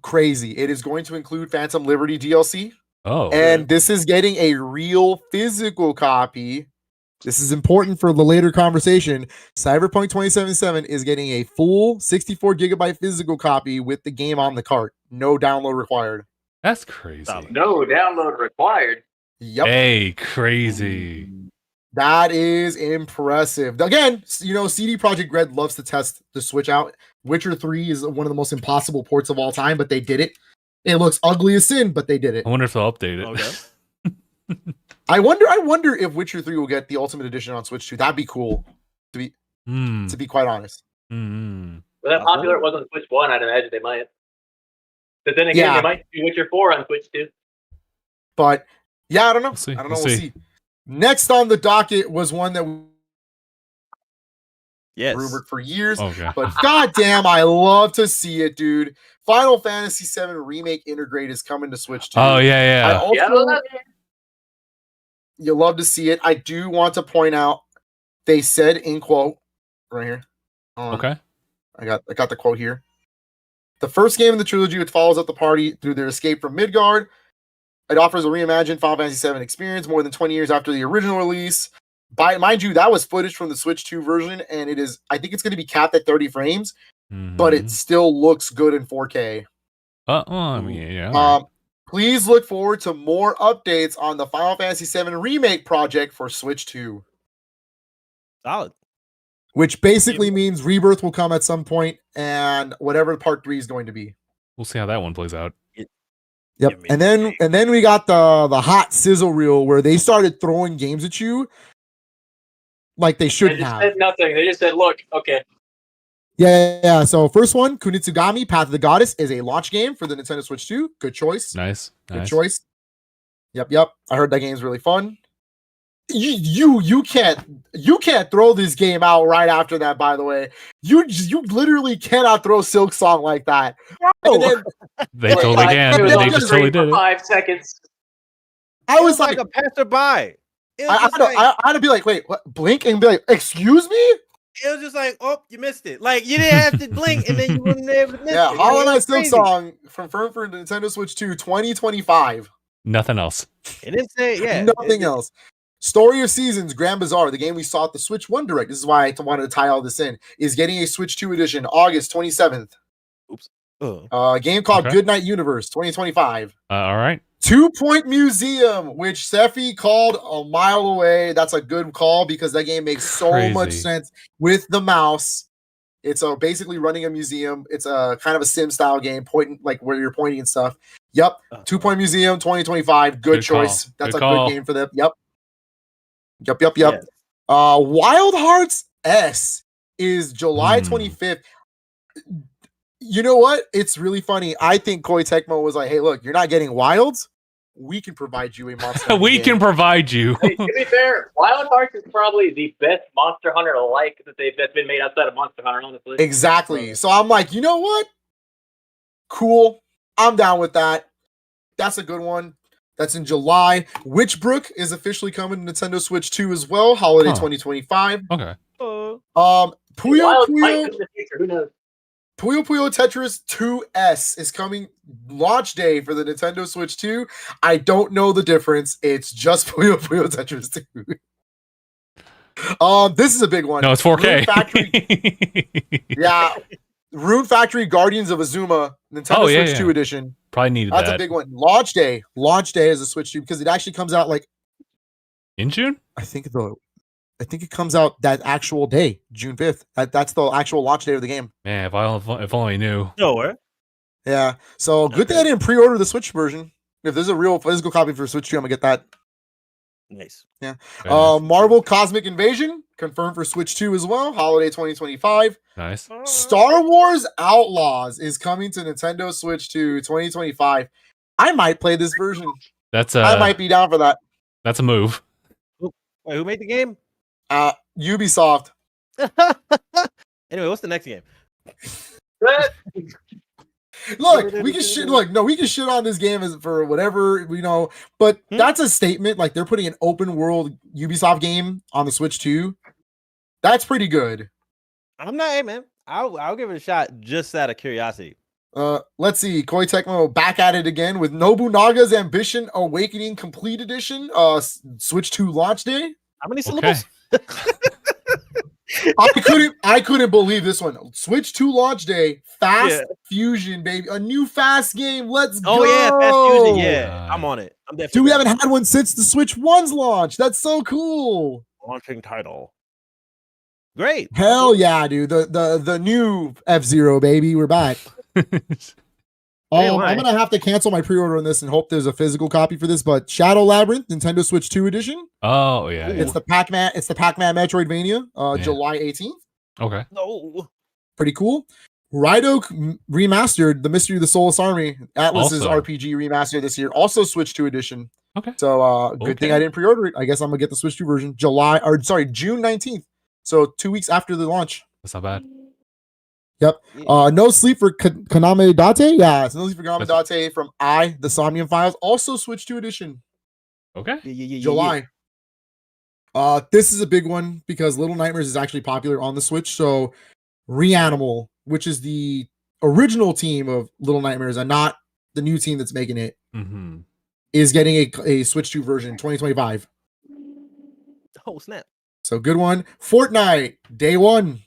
Crazy. It is going to include Phantom Liberty DLC. Oh. And this is getting a real physical copy. This is important for the later conversation. Cyberpunk 2077 is getting a full 64 gigabyte physical copy with the game on the cart. No download required. That's crazy. No download required. Yep. Hey, crazy. That is impressive. Again, CD Projekt Red loves to test the Switch out. Witcher 3 is one of the most impossible ports of all time, but they did it. It looks ugly as sin, but they did it. I wonder if they'll update it. Okay. I wonder if Witcher 3 will get the Ultimate Edition on Switch 2. That'd be cool. To be quite honest. Well, that popular it was on Switch 1, I'd imagine they might. But then again, they might do Witcher 4 on Switch 2. But yeah, I don't know. We'll see. Next on the docket was one that rumored for years. But goddamn, I love to see it, dude. Final Fantasy VII Remake Integrate is coming to Switch 2. Oh, yeah. You love to see it. I do want to point out, they said in quote, right here. Okay. I got the quote here. The first game in the trilogy, which follows up the party through their escape from Midgard. It offers a reimagined Final Fantasy VII experience more than 20 years after the original release. Mind you, that was footage from the Switch 2 version, and I think it's going to be capped at 30 frames, but it still looks good in 4K. Please look forward to more updates on the Final Fantasy VII Remake project for Switch 2. Solid. Which basically means Rebirth will come at some point, and whatever Part 3 is going to be. We'll see how that one plays out. Yep. And then we got the hot sizzle reel where they started throwing games at you like they shouldn't have. They said nothing. They just said, look, okay. Yeah. So first one, Kunitsugami, Path of the Goddess, is a launch game for the Nintendo Switch 2. Good choice. Nice. Good choice. Yep. I heard that game's really fun. You can't throw this game out right after that. By the way, you literally cannot throw Silk Song like that. And then, They totally can. It was They on just screen totally did for it. 5 seconds. I was like, a passerby. It was, I just like, had to be like, wait, what? Blink and be like, excuse me? it was just like, oh, you missed it. Like you didn't have to blink, and then you wouldn't be able to miss Yeah, it. Hollow It Knight was Silk crazy. Song confirmed for Nintendo Switch 2 2025. Nothing else. It didn't say, yeah, Nothing else. Story of Seasons, Grand Bazaar, the game we saw at the Switch 1 Direct. This is why I wanted to tie all this in. Is getting a Switch 2 edition August 27th. A game called Okay. Goodnight Universe 2025. All right. 2 Point Museum, which Sephi called a mile away. That's a good call because that game makes so much Crazy. sense with the mouse. It's basically running a museum. It's a kind of a sim style game, pointing like where you're pointing and stuff. Yep. 2 Point Museum 2025. Good choice. Call. That's Good a call. good game for them. Yep. Yep. Yes. Wild Hearts S is July 25th. You know what? It's really funny. I think Koei Tecmo was like, hey, look, you're not getting Wilds. We can provide you a Monster Hunter We game. can provide you. Hey, to be fair, Wild Hearts is probably the best Monster Hunter alike that's been made outside of Monster Hunter, honestly. Exactly. So I'm like, you know what? Cool. I'm down with that. That's a good one. That's in July. Witchbrook is officially coming to Nintendo Switch 2 as well. Holiday Huh. 2025. Okay. Puyo Wild might Puyo come in the future. Who knows? Puyo Puyo Tetris 2S is coming launch day for the Nintendo Switch 2. I don't know the difference. It's just Puyo Puyo Tetris 2. This is a big one. No, it's Rune 4K. Factory, yeah. Rune Factory Guardians of Azuma, Nintendo Oh, yeah, Switch yeah. 2 edition. Probably needed That's that. a big one. Launch day is a Switch 2 because it actually comes out like In June? I think it comes out that actual day, June 5th. That's the actual launch day of the game. Man, if only I knew. Nowhere. Yeah. So good thing I didn't pre-order the Switch version. If there's a real physical copy for Switch 2, I'm gonna get that. Nice. Yeah. Very nice. Marvel Cosmic Invasion confirmed for Switch 2 as well. Holiday 2025. Nice. Star Wars Outlaws is coming to Nintendo Switch 2 2025. I might play this version. That's I might be down for that. that's a move. Wait, who made the game? Ubisoft. Anyway, what's the next game? Look, we can shit. Look, no, we can shit on this game as for whatever we know, but that's a statement. Like they're putting an open world Ubisoft game on the Switch 2. That's pretty good. I'm not, hey man. I'll give it a shot just out of curiosity. Let's see. Koei Tecmo back at it again with Nobunaga's Ambition Awakening Complete Edition. Switch 2 launch day. How many Okay. syllables? I couldn't believe this one. Switch 2 launch day. Fast Yeah. Fusion, baby. A new fast game. Let's go. Oh yeah, Fast Fusion. Yeah, I'm on it. I'm definitely. Dude, we haven't had one since the Switch 1's launch. That's so cool. launching title. Great. Hell yeah, dude. The new F-Zero, baby. We're back. I'm gonna have to cancel my pre-order on this and hope there's a physical copy for this. But Shadow Labyrinth, Nintendo Switch 2 edition. Oh yeah. yeah. It's the Pac-Man Metroidvania, Yeah. July 18th. Okay. No. Pretty cool. Ride-Oak Remastered, The Mystery of the Soulless Army, Atlas's Also. RPG remaster this year, also Switch 2 edition. Okay. So good thing Okay. I didn't pre-order it. I guess I'm gonna get the Switch 2 version June 19th. So 2 weeks after the launch. That's not bad. No Sleep for Konami Date. Yeah, it's No Sleep for Konami That's- Date from The Somnium Files. Also Switch 2 edition, Okay. Yeah. July. This is a big one because Little Nightmares is actually popular on the Switch. So Reanimal, which is the original team of Little Nightmares and not the new team that's making it, Mm-hmm. is getting a Switch 2 version 2025. Oh snap. So good one. Fortnite, day one.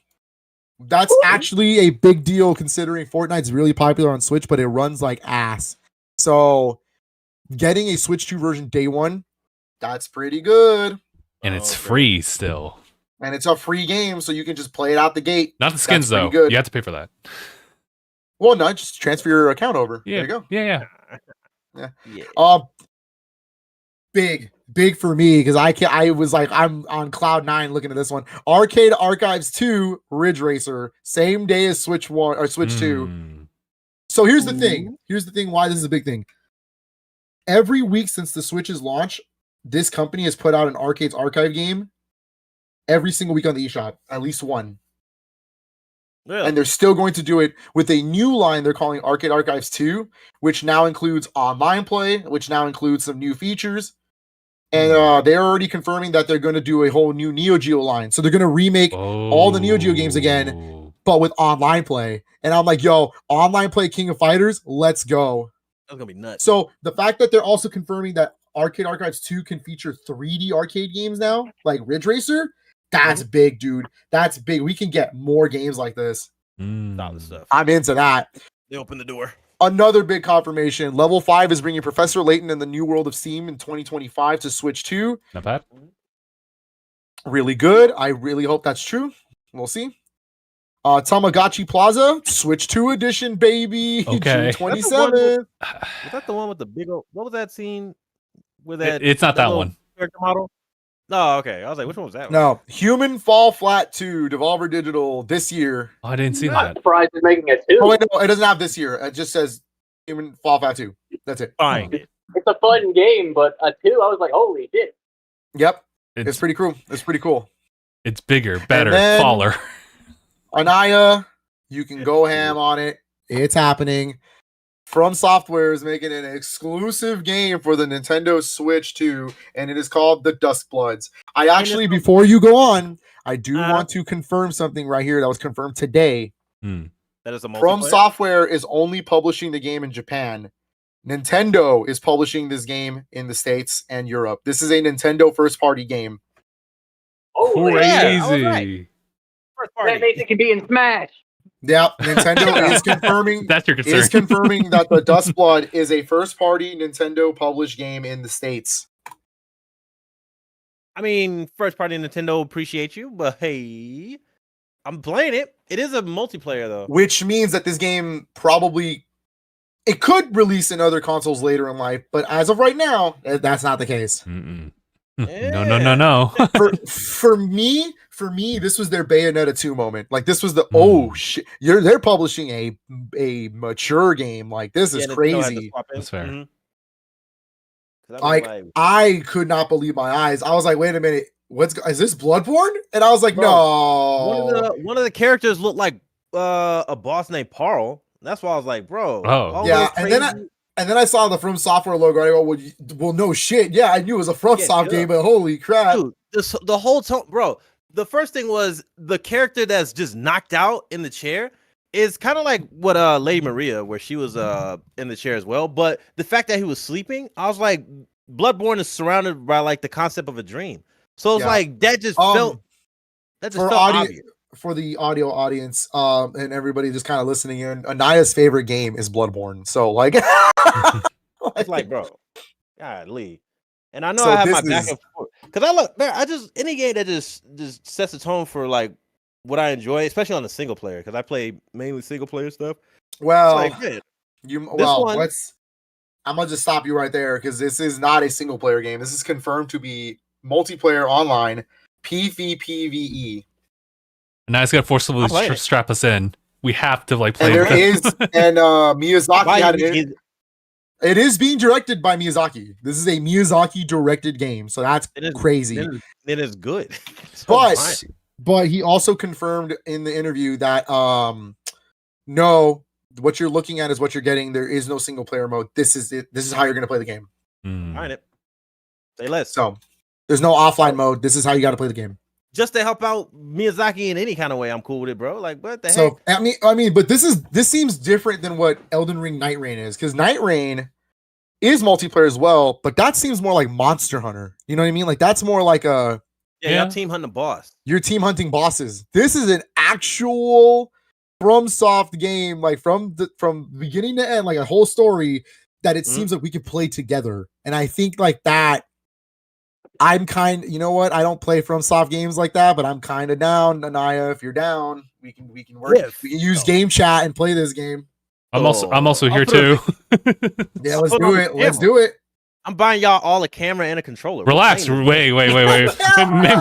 That's actually a big deal considering Fortnite's really popular on Switch, but it runs like ass. So getting a Switch 2 version day one, that's pretty good. And it's Okay. free still. And it's a free game, so you can just play it out the gate. Not the skins That's though. pretty good. You have to pay for that. Well, no, just transfer your account over. Yeah. There you go. Yeah. Yeah. Big for me because I was like, I'm on cloud 9 looking at this one. Arcade Archives 2 Ridge Racer, same day as Switch 1 or Switch 2. Mm. So here's the thing. Here's the thing why this is a big thing. Every week since the Switch's launch, this company has put out an Arcade's Archive game every single week on the eShop, at least one. Yeah. And they're still going to do it with a new line they're calling Arcade Archives 2, which now includes online play, which now includes some new features. And they're already confirming that they're going to do a whole new Neo Geo line. So they're going to remake all the Neo Geo games again, but with online play. And I'm like, yo, online play King of Fighters, let's go. That's gonna be nuts. So the fact that they're also confirming that Arcade Archives 2 can feature 3D arcade games now, like Ridge Racer, that's big, dude. That's big. We can get more games like this. Solid stuff. I'm into that. They open the door. Another big confirmation. Level 5 is bringing Professor Layton and the New World of Steam in 2025 to Switch 2. Not bad. Really good. I really hope that's true. We'll see. Tamagotchi Plaza, Switch 2 edition, baby. Okay. June 27th. Was that the one with the big old? What was that scene with that? It's not that little one. character model. No, okay. I was like, which one was that? No, Human Fall Flat 2, Devolver Digital this year. Oh, I didn't see I'm that. surprised they're making it too. Oh, wait, no, it doesn't have this year. It just says Human Fall Flat 2. That's it. Fine. It's a fun game, but a 2, I was like, holy shit. Yep. It's It's pretty cool. It's pretty cool. it's bigger, better, then- faller. Aniyah, you can go ham on it. It's happening. From Software is making an exclusive game for the Nintendo Switch 2, and it is called The Duskbloods. I actually, before you go on, I do want to confirm something right here that was confirmed today. That is a From multiplayer? Software is only publishing the game in Japan. Nintendo is publishing this game in the States and Europe. This is a Nintendo first-party game. Oh, yeah, I was Crazy. right. First that party. makes it can be in Smash. Yeah, Nintendo is confirming That's your concern. is confirming that the Dustblood is a first-party Nintendo published game in the States. I mean, first party Nintendo appreciate you, but hey, I'm playing it. It is a multiplayer though. Which means that this game probably it could release in other consoles later in life, but as of right now, that's not the case. Mm-mm. Yeah. No. For me, this was their Bayonetta 2 moment. Like this was the oh shit, they're publishing a mature game. Like this is Yeah, Nintendo had to crazy. swap in. That's fair. Mhm. 'Cause Like I could not believe my eyes. I was like, wait a minute, is this Bloodborne? And I was like, Bro, no. one of the characters looked like a boss named Parl. That's why I was like, bro. Oh. all Yeah, those and then I saw the From Software logo. I go, well, no shit. Yeah, I knew it was a FromSoft game, but holy crap. dude, the whole tone, bro. The first thing was the character that's just knocked out in the chair is kind of like what Lady Maria, where she was in the chair as well. But the fact that he was sleeping, I was like, Bloodborne is surrounded by like the concept of a dream. So it's Yeah. like that just felt for obvious. for the audio audience, and everybody just kind of listening in, Aniyah's favorite game is Bloodborne. So like, It's like, bro, golly. And I know So I have my this back is- and forth because I look, man. I just any game that just sets the tone for like what I enjoy, especially on the single player, because I play mainly single player stuff. well, It's like, man, one- I'm gonna just stop you right there because this is not a single player game. This is confirmed to be multiplayer online, PvPvE. Now it's gonna forcibly I'll play it. strap us in. We have to like play. And there with is, and Miyazaki why had you- it. It is being directed by Miyazaki. This is a Miyazaki directed game, so that's It is- crazy. It is good. So I'm fine. But he also confirmed in the interview that no, what you're looking at is what you're getting. There is no single player mode. This is it. This is how you're gonna play the game. Fine it. Say less. So there's no offline mode. This is how you got to play the game. Just to help out Miyazaki in any kind of way, I'm cool with it, bro. Like, what the heck? So I mean, but this seems different than what Elden Ring Night Rain is, because Night Rain is multiplayer as well, but that seems more like Monster Hunter. You know what I mean? Like that's more like a Yeah, y'all team hunting the boss. you're team hunting bosses. This is an actual FromSoft game, like from beginning to end, like a whole story that it seems like we could play together. And I think like that, you know what? I don't play FromSoft games like that, but I'm kind of down. Aniyah, if you're down, we can work. Yes. We can use game chat and play this game. I'm also I'll here put too. Yeah, let's Put do on it. the Let's camera. do it. I'm buying y'all all a camera and a controller. We're Relax. playing Wait. this.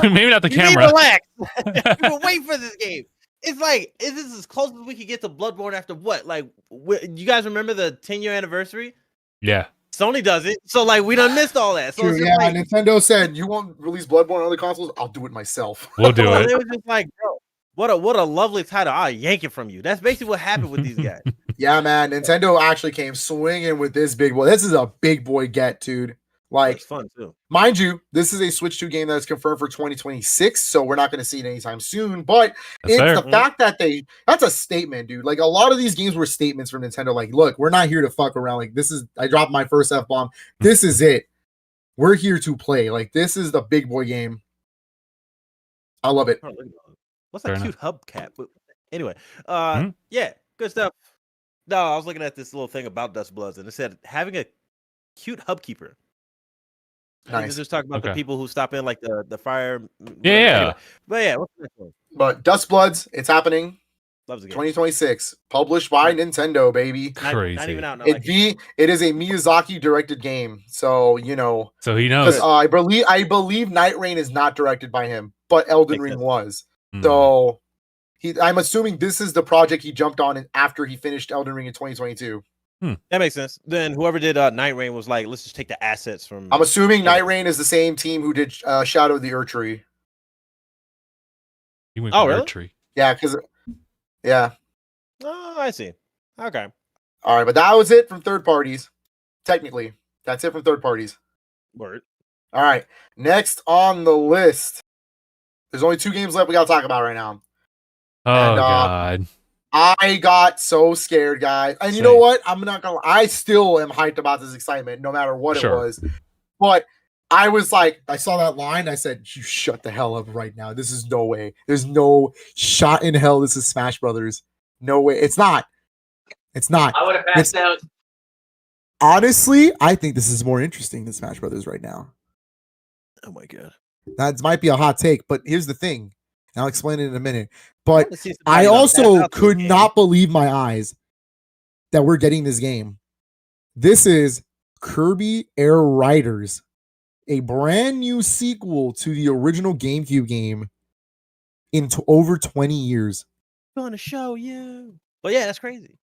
maybe not the You need to camera. relax. We've been waiting for this game. It's like, is this as close as we could get to Bloodborne after what? Like, you guys remember the 10-year anniversary? Yeah. Sony does it, so like we done missed all that. So True, it's just yeah, like, Nintendo said you won't release Bloodborne on other consoles. I'll do it myself. We'll do bro, it. it was just like, bro, what a lovely title. I'll yank it from you. That's basically what happened with these guys. Yeah, man. Nintendo actually came swinging with this big boy. This is a big boy get, dude. Like, It's fun too. mind you, this is a Switch 2 game that's confirmed for 2026, so we're not going to see it anytime soon. But That's it's fair. the fact that that's a statement, dude. Like, a lot of these games were statements from Nintendo. Like, look, we're not here to fuck around. Like, I dropped my first F-bomb. This is it. We're here to play. Like, this is the big boy game. I love it. Oh, look at that. What's Fair that cute hubcap? But anyway, yeah, good stuff. No, I was looking at this little thing about Dust Bloods, and it said having a cute hubkeeper. I think Nice. it's just talking about the Okay. people who stop in, like the fire. whatever. Yeah. Anyway, but yeah, what's the next one? But Dust Bloods, it's happening. Loves the game. 2026. Published by Nintendo, baby. Crazy. Not even out. No, It is a Miyazaki directed game. So, you know, So he knows. because I believe Night Rain is not directed by him, but Elden Makes Ring sense. was. Mm. So I'm assuming this is the project he jumped on after he finished Elden Ring in 2022. that makes sense. Then whoever did Night Rain was like, let's just take the assets from. I'm assuming Night Rain is the same team who did Shadow of the Erdtree. He went Oh, for really? Erdtree. Yeah, because Oh, I see. Okay. all right, but that was it from third parties. Technically, that's it from third parties. Word. All right, next on the list. There's only 2 games left we gotta talk about right now. Oh And, God. I got so scared, guys. And you know what? I'm not gonna. I still am hyped about this excitement, no matter what Sure. it was. But I was like, I saw that line. I said, "You shut the hell up right now. This is no way. There's no shot in hell. This is Smash Brothers. No way. It's not. It's not. I would have passed out. Honestly, I think this is more interesting than Smash Brothers right now. Oh my god. That might be a hot take, but here's the thing. And I'll explain it in a minute. But wanna see I somebody tap also out to a could game. not believe my eyes that we're getting this game. This is Kirby Air Riders, a brand new sequel to the original GameCube game in over 20 years. Gonna show you. But yeah, that's crazy.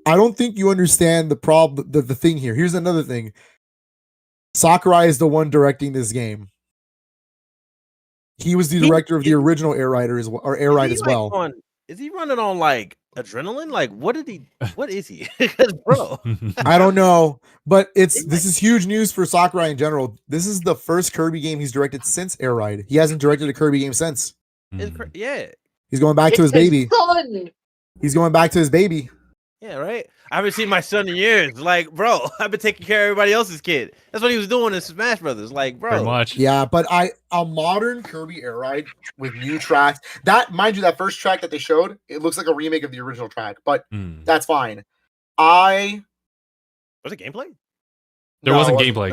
I don't think you understand the problem, the thing here. Here's another thing. Sakurai is the one directing this game. He was the director of the original Air Rider as well, or Air Ride as well. Is he running on like adrenaline? Like what is he? 'Cause, bro. I don't know, but this is huge news for Sakurai in general. This is the first Kirby game he's directed since Air Ride. He hasn't directed a Kirby game since. Mm. Yeah. He's going back to his baby. Son. He's going back to his baby. Yeah, right. I haven't seen my son in years. Like, bro, I've been taking care of everybody else's kid. That's what he was doing in Smash Brothers. Like, bro. Very much. Yeah, but a modern Kirby Air Ride with new tracks. That, mind you, that first track that they showed, it looks like a remake of the original track, but Mm. that's fine. Was it gameplay? There No, wasn't it gameplay.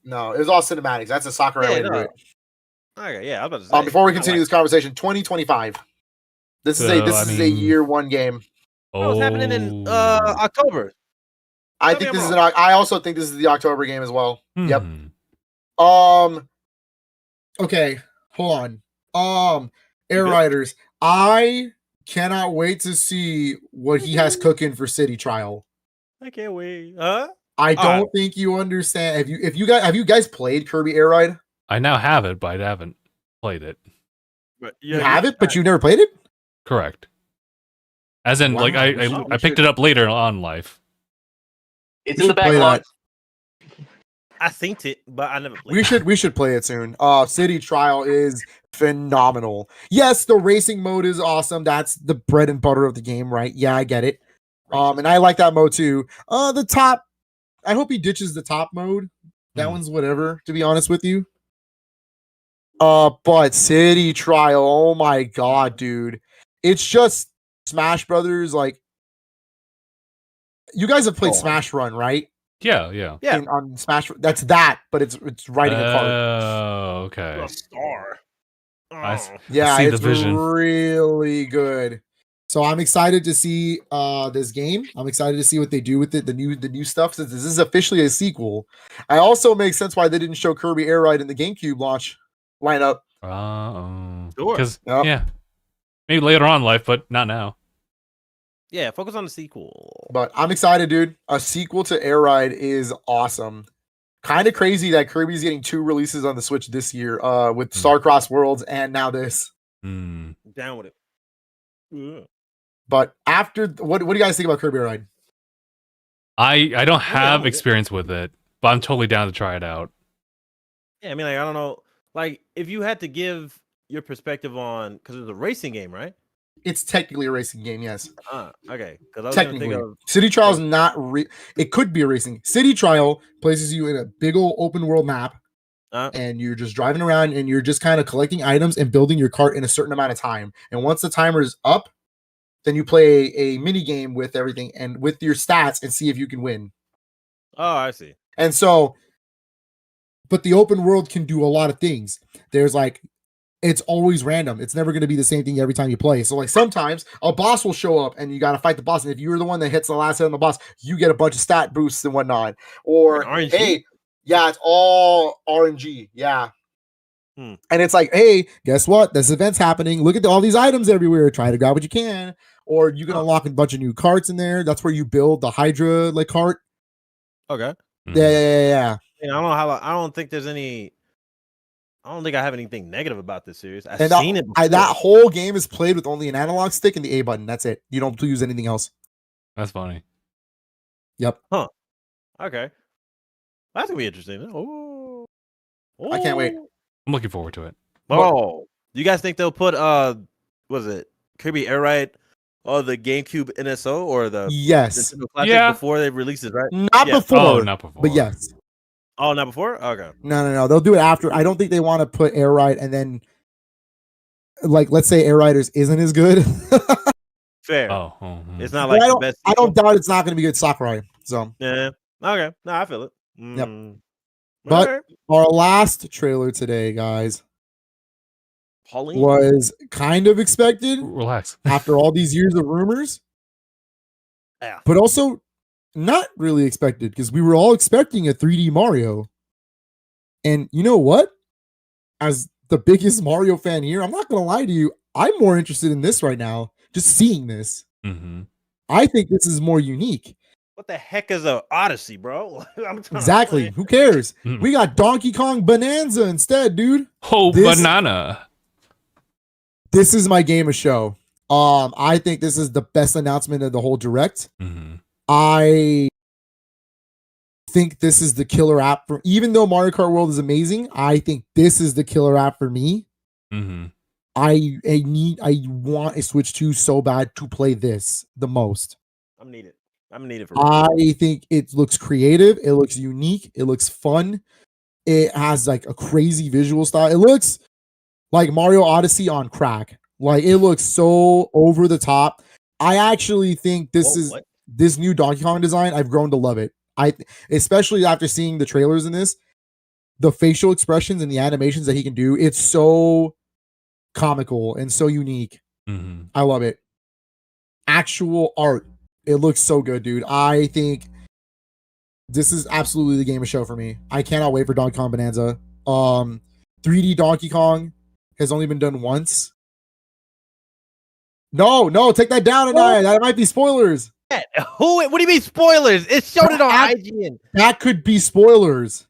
No, it was all cinematics. That's a Sakurai way to do no. it. Okay, yeah, I was about to say. Before we continue this conversation, 2025. This is a year one game. Oh, it's happening in Oh. October. I Tell me think I'm this is wrong. I also think this is the October game as well. Yep. Hmm. Okay, hold on. Air good? Riders. I cannot wait to see what he has cooking for City Trial. I can't wait. Huh? I All don't think you understand. Have you guys played Kirby Air Ride? I now have it, but I haven't played it. But You have it, but you never played it? Correct. As in, like Wow, I we I picked should- it up later on life. It's We in the should play backlog. I synced it, but I never played. We should play it soon. City Trial is phenomenal. Yes, the racing mode is awesome. That's the bread and butter of the game, right? Yeah, I get it. And I like that mode too. The top, I hope he ditches the top mode. That one's whatever, to be honest with you. But City Trial, oh my god, dude. It's just Smash Brothers, like you guys have played Smash Run, right? Yeah. Yeah. On Smash, that's that, but it's riding a cart. Oh, okay. A star. I s- Oh. Yeah, see the it's vision. really good. So I'm excited to see this game. I'm excited to see what they do with it, the new stuff, since this is officially a sequel. I also makes sense why they didn't show Kirby Air Ride in the GameCube launch lineup. Sure. Sure. Because Yep. yeah, maybe later on in life, but not now. Yeah, focus on the sequel. But I'm excited, dude. A sequel to Air Ride is awesome. Kind of crazy that Kirby's getting 2 releases on the Switch this year, with Starcross Worlds and now this. Down with it. Yeah. But after what do you guys think about Kirby Air Ride? I don't have experience with it, but I'm totally down to try it out. Yeah, I mean, like, I don't know. Like, if you had to give your perspective on, because it's a racing game, right? It's technically a racing game, yes. Okay. Because I was Technically, gonna think of City Trial is not. It could be a racing. City Trial places you in a big old open world map, and you're just driving around, and you're just kind of collecting items and building your cart in a certain amount of time. And once the timer is up, then you play a mini game with everything and with your stats and see if you can win. Oh, I see. And so, but the open world can do a lot of things. There's like, it's always random. It's never going to be the same thing every time you play. So like sometimes a boss will show up and you got to fight the boss. And if you're the one that hits the last hit on the boss, you get a bunch of stat boosts and whatnot. Or, RNG? hey, yeah, it's all RNG. Yeah. And it's like, hey, guess what? This event's happening. Look at all these items everywhere. Try to grab what you can. Or you can unlock a bunch of new carts in there. That's where you build the Hydra like cart. Okay. Yeah. And I don't know how. I don't think there's any. I don't think I have anything negative about this series. I've And seen it. that whole game is played with only an analog stick and the A button. That's it. You don't use anything else. That's funny. Yep. Huh. Okay. That's gonna be interesting. Oh. I can't wait. I'm looking forward to it. Oh. You guys think they'll put what was it? Kirby Air Ride the GameCube NSO or the yes. Nintendo Classic before they release it, right? Not before. Oh, not before. But yes. Oh, not before? Okay. No. They'll do it after. I don't think they want to put Air Ride and then, like, let's say Air Riders isn't as good. Fair. It's not But like the best. I don't doubt it's not going to be good Sakurai. So yeah. Okay. No, I feel it. Yep. But our last trailer today, guys, Pauline was kind of expected. Relax. After all these years of rumors. Yeah. But also not really expected because we were all expecting a 3D Mario. And you know what? As the biggest Mario fan here, I'm not going to lie to you. I'm more interested in this right now. Just seeing this. I think this is more unique. What the heck is a Odyssey, bro? Exactly. Who cares? We got Donkey Kong Bonanza instead, dude. Oh, banana. This is my game of show. I think this is the best announcement of the whole direct. I think this is the killer app for, even though Mario Kart World is amazing, I think this is the killer app for me. I want a Switch 2 so bad to play this the most. I'm needed for I think it looks creative, it looks unique, it looks fun. It has like a crazy visual style. It looks like Mario Odyssey on crack. Like it looks so over the top. I actually think this new Donkey Kong design, I've grown to love it. Especially after seeing the trailers in this, the facial expressions and the animations that he can do, it's so comical and so unique. I love it. Actual art, it looks so good, dude. I think this is absolutely the game of show for me. I cannot wait for Donkey Kong Bonanza. 3D Donkey Kong has only been done once. No, take that down, Aniyah. That might be spoilers. What do you mean spoilers? It showed it on IGN. That could be spoilers.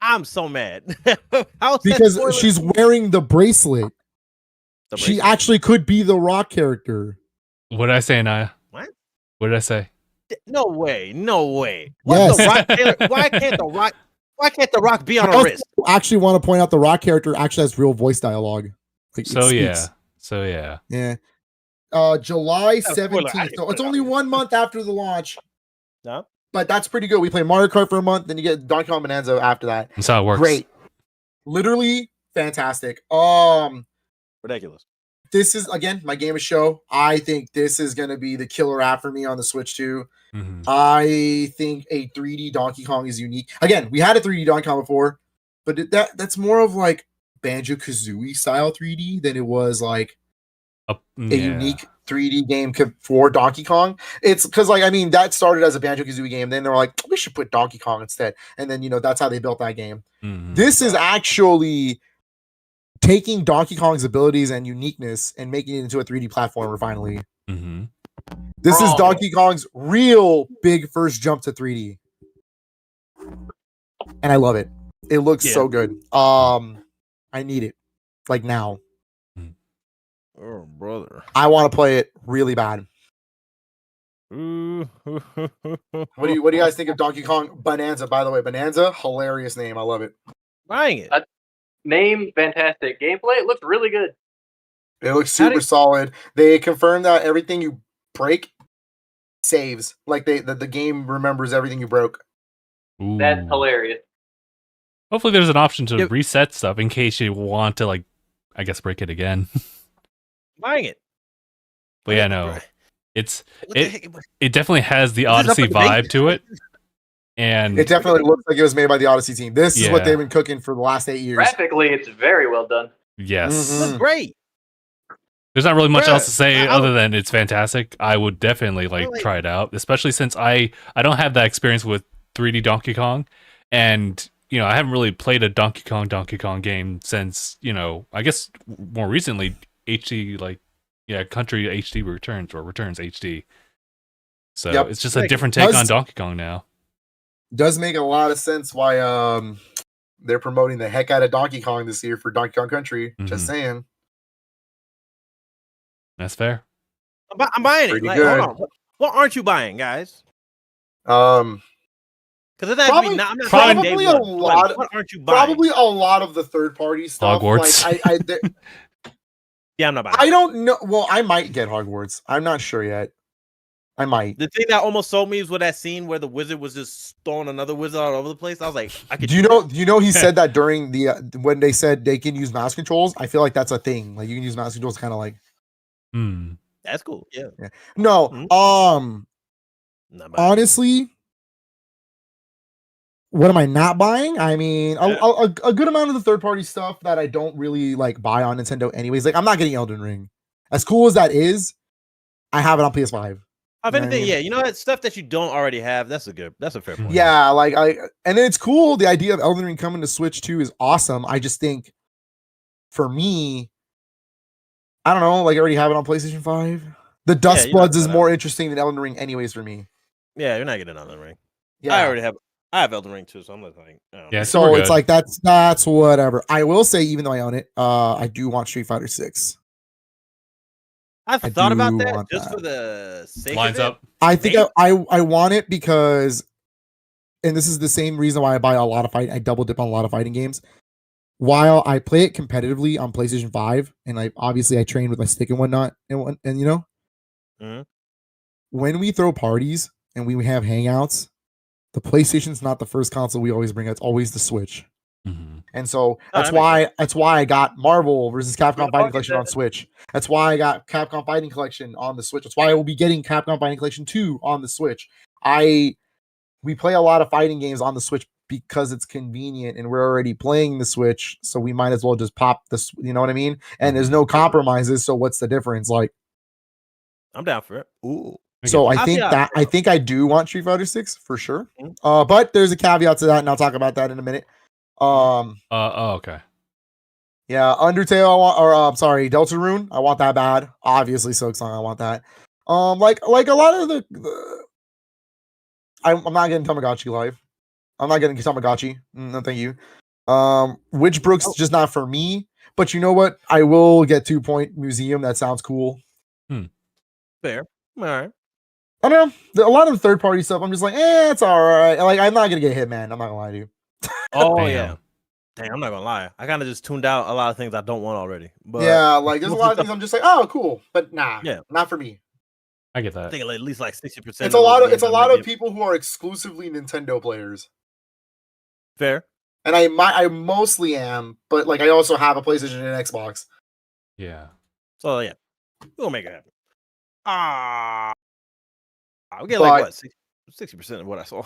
I'm so mad. Because she's wearing the bracelet. She actually could be the Rock character. What did I say, Aniyah? What? What did I say? No way. Yes. Why can't the Rock be on a wrist? I actually want to point out the Rock character actually has real voice dialogue. Like, So yeah. Yeah. July 17th. So it's only 1 month after the launch. No. But that's pretty good. We play Mario Kart for a month, then you get Donkey Kong Bonanza after that. That's how it works. Great. Literally fantastic. Ridiculous. This is, again, my game of show. I think this is going to be the killer app for me on the Switch 2. I think a 3D Donkey Kong is unique. Again, we had a 3D Donkey Kong before, but that's more of like Banjo-Kazooie style 3D than it was like a unique 3D game for Donkey Kong. It's because, like, I mean, that started as a Banjo-Kazooie game. Then they were like, we should put Donkey Kong instead. And then, that's how they built that game. This is actually taking Donkey Kong's abilities and uniqueness and making it into a 3D platformer finally. This is Oh. Donkey Kong's real big first jump to 3D. And I love it. It looks so good. I need it. Like now. Oh, brother. I want to play it really bad. Ooh. What do you guys think of Donkey Kong Bonanza, by the way? Bonanza, hilarious name. I love it. Buying it. Name, fantastic. Gameplay, it looks really good. It looks super solid. They confirmed that everything you break saves. Like the game remembers everything you broke. Ooh. That's hilarious. Hopefully there's an option to reset stuff in case you want to, like, I guess, break it again. Buying it. But yeah, no. It definitely has the Odyssey vibe to it. And it definitely looks like it was made by the Odyssey team. This is what they've been cooking for the last 8 years. Graphically, it's very well done. Yes. It looks great. There's not really much else to say other than it's fantastic. I would definitely try it out, especially since I don't have that experience with 3D Donkey Kong, and you know I haven't really played a Donkey Kong game since I guess more recently HD Country HD Returns HD. So it's just a different take on Donkey Kong now. Does make a lot of sense why they're promoting the heck out of Donkey Kong this year for Donkey Kong Country. Just saying. That's fair. I'm buying it. Like, hold on. What aren't you buying, guys? Because probably a lot. What aren't you buying? Probably a lot of the third-party stuff. Hogwarts. Yeah, I'm not buying. I don't know. Well, I might get Hogwarts. I'm not sure yet. I might. The thing that almost sold me is with that scene where the wizard was just throwing another wizard all over the place. I was like, I could. Do you know he said that during the when they said they can use mouse controls? I feel like that's a thing. Like you can use mouse controls, kind of like. That's cool. Yeah. No. Honestly, what am I not buying? I mean, a good amount of the third party stuff that I don't really like buy on Nintendo, anyways. Like I'm not getting Elden Ring. As cool as that is, I have it on PS5. If anything, you know that stuff that you don't already have. That's a fair point. Yeah, and then it's cool. The idea of Elden Ring coming to Switch 2 is awesome. I just think, for me, I don't know. Like I already have it on PlayStation 5. The Dust Bloods is more interesting than Elden Ring, anyways, for me. Yeah, you're not getting Elden Ring. Yeah, I have Elden Ring too, so I'm not like. Yeah, so it's like that's whatever. I will say, even though I own it, I do want Street Fighter 6. I thought about that just for the sake lines of it. up. I think I want it because, and this is the same reason why I buy a lot of I double dip on a lot of fighting games. While I play it competitively on PlayStation 5, and I train with my stick and whatnot, and when we throw parties and we have hangouts, the PlayStation's not the first console we always bring. It's always the Switch. And so that's why I got Marvel vs. Capcom Fighting Collection on Switch. That's why I got Capcom Fighting Collection on the Switch. That's why I will be getting Capcom Fighting Collection 2 on the Switch. We play a lot of fighting games on the Switch because it's convenient and we're already playing the Switch, so we might as well just pop this, you know what I mean? And there's no compromises, so what's the difference? Like, I'm down for it. Ooh. So I think I do want Street Fighter 6 for sure. But there's a caveat to that, and I'll talk about that in a minute. Okay. Yeah, Undertale, Deltarune, I want that bad. Obviously, Silksong, I want that. Like a lot of the I'm not getting Tamagotchi Live. I'm not getting Tamagotchi. No, thank you. Witch Brook's just not for me. But you know what? I will get 2 Point Museum. That sounds cool. Fair. All right. I don't know. A lot of the third party stuff, I'm just like, it's all right. Like, I'm not gonna get Hitman. I'm not gonna lie to you. Oh yeah. Damn, I'm not gonna lie. I kind of just tuned out a lot of things I don't want already. But yeah, like there's a lot of things I'm just like, oh, cool, but not for me. I get that. I think at least like 60%. It's a lot of people who are exclusively Nintendo players. Fair. And I mostly am, but like I also have a PlayStation and an Xbox. Yeah. So yeah, we'll make it happen. I'll get like what 60% of what I saw.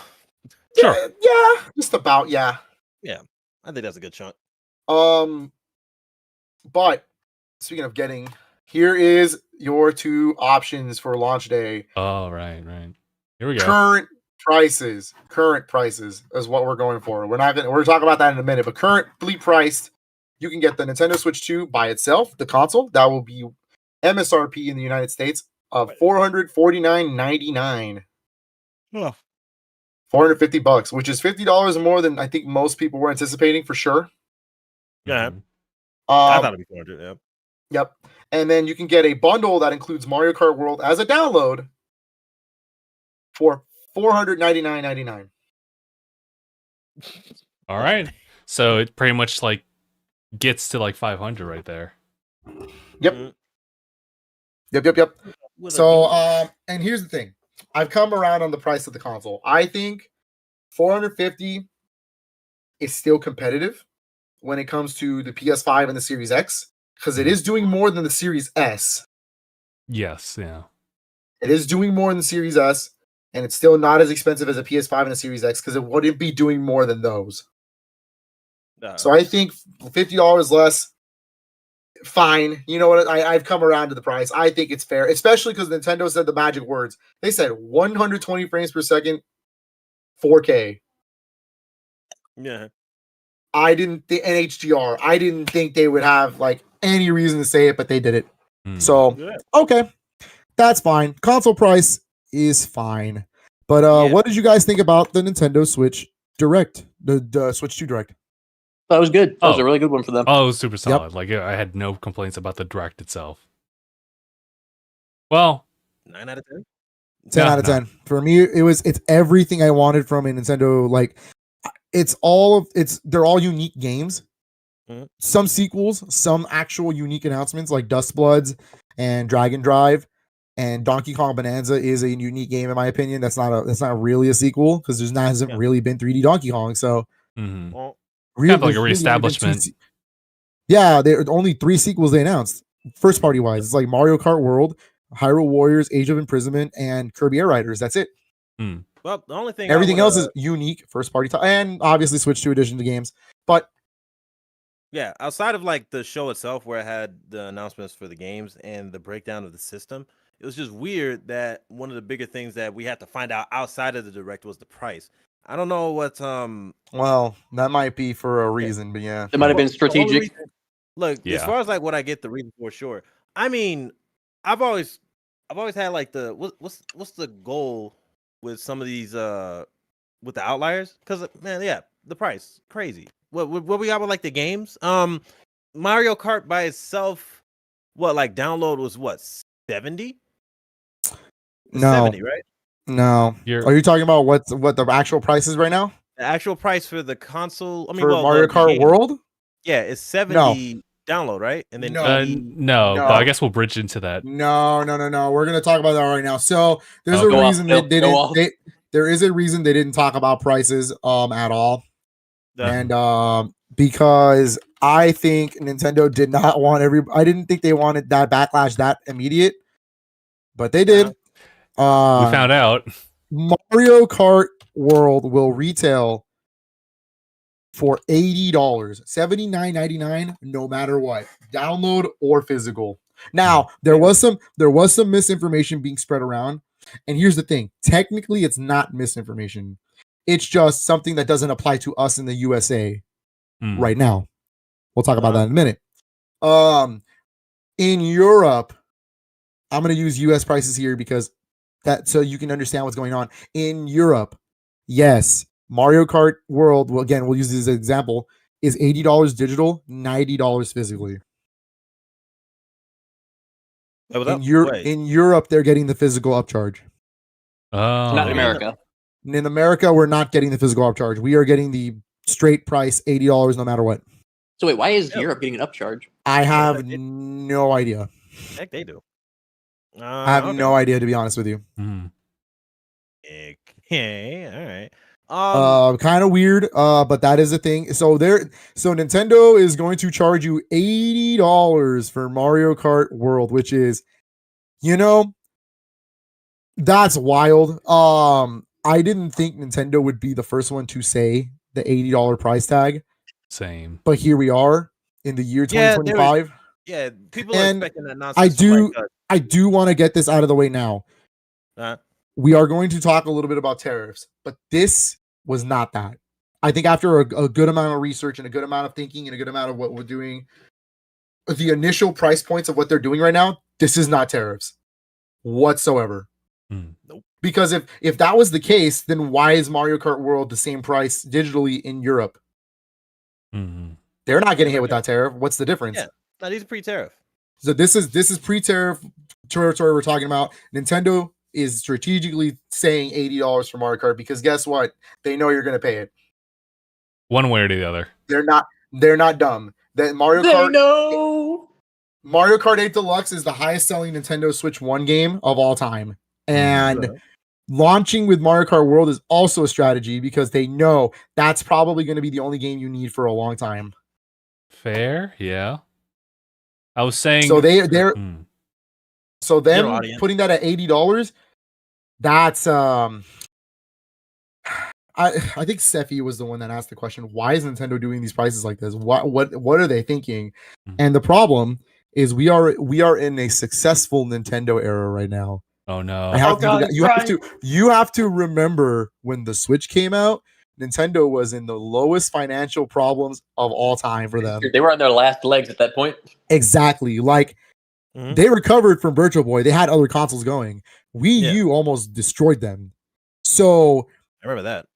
Sure. Yeah, just about. Yeah. I think that's a good chunk. But speaking of getting, here is your 2 options for launch day. Oh, right. Here we go. Current prices is what we're going for. We're talking about that in a minute, but currently priced, you can get the Nintendo Switch 2 by itself, the console. That will be MSRP in the United States of $449.99. Oh. $450, which is $50 more than I think most people were anticipating for sure. Yeah. Mhm. I thought it'd be 400. Yeah. Yep. And then you can get a bundle that includes Mario Kart World as a download for $499.99. All right. So it pretty much like gets to like 500 right there. Yep. Mhm. Yep. With a So, game. and here's the thing. I've come around on the price of the console. I think $450 is still competitive when it comes to the PS5 and the Series X, because it is doing more than the Series S. Yes. Yeah. It is doing more than the Series S, and it's still not as expensive as a PS5 and a Series X because it wouldn't be doing more than those. So I think $50 less, fine. You know what? I've come around to the price. I think it's fair, especially because Nintendo said the magic words. They said 120 frames per second, 4K. Yeah. I didn't think NHDR. I didn't think they would have like any reason to say it, but they did it. Mm. So Yeah. okay, that's fine. Console price is fine. But Yeah. what did you guys think about the Nintendo Switch Direct, the Switch 2 Direct? That was good. That was Oh. a really good one for them. Oh, it was super solid. Like I had no complaints about the direct itself. Well, 9 out of 10. 10 Yeah, out of no. 10. For me, it's everything I wanted from a Nintendo. Like they're all unique games. Mhm. Some sequels, some actual unique announcements like Dust Bloods and Dragon Drive, and Donkey Kong Bonanza is a unique game in my opinion. That's not really a sequel because hasn't Yeah. really been 3D Donkey Kong. So mhm. Well, Kind of like a there's really only been reestablishment. yeah, there are only 3 sequels they announced. First party wise, it's like Mario Kart World, Hyrule Warriors, Age of Imprisonment, and Kirby Air Riders. That's it. well, the only thing Everything else is unique first party and obviously Switch 2 edition to games. But yeah, outside of like the show itself where it had the announcements for the games and the breakdown of the system, it was just weird that one of the bigger things that we had to find out outside of the direct was the price. I don't know what well, that might be for a reason, but yeah. It might have been the only strategic. reason- look, as Yeah. far as like what I get the reason for, sure. I mean, I've always had like the what's the goal with some of these with the outliers? Because man, yeah, the price crazy. What we got with like the games? Mario Kart by itself, what like download was what 70? No. 70, right? No. You're- Are you talking about what the actual price is right now? The actual price for the console. I mean, For well, Mario the Kart game. World? Yeah, it's 70 download, right? And then No. 80. No, No. but I guess we'll bridge into that. No. We're gonna talk about that right now. So there's Okay. a Go off, reason Phil. they Go off. didn't. There is a reason they didn't talk about prices at all. And because I think Nintendo did not want I didn't think they wanted that backlash that immediate, but they did. We found out. Mario Kart World will retail for $80, $79.99, no matter what, download or physical. Now there was some misinformation being spread around, and here's the thing: technically, it's not misinformation. It's just something that doesn't apply to us in the USA right now. We'll talk about that in a minute. In Europe, I'm going to use US prices here because so you can understand what's going on. In Europe, yes, Mario Kart World, well, again, we'll use this as an example, is $80 digital, $90 physically. In Europe, they're getting the physical upcharge. Oh, Not in America. In America, we're not getting the physical upcharge. We are getting the straight price, $80 no matter what. So wait, why is Europe getting an upcharge? I have no idea. Heck, they do. I have no idea, to be honest with you. Okay, all right. Kind of weird, but that is a thing. So Nintendo is going to charge you $80 for Mario Kart World, which is, that's wild. I didn't think Nintendo would be the first one to say the $80 price tag. Same. But here we are in the year 2025. Yeah, people are expecting that nonsense. I do want to get this out of the way now. We are going to talk a little bit about tariffs, but this was not that. I think after a good amount of research and a good amount of thinking and a good amount of what we're doing, the initial price points of what they're doing right now, this is not tariffs. whatsoever. Nope. Because if that was the case, then why is Mario Kart World the same price digitally in Europe? They're not getting hit with that tariff. What's the difference? Yeah, no, these are pre-tariff. So this is pre-tariff territory we're talking about. Nintendo is strategically saying $80 for Mario Kart because guess what? They know you're going to pay it. One way or the other. They're not dumb. That Mario Kart 8 Deluxe is the highest selling Nintendo Switch 1 game of all time. And launching with Mario Kart World is also a strategy because they know that's probably going to be the only game you need for a long time. Fair, yeah. I was saying so they're so them audience. putting that at $80, that's I think Sephi was the one that asked the question, why is Nintendo doing these prices like this? What are they thinking? And the problem is we are in a successful Nintendo era right now. Oh no. You have to remember when the Switch came out, Nintendo was in the lowest financial problems of all time for them. They were on their last legs at that point. Exactly. Like they recovered from Virtual Boy. They had other consoles going. Wii U almost destroyed them. So I remember that.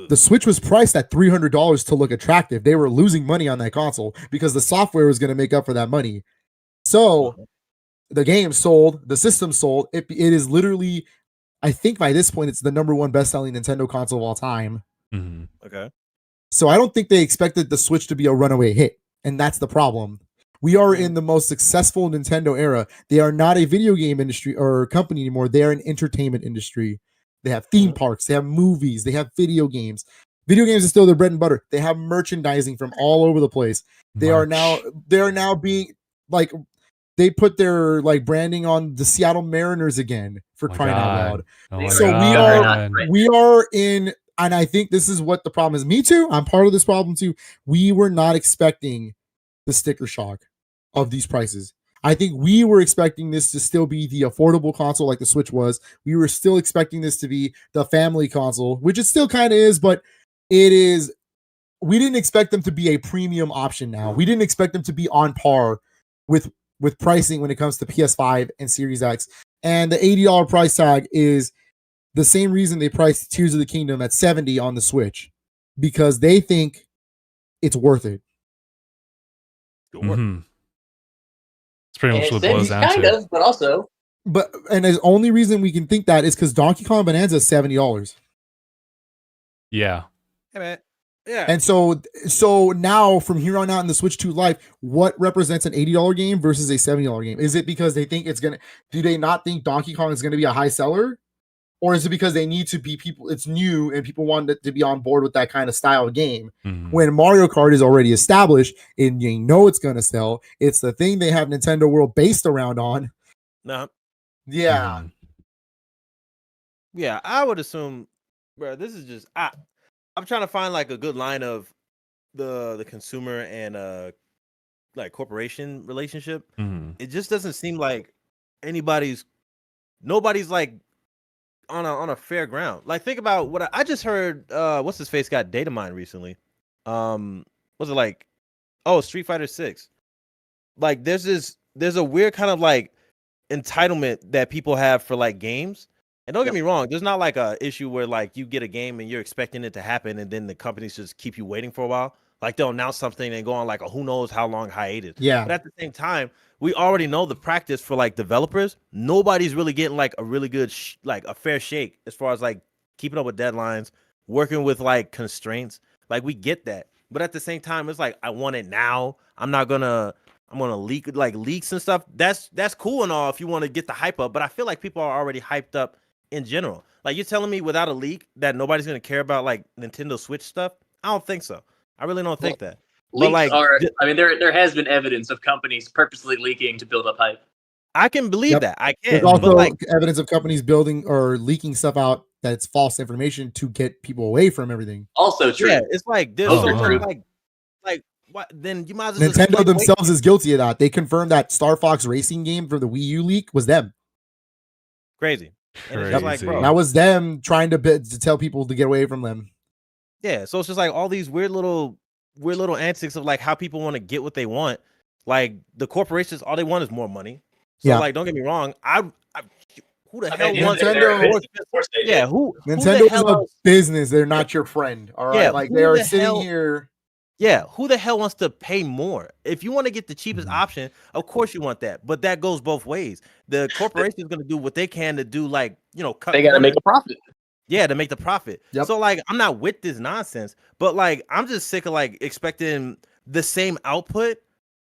The Switch was priced at $300 to look attractive. They were losing money on that console because the software was going to make up for that money. So the game sold, the system sold. It is literally, I think by this point, it's the #1 best-selling Nintendo console of all time. Okay. So I don't think they expected the Switch to be a runaway hit. And that's the problem. We are in the most successful Nintendo era. They are not a video game industry or company anymore. They are an entertainment industry. They have theme parks, they have movies, they have video games. Video games is still their bread and butter. They have merchandising from all over the place. They are now being like, they put their like branding on the Seattle Mariners again for crying out loud. So we are in, and I think this is what the problem is. Me too. I'm part of this problem too. We were not expecting the sticker shock of these prices. I think we were expecting this to still be the affordable console like the Switch was. We were still expecting this to be the family console, which it still kind of is, but it is. We didn't expect them to be a premium option now. We didn't expect them to be on par with pricing when it comes to PS5 and Series X. And the $80 price tag is the same reason they priced Tears of the Kingdom at $70 on the Switch, because they think it's worth it. It's pretty much what it boils down to. But also, and the only reason we can think that is because Donkey Kong Bonanza is $70. Yeah. Hey man. Yeah. And so now from here on out in the Switch 2 Lite, what represents an $80 game versus a $70 game? Is it because they think do they not think Donkey Kong is gonna be a high seller? Or is it because they need to be it's new and people want it to be on board with that kind of style of game? When Mario Kart is already established and you know it's going to sell, it's the thing they have Nintendo World based around on. No. Yeah. Yeah, I would assume, bro, this is just, I'm trying to find like a good line of the consumer and like corporation relationship. It just doesn't seem like nobody's like on a fair ground. Like, think about what I just heard. What's his face got data mined recently? Was it like, Street Fighter 6? Like, there's a weird kind of like entitlement that people have for like games. And don't get me wrong, there's not like a issue where like you get a game and you're expecting it to happen and then the companies just keep you waiting for a while. Like, they'll announce something and go on like a who knows how long hiatus. Yeah. But at the same time, we already know the practice for like developers. Nobody's really getting like a really good like a fair shake as far as like keeping up with deadlines, working with like constraints. Like, we get that, but at the same time, it's like, I want it now. I'm gonna leak like leaks and stuff. That's cool and all if you want to get the hype up, but I feel like people are already hyped up in general. Like, you're telling me without a leak that nobody's gonna care about like Nintendo Switch stuff? I don't think so. I really don't think that. Leaks like, I mean, there has been evidence of companies purposely leaking to build up hype. I can believe that. I can. There's also but like, evidence of companies building or leaking stuff out that's false information to get people away from everything. Also true. Yeah, it's like there's so much like what? Then you might as well. Nintendo themselves is guilty of that. They confirmed that Star Fox Racing game for the Wii U leak was them. Crazy. And it's just like, bro, that was them trying to tell people to get away from them. Yeah, so it's just like all these weird little antics of like how people want to get what they want. Like, the corporations, all they want is more money. So like, don't get me wrong, I who the I hell mean, wants Nintendo- of course they Yeah, did. who the Nintendo is hell a else? business. They're not your friend. All right. Yeah, Like who they are the sitting hell- here. Yeah, who the hell wants to pay more? If you want to get the cheapest Mhm. option, of course you want that. But that goes both ways. The corporation is going to do what they can to do, like, cut They got to corners. make a profit. Yeah, to make the profit. Yep. So like, I'm not with this nonsense, but like, I'm just sick of like expecting the same output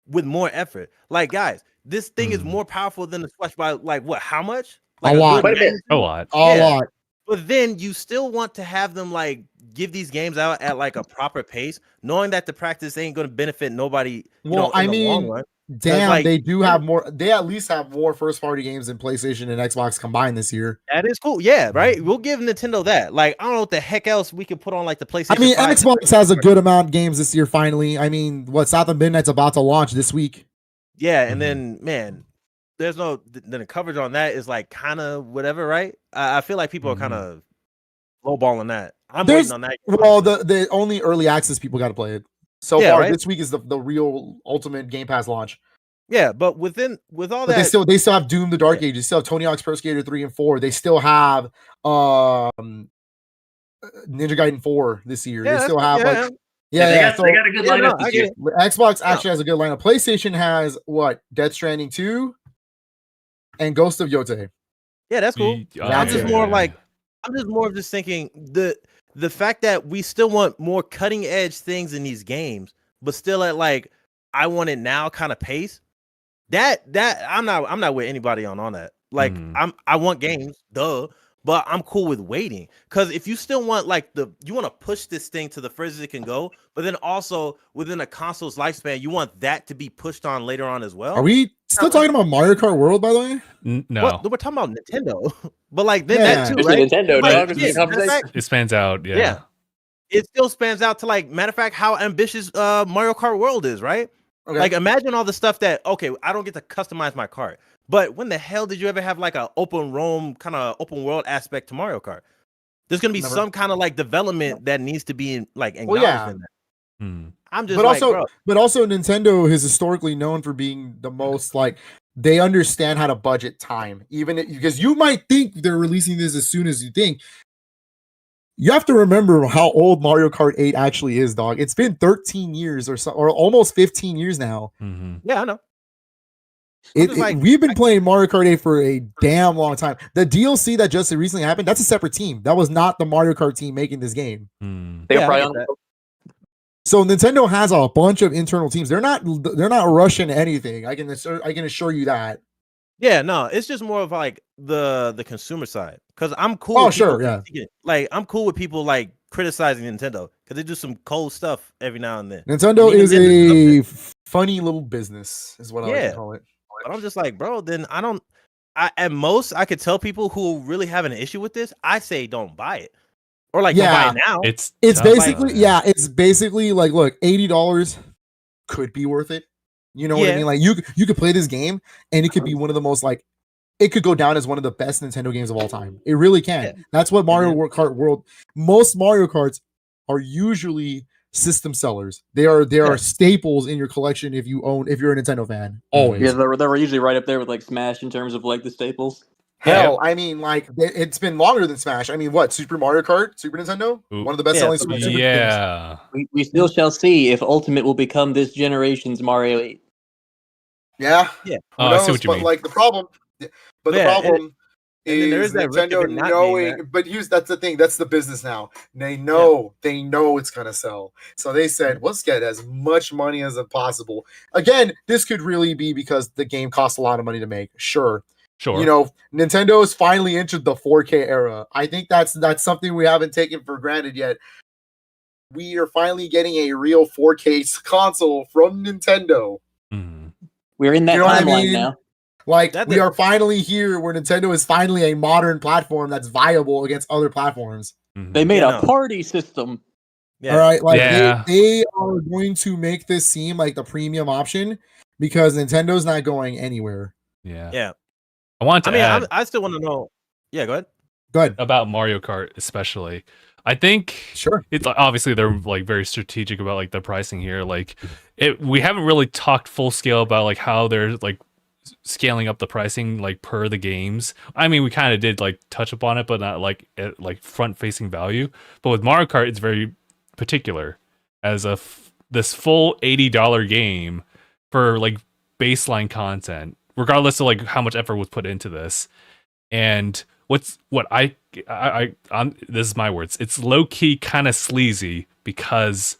with more effort. Like, guys, this thing is more powerful than the Switch by like what? How much? Like lot. good Quite a bit. magnitude? A lot. A Yeah. lot. But then you still want to have them like give these games out at like a proper pace, knowing that the practice ain't going to benefit nobody. Well, In the long run. damn, like, they do have more. They at least have more first party games than PlayStation and Xbox combined this year. That is cool. Yeah, right. We'll give Nintendo that. Like, I don't know what the heck else we could put on like the PlayStation. I mean, 5. Xbox has a good amount of games this year. Finally, I mean, what South of Midnight's about to launch this week. Yeah, and then man, there's no the coverage on that is like kind of whatever, right? I feel like people are kind of lowballing that. I'm There's- waiting on that. Well, the only early access people got to play it. So Yeah, far, right? this week is the real ultimate Game Pass launch. Yeah, but with all But that, they still have Doom: The Dark Age. They still have Tony Hawk's Pro Skater 3 and 4. They still have Ninja Gaiden 4 this year. Yeah, they still that's- have yeah. like yeah, they, yeah. got, So they got a good Yeah, lineup no, I this get year. it. Xbox actually has a good lineup. PlayStation has what? Death Stranding 2 and Ghost of Yotei. Yeah, that's cool. I'm just more of just thinking the fact that we still want more cutting edge things in these games, but still at like I want it now kind of pace. That I'm not with anybody on that. Like I want games, duh, but I'm cool with waiting. Because if you still want like you want to push this thing to the furthest it can go, but then also within a console's lifespan, you want that to be pushed on later on as well. Are we still talking about Mario Kart World, by the way? No, What? We're talking about Nintendo, but like then Yeah. that too, Just right? Nintendo, Like, dog. It's yeah, a conversation. matter of fact, it spans out. Yeah. yeah. It still spans out to like matter of fact how ambitious Mario Kart World is, right? Okay. Like imagine all the stuff that I don't get to customize my cart, but when the hell did you ever have like a open roam kind of open world aspect to Mario Kart? There's gonna be Never. some kind of like development that needs to be acknowledged Well, yeah. in that. Hmm. I'm just but like, also, bro, but also, Nintendo is historically known for being the most like they understand how to budget time, even because you might think they're releasing this as soon as you think. You have to remember how old Mario Kart 8 actually is, dog. It's been 13 years or so, or almost 15 years now. yeah, I know. I'm just like, We've been playing Mario Kart 8 for a damn long time. The DLC that just recently happened, that's a separate team. That was not the Mario Kart team making this game. They were Yeah, I probably get on that. So Nintendo has a bunch of internal teams. They're not rushing anything. I can assure you that. Yeah, no, it's just more of like the consumer side. Because I'm cool. Oh, with people sure, yeah. Like I'm cool with people like criticizing Nintendo because they do some cold stuff every now and then. Nintendo And even is then, there's a funny little business, is what I like Yeah. to call it. But I'm just like, bro, then at most I could tell people who really have an issue with this, I say don't buy it. Or like don't buy it now. It's It's tough, basically it's basically like, look, $80 could be worth it. You know what I Yeah. mean? Like you could play this game and it could be one of the most like it could go down as one of the best Nintendo games of all time. It really can. Yeah. That's what Mario Kart World. Most Mario Karts are usually system sellers. They are staples in your collection if you're a Nintendo fan. Always. Yeah, they were usually right up there with like Smash in terms of like the staples. Hell, I mean, like it's been longer than Smash. I mean, what Super Mario Kart, Super Nintendo, one of the best selling. Super games. Yeah. We still shall see if Ultimate will become this generation's Mario 8. Yeah. Yeah. Who Oh, I knows? see what you But mean. like the problem, and then there is is that risk of Nintendo it not being knowing. that. But that's the thing. That's the business now. They know it's gonna sell. So they said, let's get as much money as possible. Again, this could really be because the game costs a lot of money to make. Sure. You know, Nintendo has finally entered the 4K era. I think that's something we haven't taken for granted yet. We are finally getting a real 4K console from Nintendo. We're in that You know what I timeline mean? now. Like we are finally here where Nintendo is finally a modern platform that's viable against other platforms. They made a party system. All right, like Yeah. they are going to make this seem like the premium option because Nintendo's not going anywhere. Yeah. I want to add I still want to know. Yeah, go ahead. Go ahead. about Mario Kart, especially. I think it's obviously they're like very strategic about like the pricing here. Like we haven't really talked full scale about like how they're like scaling up the pricing like per the games. I mean, we kind of did like touch upon it, but not like at, like front facing value. But with Mario Kart, it's very particular as this full $80 game for like baseline content, regardless of like how much effort was put into this. And what I this is my words. It's low key kind of sleazy because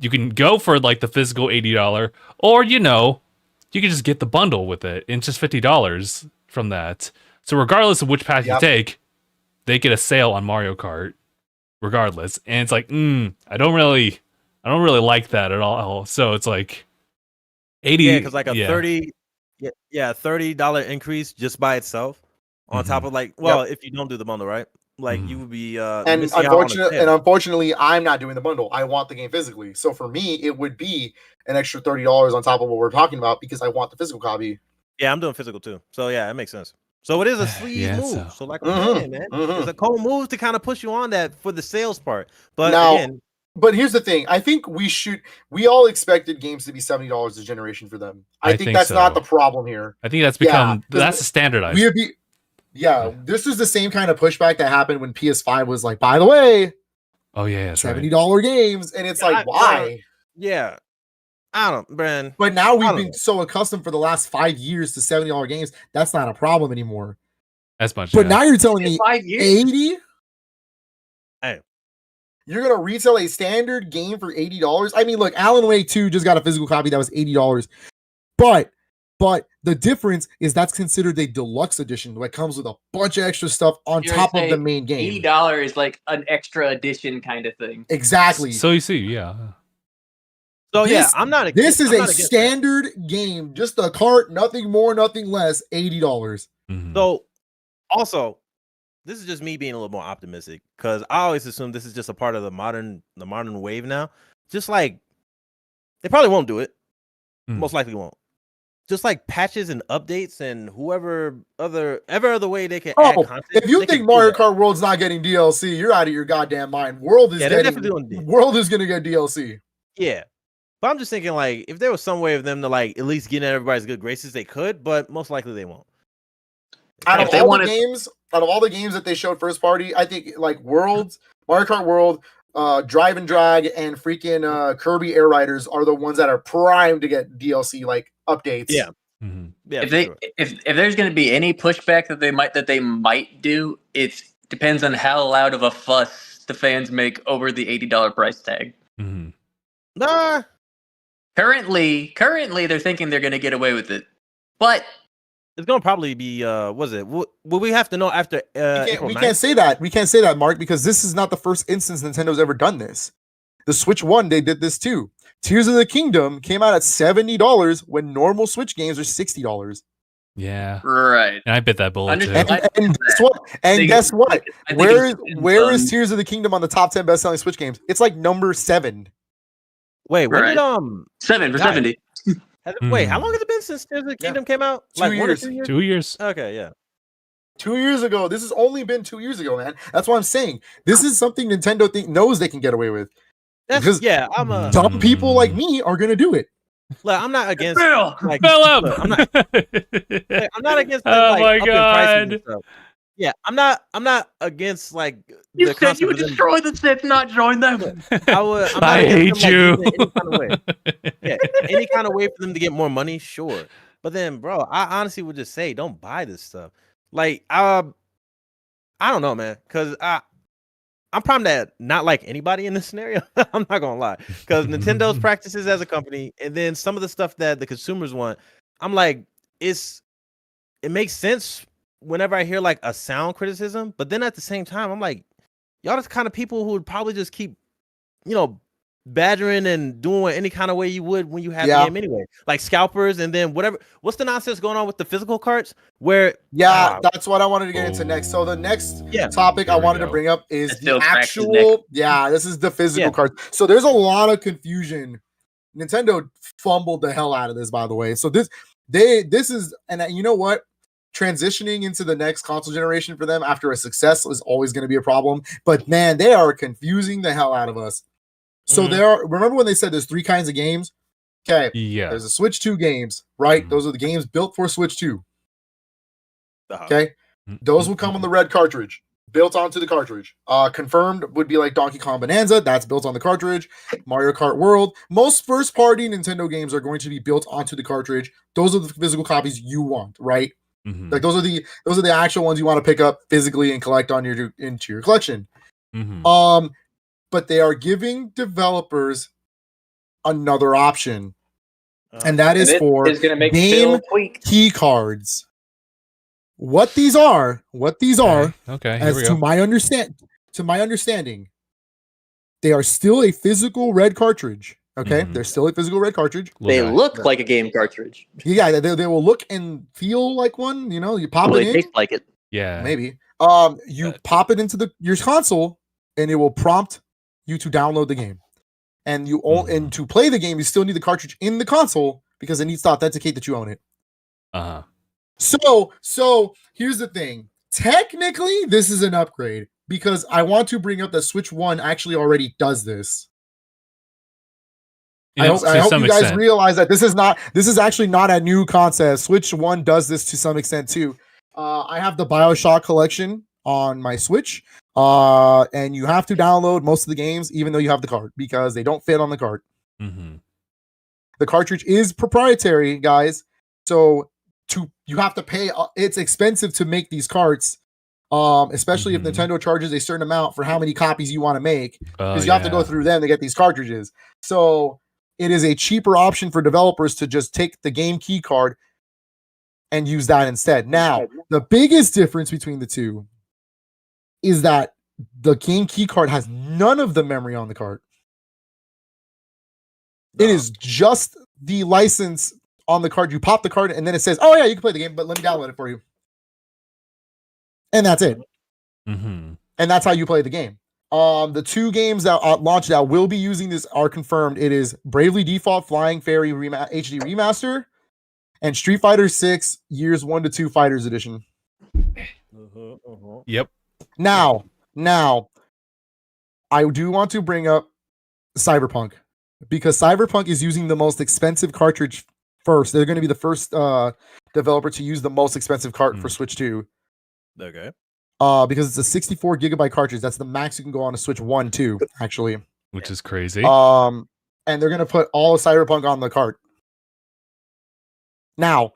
you can go for like the physical $80, or you can just get the bundle with it and it's just $50 from that. So regardless of which path you take, they get a sale on Mario Kart regardless. And it's like, I don't really like that at all. So it's like 80. Yeah, because like a $30 increase just by itself on top of like, if you don't do the bundle, right? Like you would be and unfortunately, I'm not doing the bundle. I want the game physically. So for me, it would be an extra $30 on top of what we're talking about because I want the physical copy. Yeah, I'm doing physical too. So yeah, it makes sense. So it is a sleaze move. So like, man, it's a cold move to kind of push you on that for the sales part. But now, again, but here's the thing. I think we all expected games to be $70 a generation for them. I think that's not the problem here. I think that's become that's standardized. This is the same kind of pushback that happened when PS5 was like, by the way, $70 games, and it's like, why? I don't, Bren. But now we've been so accustomed for the last 5 years to $70 games. That's not a problem anymore. As much. But now you're telling me 5 years? 80? Hey. You're gonna retail a standard game for $80? I mean, look, Alan Wake 2 just got a physical copy that was $80. But the difference is that's considered a deluxe edition that comes with a bunch of extra stuff on top of the main game. $80 is like an extra edition kind of thing. Exactly. So you see, So I'm not. This is a standard game, just a cart, nothing more, nothing less. $80. So, also, this is just me being a little more optimistic because I always assume this is just a part of the modern wave now. Just like they probably won't do it, most likely won't. Just like patches and updates and whoever other way they can add content. If you think Mario Kart World's not getting DLC, you're out of your goddamn mind. World is going to get DLC. Yeah. But I'm just thinking, like, if there was some way of them to, like, at least get in everybody's good graces, they could, but most likely they won't. Out of all the games that they showed first party, I think, like, Mario Kart World, Drive and Drag, and freaking Kirby Air Riders are the ones that are primed to get DLC, like, updates. Yeah. Yeah. If there's going to be any pushback that they might do, it depends on how loud of a fuss the fans make over the $80 price tag. Nah. Currently, they're thinking they're going to get away with it, but it's going to probably be. Will we have to know after? We can't say that. We can't say that, Mark, because this is not the first instance Nintendo's ever done this. The Switch 1, they did this too. Tears of the Kingdom came out at $70 when normal Switch games are $60. Yeah, right. And I bit that bullet too. And guess what? Where is Tears of the Kingdom on the top 10 best-selling Switch games? It's like number 7. Wait, when did 7 for 70? Wait, how long has it been since Tears of the Kingdom came out? 2 years. 2 years. Okay, yeah. 2 years ago. This has only been 2 years ago, man. That's what I'm saying. This is something Nintendo knows they can get away with. Dumb people like me are gonna do it. Look, I'm not against. I'm not against. Oh my god. Yeah, I'm not against like. You said you would destroy the Sith, not join them. I hate you. Any kind of way. Yeah, any kind of way for them to get more money, sure. But then, bro, I honestly would just say, don't buy this stuff. Like, I don't know, man, because I'm probably not like anybody in this scenario. I'm not gonna lie, because Nintendo's practices as a company, and then some of the stuff that the consumers want, I'm like, it makes sense whenever I hear like a sound criticism, but then at the same time, I'm like, y'all the kind of people who would probably just keep, badgering and doing any kind of way you would when you have the game anyway, like scalpers, and then what's the nonsense going on with the physical carts where that's what I wanted to get into next. So the next topic I wanted to bring up is the actual this is the physical carts. So there's a lot of confusion. Nintendo fumbled the hell out of this, by the way. So this is, and you know what, transitioning into the next console generation for them after a success is always going to be a problem, but man, they are confusing the hell out of us. So remember when they said there's 3 kinds of games? Okay. Yeah. There's a Switch 2 games, right? Mhm. Those are the games built for Switch 2. Uh-huh. Okay. Those will come on the red cartridge, built onto the cartridge. Confirmed would be like Donkey Kong Bonanza, that's built on the cartridge. Mario Kart World. Most first-party Nintendo games are going to be built onto the cartridge. Those are the physical copies you want, right? Mhm. Like those are the actual ones you want to pick up physically and collect on into your collection. Mhm. But they are giving developers another option, and that is for is going to make game Phil tweak. key cards. What these are, Okay, here as we to go. my understanding, they are still a physical red cartridge. Okay, Mhm. They're still a physical red cartridge. They Little guy. look like a game cartridge. Yeah, they will look and feel like one. You know, you pop Well, it they in, taste like it. Yeah. maybe. You pop it into your console, and it will prompt you to download the game. And and to play the game, you still need the cartridge in the console because it needs to authenticate that you own it. Uh-huh. So here's the thing. Technically, this is an upgrade because I want to bring up that Switch 1 actually already does this. I hope you guys realize that this is actually not a new concept. Switch 1 does this to some extent too. I have the BioShock collection on my Switch. And you have to download most of the games even though you have the card because they don't fit on the card. Mm-hmm. The cartridge is proprietary, guys. So you have to pay. It's expensive to make these cards, especially if Nintendo charges a certain amount for how many copies you want to make, because you have to go through them to get these cartridges. So it is a cheaper option for developers to just take the game key card and use that instead. Now, the biggest difference between the two is that the game key card has none of the memory on the card. It is just the license on the card. You pop the card and then it says, oh yeah, you can play the game, but let me download it for you. And that's it. Mm-hmm. And that's how you play the game. The two games that launched that will be using this are confirmed. It is Bravely Default Flying Fairy HD Remaster and Street Fighter 6 Years 1 to 2 Fighters Edition. Yep. Now, I do want to bring up Cyberpunk because Cyberpunk is using the most expensive cartridge first. They're going to be the first developer to use the most expensive cart for Switch 2. Okay. Because it's a 64 gigabyte cartridge. That's the max you can go on a Switch 1 too, actually. Which is crazy. And they're going to put all of Cyberpunk on the cart. Now,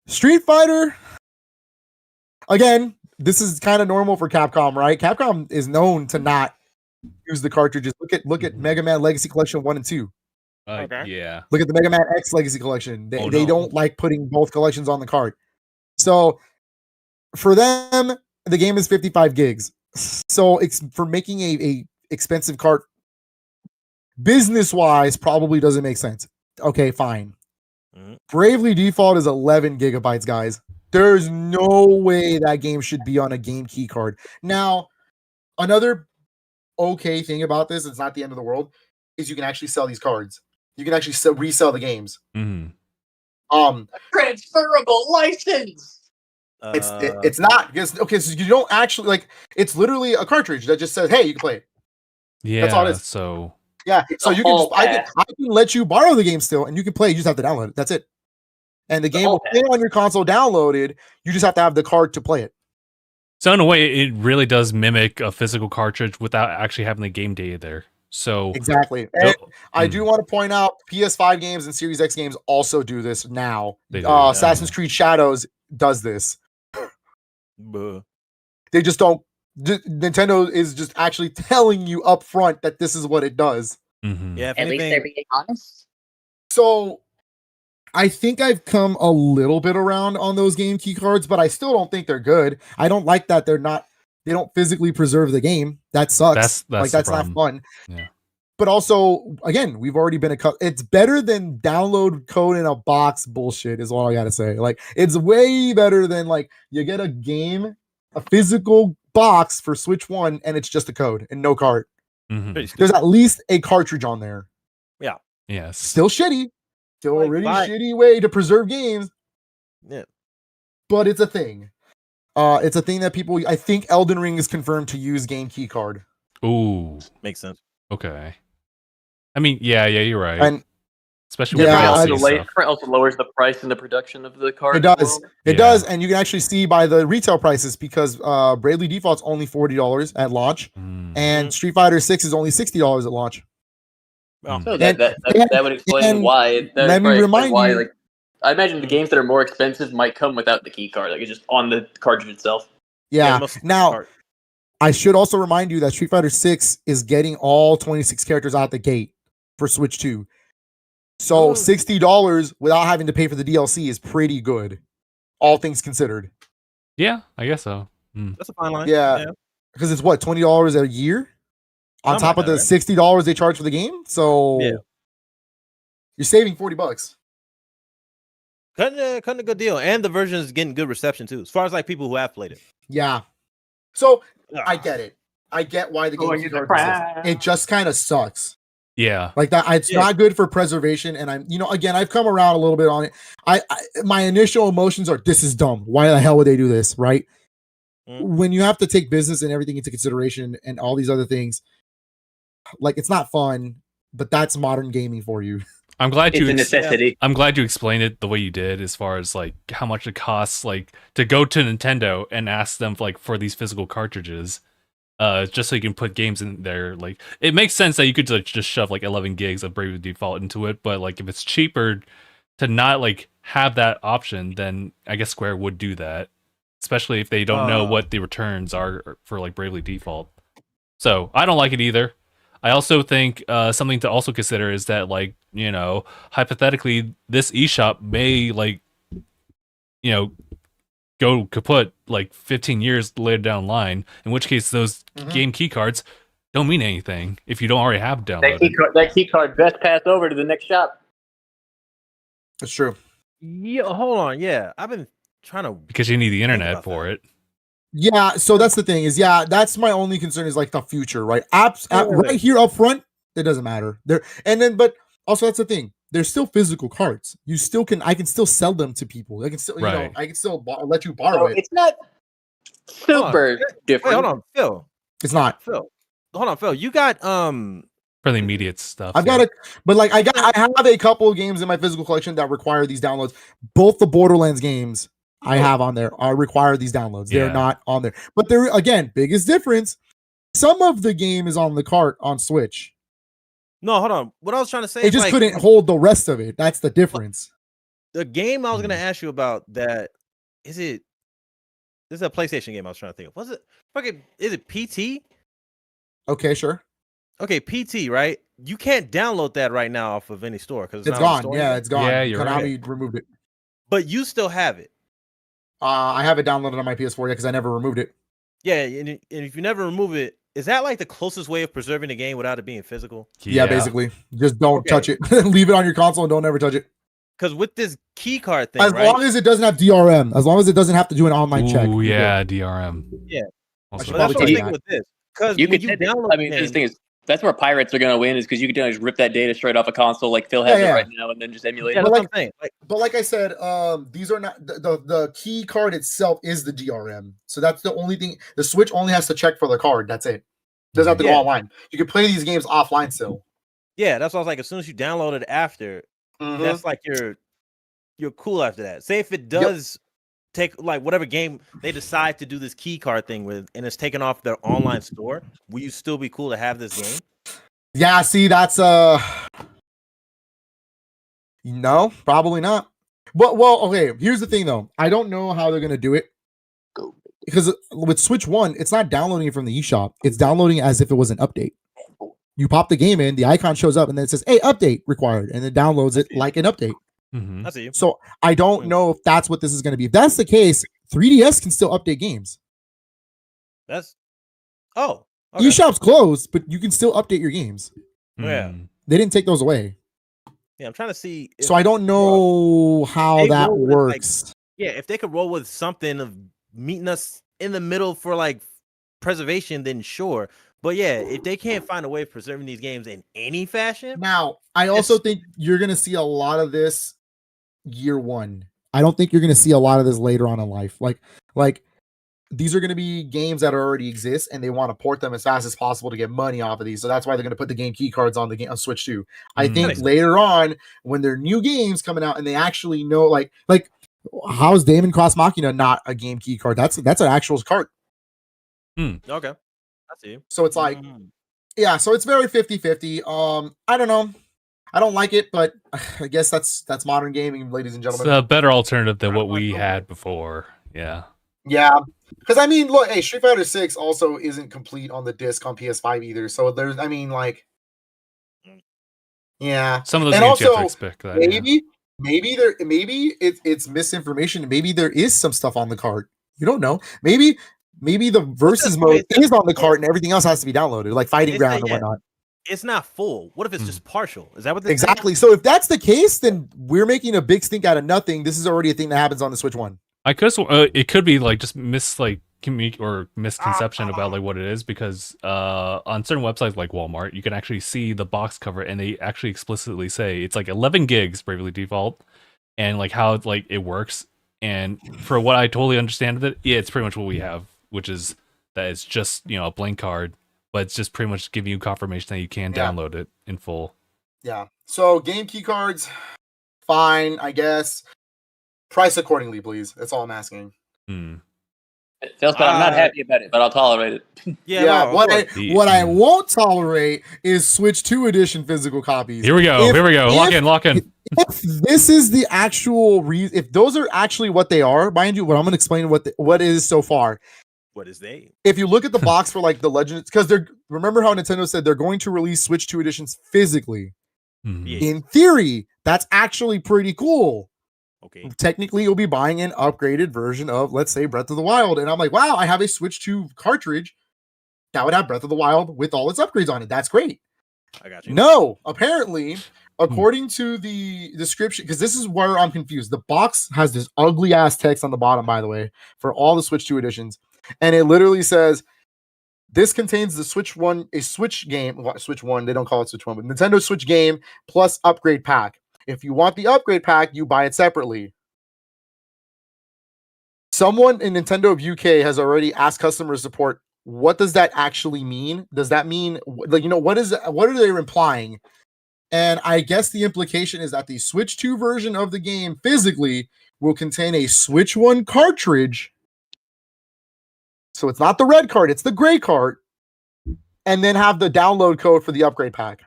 Street Fighter, again, this is kind of normal for Capcom, right? Capcom is known to not use the cartridges. Look at Mega Man Legacy Collection 1 and 2. Yeah. Look at the Mega Man X Legacy Collection. They don't like putting both collections on the cart. So for them, the game is 55 gigs. So for making a expensive cart business-wise probably doesn't make sense. Okay, fine. Bravely Default is 11 gigabytes, guys. There's no way that game should be on a game key card. Now, another okay thing about this, it's not the end of the world, is you can actually sell these cards. You can actually resell the games. Transferable license. It's not because so you don't actually like. It's literally a cartridge that just says, "Hey, you can play it." Yeah, that's all it is. So so you can. I can let you borrow the game still, and you can play. You just have to download it. That's it. And the game will stay on your console downloaded. You just have to have the card to play it. So in a way, it really does mimic a physical cartridge without actually having the game data there. So exactly. And I do want to point out PS5 games and Series X games also do this now. Assassin's Creed Shadows does this. They just don't. Nintendo is just actually telling you up front that this is what it does. Yeah, at least they're being honest. So I think I've come a little bit around on those game key cards, but I still don't think they're good. I don't like that they don't physically preserve the game. That sucks. That's not fun. Yeah. But also, again, we've already been it's better than download code in a box bullshit is all I gotta say. Like, it's way better than like you get a game, a physical box for Switch 1, and it's just a code and no card. There's at least a cartridge on there. Yeah. Yes. Still shitty. Still a really shitty way to preserve games. Yeah. But it's a thing. It's a thing that people. I think Elden Ring is confirmed to use game key card. Ooh. Makes sense. Okay. I mean, yeah, you're right. And especially with Yeah, DLC stuff. It also lowers the price and the production of the card. It does. It Yeah. does, and you can actually see by the retail prices because Bravely Default's only $40 at launch, and Street Fighter 6 is only $60 at launch. So that would explain why. Let me remind you. Like, I imagine the games that are more expensive might come without the key card. Like, it's just on the cartridge itself. Yeah. Now, I should also remind you that Street Fighter 6 is getting all 26 characters out the gate for Switch 2. So $60 without having to pay for the DLC is pretty good, all things considered. Yeah, I guess so. That's a fine line. Yeah, because it's what, $20 a year on top of the $60 they charge for the game. So you're saving $40. Cutting a good deal, and the version is getting good reception too, as far as like people who have played it. Yeah. So I get it. I get why the game exists. It just kind of sucks. Yeah, like that. It's not good for preservation, and again, I've come around a little bit on it. My initial emotions are, this is dumb. Why the hell would they do this, right? When you have to take business and everything into consideration and all these other things, like, it's not fun, but that's modern gaming for you. I'm glad it's a necessity. I'm glad you explained it the way you did, as far as like how much it costs, like to go to Nintendo and ask them like for these physical cartridges. Just so you can put games in there. Like, it makes sense that you could like just shove like 11 gigs of Bravely Default into it, but like if it's cheaper to not like have that option, then I guess Square would do that, especially if they don't know what the returns are for like Bravely Default. So I don't like it either. I also think something to also consider is that, like, you know, hypothetically, this eShop may like, you know, go kaput like 15 years later down the line, in which case those game key cards don't mean anything if you don't already have downloaded. That key card best pass over to the next shop. That's true. Yeah, hold on. Yeah, I've been trying to, because you need the internet for it. Yeah, so that's the thing, is that's my only concern, is like the future, right? Right here up front, it doesn't matter. But also that's the thing. They're still physical cards. I can still sell them to people. I can still, I can still let you borrow it. It's not super different. Wait, hold on, Phil. It's not. Phil. Hold on, Phil. You got for the immediate stuff. I have a couple of games in my physical collection that require these downloads. Both the Borderlands games I have on there require these downloads. They're not on there. But there, again, biggest difference. Some of the game is on the cart on Switch. No, hold on. What I was trying to say, it just couldn't hold the rest of it. That's the difference. The game I was going to ask you about, that this is a PlayStation game I was trying to think of. Was it fucking? Is it PT? Okay, sure. Okay, PT, right? You can't download that right now off of any store because it's gone. Yeah, it's gone. Yeah, you're Konami removed it. But you still have it. I have it downloaded on my PS4 because I never removed it. Yeah, and if you never remove it, is that like the closest way of preserving the game without it being physical? Yeah, basically. Just don't touch it. Leave it on your console and don't ever touch it. Because with this key card thing, as long as it doesn't have DRM, as long as it doesn't have to do an online check. Oh yeah, DRM. Yeah. Also, that's what I'm thinking with this. Because you could download. I mean, this thing is, that's where pirates are going to win, is because you can just rip that data straight off a console like Phil has it right now, and then just emulate it. That's what I'm saying. But like I said, these are not the key card itself is the DRM. So that's the only thing. The Switch only has to check for the card. That's it. Doesn't have to go online. You can play these games offline still. Yeah, that's what I was like. As soon as you download it after, that's like you're cool after that. Say if it does take like whatever game they decide to do this key card thing with, and it's taken off their online store, will you still be cool to have this game? Yeah, see, that's no, probably not. But okay, here's the thing though. I don't know how they're gonna do it. Because with Switch 1, it's not downloading it from the eShop. It's downloading it as if it was an update. You pop the game in, the icon shows up, and then it says, "Hey, update required," and it downloads it like an update. I see. So I don't know if that's what this is going to be. If that's the case, 3DS can still update games. eShop's closed, but you can still update your games. Yeah, they didn't take those away. Yeah, I'm trying to see. So I don't know how that works. If they could roll with something of meeting us in the middle for like preservation, then sure. But yeah, if they can't find a way of preserving these games in any fashion. Now, I also think you're going to see a lot of this year one. I don't think you're going to see a lot of this later on in life. Like these are going to be games that already exist, and they want to port them as fast as possible to get money off of these. So that's why they're going to put the game key cards on the game on Switch 2. I think later on, when there are new games coming out and they actually know, like how is Damon Cross Machina not a game key card? That's an actual card. Okay, I see. So it's like, yeah, so it's very 50-50. I don't know. I don't like it, but I guess that's modern gaming, ladies and gentlemen. It's a better alternative than what we had before. Yeah. Yeah. Because I mean, look, hey, Street Fighter 6 also isn't complete on the disc on PS5 either. So there's, I mean, like, yeah. Some of those and games also, you have to expect that. Maybe it's misinformation. Maybe there is some stuff on the cart. You don't know. Maybe the versus mode is on the cart and everything else has to be downloaded, like Fighting Ground and whatnot. It's not full. What if it's just partial? Is that what they're exactly? So if that's the case, then we're making a big stink out of nothing. This is already a thing that happens on the Switch 1. It could be like just misconception about like what it is, because on certain websites like Walmart, you can actually see the box cover and they actually explicitly say it's like 11 gigs Bravely Default, and like how like it works. And for what I totally understand of it, yeah, it's pretty much what we have, which is that it's just, a blank card, but it's just pretty much giving you confirmation that you can download it in full. Yeah. So game key cards, fine, I guess. Price accordingly, please. That's all I'm asking. But I'm not happy about it, but I'll tolerate it. Yeah. What I won't tolerate is Switch 2 edition physical copies. Here we go. Lock in. If this is the actual reason, if those are actually what they are, mind you, what I'm going to explain what is so far. What is they? If you look at the box for like the Legends, because remember how Nintendo said they're going to release Switch 2 editions physically. In theory, that's actually pretty cool. Okay. Technically, you'll be buying an upgraded version of, let's say, Breath of the Wild. And I'm like, wow, I have a Switch 2 cartridge that would have Breath of the Wild with all its upgrades on it. That's great. I got you. No, apparently, according to the description, because this is where I'm confused. The box has this ugly ass text on the bottom, by the way, for all the Switch 2 editions. And it literally says, this contains the Switch 1, a Switch game, Switch 1, they don't call it Switch 1, but Nintendo Switch game plus upgrade pack. If you want the upgrade pack, you buy it separately. Someone in Nintendo of UK has already asked customer support, what does that actually mean? Does that mean, like, what are they implying? And I guess the implication is that the Switch 2 version of the game physically will contain a Switch 1 cartridge. So it's not the red card, it's the gray card. And then have the download code for the upgrade pack.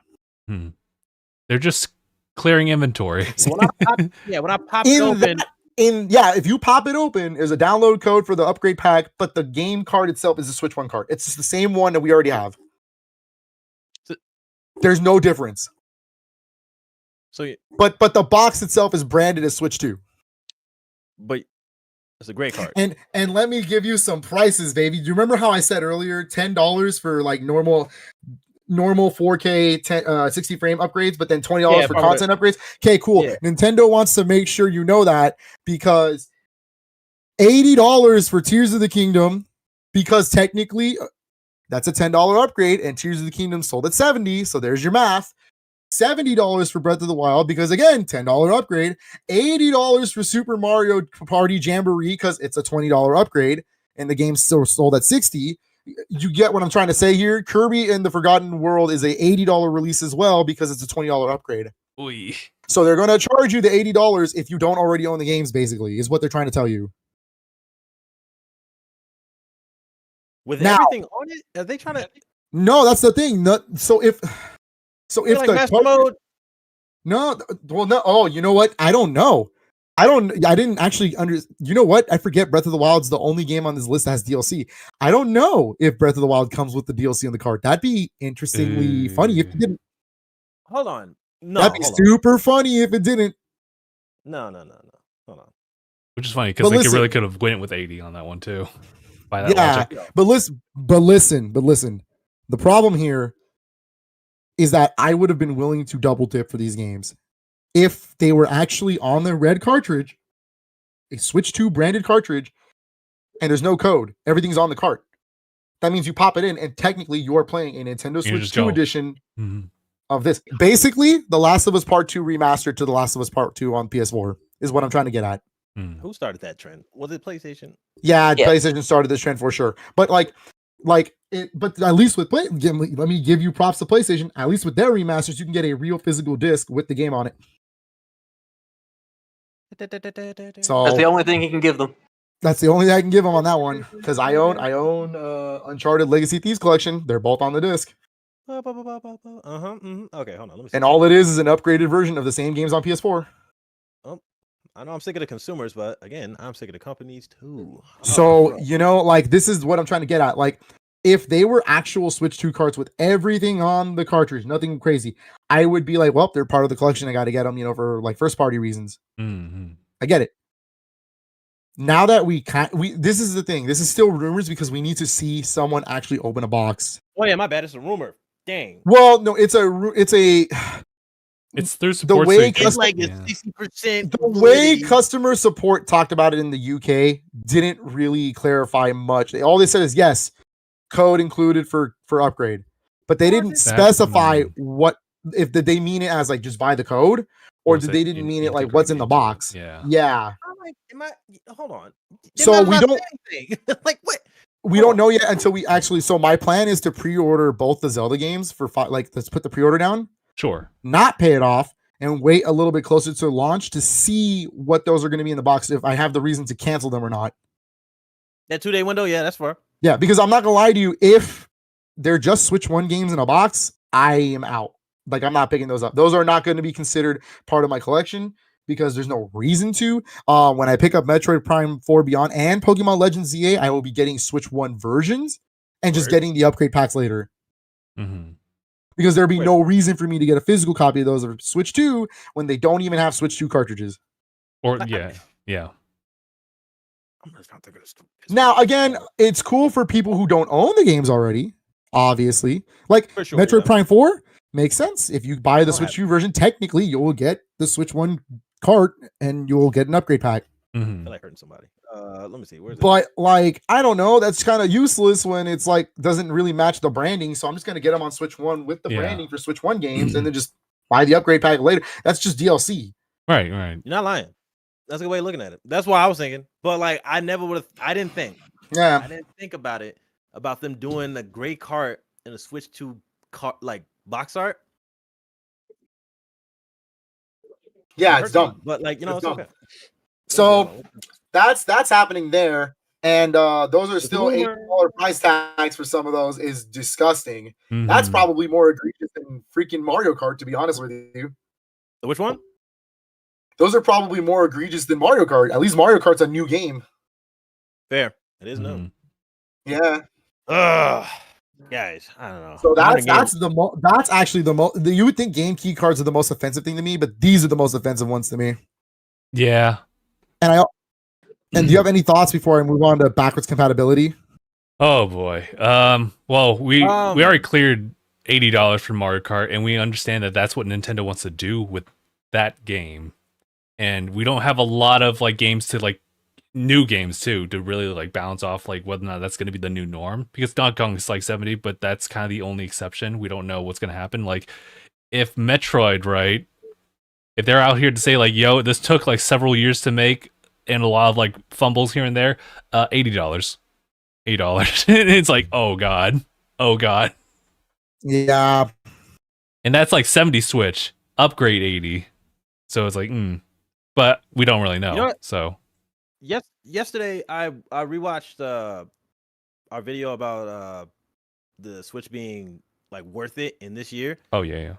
They're just clearing inventory. So when I pop it open. If you pop it open, there's a download code for the upgrade pack, but the game card itself is a Switch 1 card. It's just the same one that we already have. There's no difference. But the box itself is branded as Switch 2. But it's a great card. And let me give you some prices, baby. Do you remember how I said earlier, $10 for like normal 4K 60 frame upgrades, but then $20 for content upgrades? Okay, cool. Yeah. Nintendo wants to make sure you know that, because $80 for Tears of the Kingdom, because technically that's a $10 upgrade, and Tears of the Kingdom sold at $70, so there's your math. $70 for Breath of the Wild, because again, $10 upgrade. $80 for Super Mario Party Jamboree, because it's a $20 upgrade, and the game's still sold at $60. You get what I'm trying to say here. Kirby in the Forgotten World is a $80 release as well, because it's a $20 upgrade. Oy. So they're going to charge you the $80 if you don't already own the games, basically, is what they're trying to tell you. With everything on it? Are they trying to... No, that's the thing. So if like the master mode... No, well, no. Oh, you know what? I don't know. I didn't actually you know what? I forget Breath of the Wild's the only game on this list that has DLC. I don't know if Breath of the Wild comes with the DLC on the card. That'd be interestingly funny if it didn't. Hold on. No. That'd be super funny if it didn't. No. Hold on. Which is funny, because they really could have went with 80 on that one too. By that logic. But listen. The problem here is that I would have been willing to double dip for these games if they were actually on the red cartridge, a Switch 2 branded cartridge, and there's no code. Everything's on the cart. That means you pop it in, and technically you are playing a Nintendo Switch 2 edition of this. Basically, The Last of Us Part 2 remastered to The Last of Us Part 2 on PS4 is what I'm trying to get at. Who started that trend? Was it PlayStation? Yeah, Yeah. PlayStation started this trend for sure. But but at least with let me give you props to PlayStation. At least with their remasters, you can get a real physical disc with the game on it. So That's the only thing he can give them. that's the only thing I can give them on that one because I own Uncharted Legacy Thieves Collection. They're both on the disc, Okay, hold on. Let me see. and all it is an upgraded version of the same games on PS4. I know I'm sick of the consumers, but again, I'm sick of the companies too. So this is what I'm trying to get at. Like, if they were actual Switch 2 carts with everything on the cartridge, nothing crazy, I would be like, well, they're part of the collection. I got to get them, for like first party reasons. I get it. Now that this is the thing. This is still rumors because we need to see someone actually open a box. Oh yeah, my bad. It's a rumor. Dang. Well, no, it's through support. way It's like it's 60%. the way customer support talked about it in the UK didn't really clarify much. All they said is yes, code included for upgrade, but they didn't specify what did they mean it as like just buy the code, or did they didn't mean it like what's in the box? Yeah. I'm like, hold on. So we don't like what? We don't know yet until we actually. So my plan is to pre-order both the Zelda games for let's put the pre-order down. Sure. Not pay it off and wait a little bit closer to launch to see what those are going to be in the box if I have the reason to cancel them or not. That 2-day window, yeah, that's fair. Yeah, because I'm not gonna lie to you, if they're just Switch 1 games in a box, I am out. Like, I'm not picking those up. Those are not going to be considered part of my collection because there's no reason to. When I pick up Metroid Prime 4 Beyond and Pokemon Legends ZA, I will be getting Switch 1 versions and just getting the upgrade packs later. Because there'll be no reason for me to get a physical copy of those of Switch 2 when they don't even have Switch 2 cartridges. Or yeah. Now, again, it's cool for people who don't own the games already, obviously. Like, sure, Metroid Prime 4 makes sense. If you buy the Switch 2 version, technically, you will get the Switch 1 cart and you will get an upgrade pack. I feel like hurting somebody. Let me see. Where's but, like, I don't know. That's kind of useless when it's, like, doesn't really match the branding. So I'm just going to get them on Switch 1 with the branding for Switch 1 games and then just buy the upgrade pack later. That's just DLC. Right. You're not lying. That's a good way of looking at it. That's what I was thinking. But like, I didn't think about it, about them doing a gray cart and a Switch 2 cart, like box art. Yeah, it's dumb. But like, it's okay. So that's happening there. And those are still $8 price tags for some of those is disgusting. That's probably more egregious than freaking Mario Kart, to be honest with you. Which one? Those are probably more egregious than Mario Kart. At least Mario Kart's a new game. Fair. It is new. Yeah. Guys, I don't know. So that's actually the most. You would think game key cards are the most offensive thing to me, but these are the most offensive ones to me. Yeah. And do you have any thoughts before I move on to backwards compatibility? Oh boy. Well, we already cleared $80 for Mario Kart, and we understand that that's what Nintendo wants to do with that game. And we don't have a lot of like games to like new games too to really like balance off like whether or not that's going to be the new norm, because Donkey Kong is like 70, but that's kind of the only exception. We don't know what's going to happen. Like if Metroid, right, if they're out here to say like, yo, this took like several years to make and a lot of like fumbles here and there, $80. It's like, oh god. Yeah. And that's like 70 Switch upgrade 80. So it's like but we don't really know. So yesterday I rewatched our video about the Switch being like worth it in this year. Oh yeah.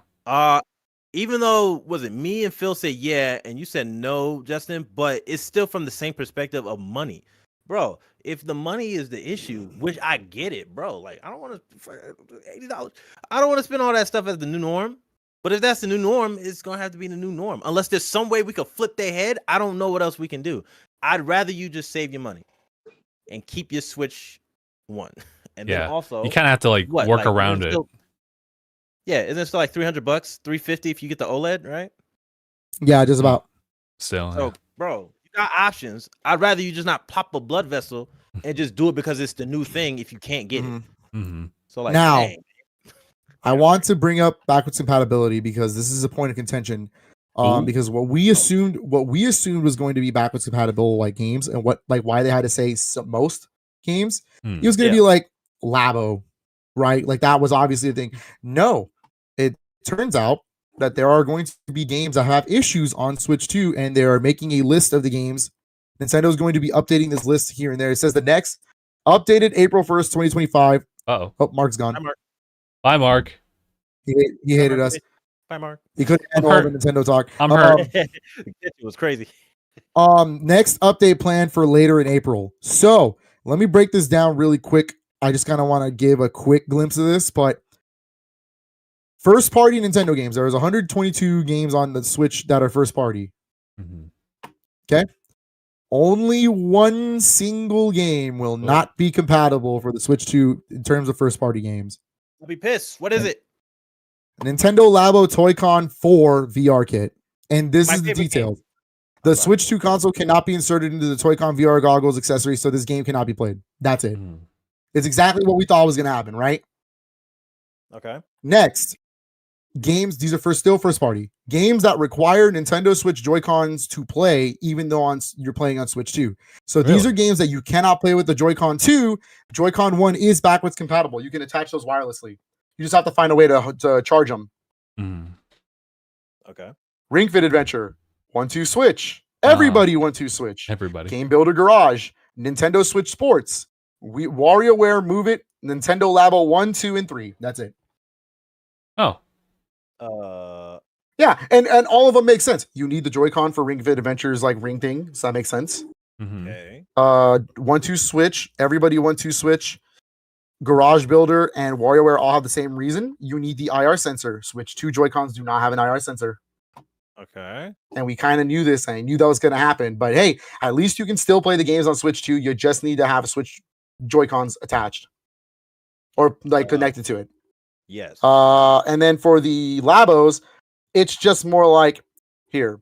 Even though was it me and Phil said yeah and you said no, Justin, but it's still from the same perspective of money. Bro, if the money is the issue, which I get it, bro. Like I don't want to $80. I don't want to spend all that stuff as the new norm. But if that's the new norm, it's going to have to be the new norm. Unless there's some way we could flip their head, I don't know what else we can do. I'd rather you just save your money and keep your Switch 1. And then also, you kind of have to like work around it. Isn't it still like $300, $350 if you get the OLED, right? Yeah, just about. Still. So, bro, you got options. I'd rather you just not pop a blood vessel and just do it because it's the new thing if you can't get it. So like now, I want to bring up backwards compatibility because this is a point of contention. Ooh. Because what we assumed was going to be backwards compatible like games, and why they had to say most games, it was going to be like Labo, right? Like that was obviously the thing. No, it turns out that there are going to be games that have issues on Switch 2, and they are making a list of the games. Nintendo is going to be updating this list here and there. It says the next updated April 1st, 2025. Oh, Mark's gone. Bye, Mark. He hated us. Bye, Mark. He couldn't handle all the Nintendo talk. I'm hurt. It was crazy. Next update plan for later in April. So let me break this down really quick. I just kind of want to give a quick glimpse of this, but first party Nintendo games. There was 122 games on the Switch that are first party. Okay. Only one single game will not be compatible for the Switch 2 in terms of first party games. I'll be pissed. What is it? Nintendo Labo Toy-Con 4 VR kit. And this is the details. The Switch 2 console cannot be inserted into the Toy-Con VR goggles accessory, so this game cannot be played. That's it. It's exactly what we thought was going to happen, right? Okay. Next, games. These are still first party. Games that require Nintendo Switch Joy-Cons to play, even though you're playing on Switch 2. So these are games that you cannot play with the Joy-Con 2. Joy-Con 1 is backwards compatible. You can attach those wirelessly. You just have to find a way to charge them. Okay. Ring Fit Adventure, 1-2 Switch. Everybody 1-2 Switch. Everybody. Game Builder Garage, Nintendo Switch Sports, WarioWare Move It, Nintendo Labo 1, 2, and 3. That's it. Oh. Yeah, and all of them make sense. You need the Joy-Con for Ring Fit Adventure's like ring thing, so that makes sense. Okay. 1-2 Switch, everybody 1-2 Switch. Garage Builder and WarioWare all have the same reason. You need the IR sensor. Switch 2 Joy-Cons do not have an IR sensor. Okay. And we kind of knew this. I knew that was going to happen. But hey, at least you can still play the games on Switch 2. You just need to have a Switch Joy-Cons attached or like connected to it. Yes. And then for the Labos, it's just more like here.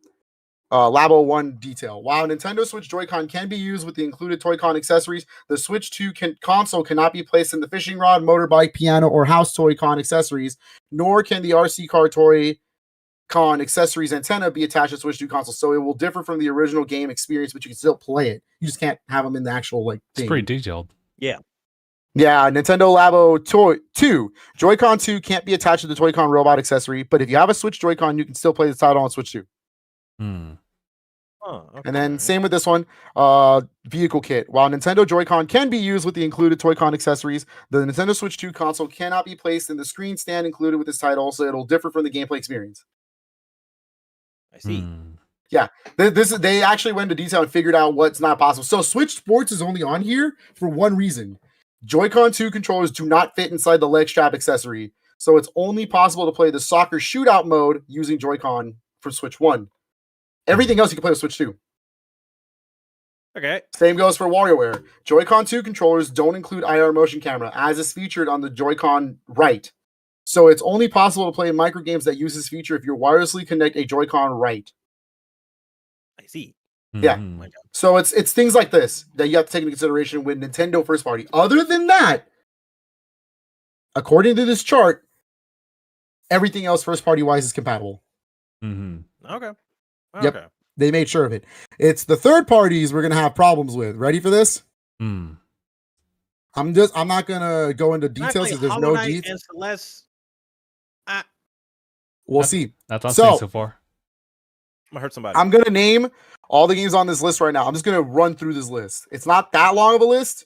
Labo 1 detail. While Nintendo Switch Joy-Con can be used with the included Toy-Con accessories, the Switch 2 console cannot be placed in the fishing rod, motorbike, piano, or house Toy-Con accessories, nor can the RC car Toy-Con accessories antenna be attached to Switch 2 console. So it will differ from the original game experience, but you can still play it. You just can't have them in the actual like thing. It's pretty detailed. Yeah. Yeah, Nintendo Labo 2. Joy-Con 2 can't be attached to the Toy-Con robot accessory, but if you have a Switch Joy-Con, you can still play the title on Switch 2. Okay. And then same with this one, vehicle kit. While Nintendo Joy-Con can be used with the included Toy-Con accessories, the Nintendo Switch 2 console cannot be placed in the screen stand included with this title, so it'll differ from the gameplay experience. I see. Yeah, they actually went into detail and figured out what's not possible. So Switch Sports is only on here for one reason. Joy-Con 2 controllers do not fit inside the leg strap accessory, so it's only possible to play the soccer shootout mode using Joy-Con for Switch 1. Everything else you can play with Switch 2. Okay. Same goes for WarioWare. Joy-Con 2 controllers don't include IR motion camera, as is featured on the Joy-Con right. So it's only possible to play micro games that use this feature if you wirelessly connect a Joy-Con right. I see. Yeah. So it's things like this that you have to take into consideration with Nintendo first party. Other than that, according to this chart, everything else first party wise is compatible. Okay. Yep. Okay. They made sure of it. It's the third parties we're gonna have problems with. Ready for this? I'm not gonna go into details because there's no details. Celeste. We'll see. That's on so far. I'm gonna hurt somebody. I'm gonna name all the games on this list right now. I'm just gonna run through this list. It's not that long of a list,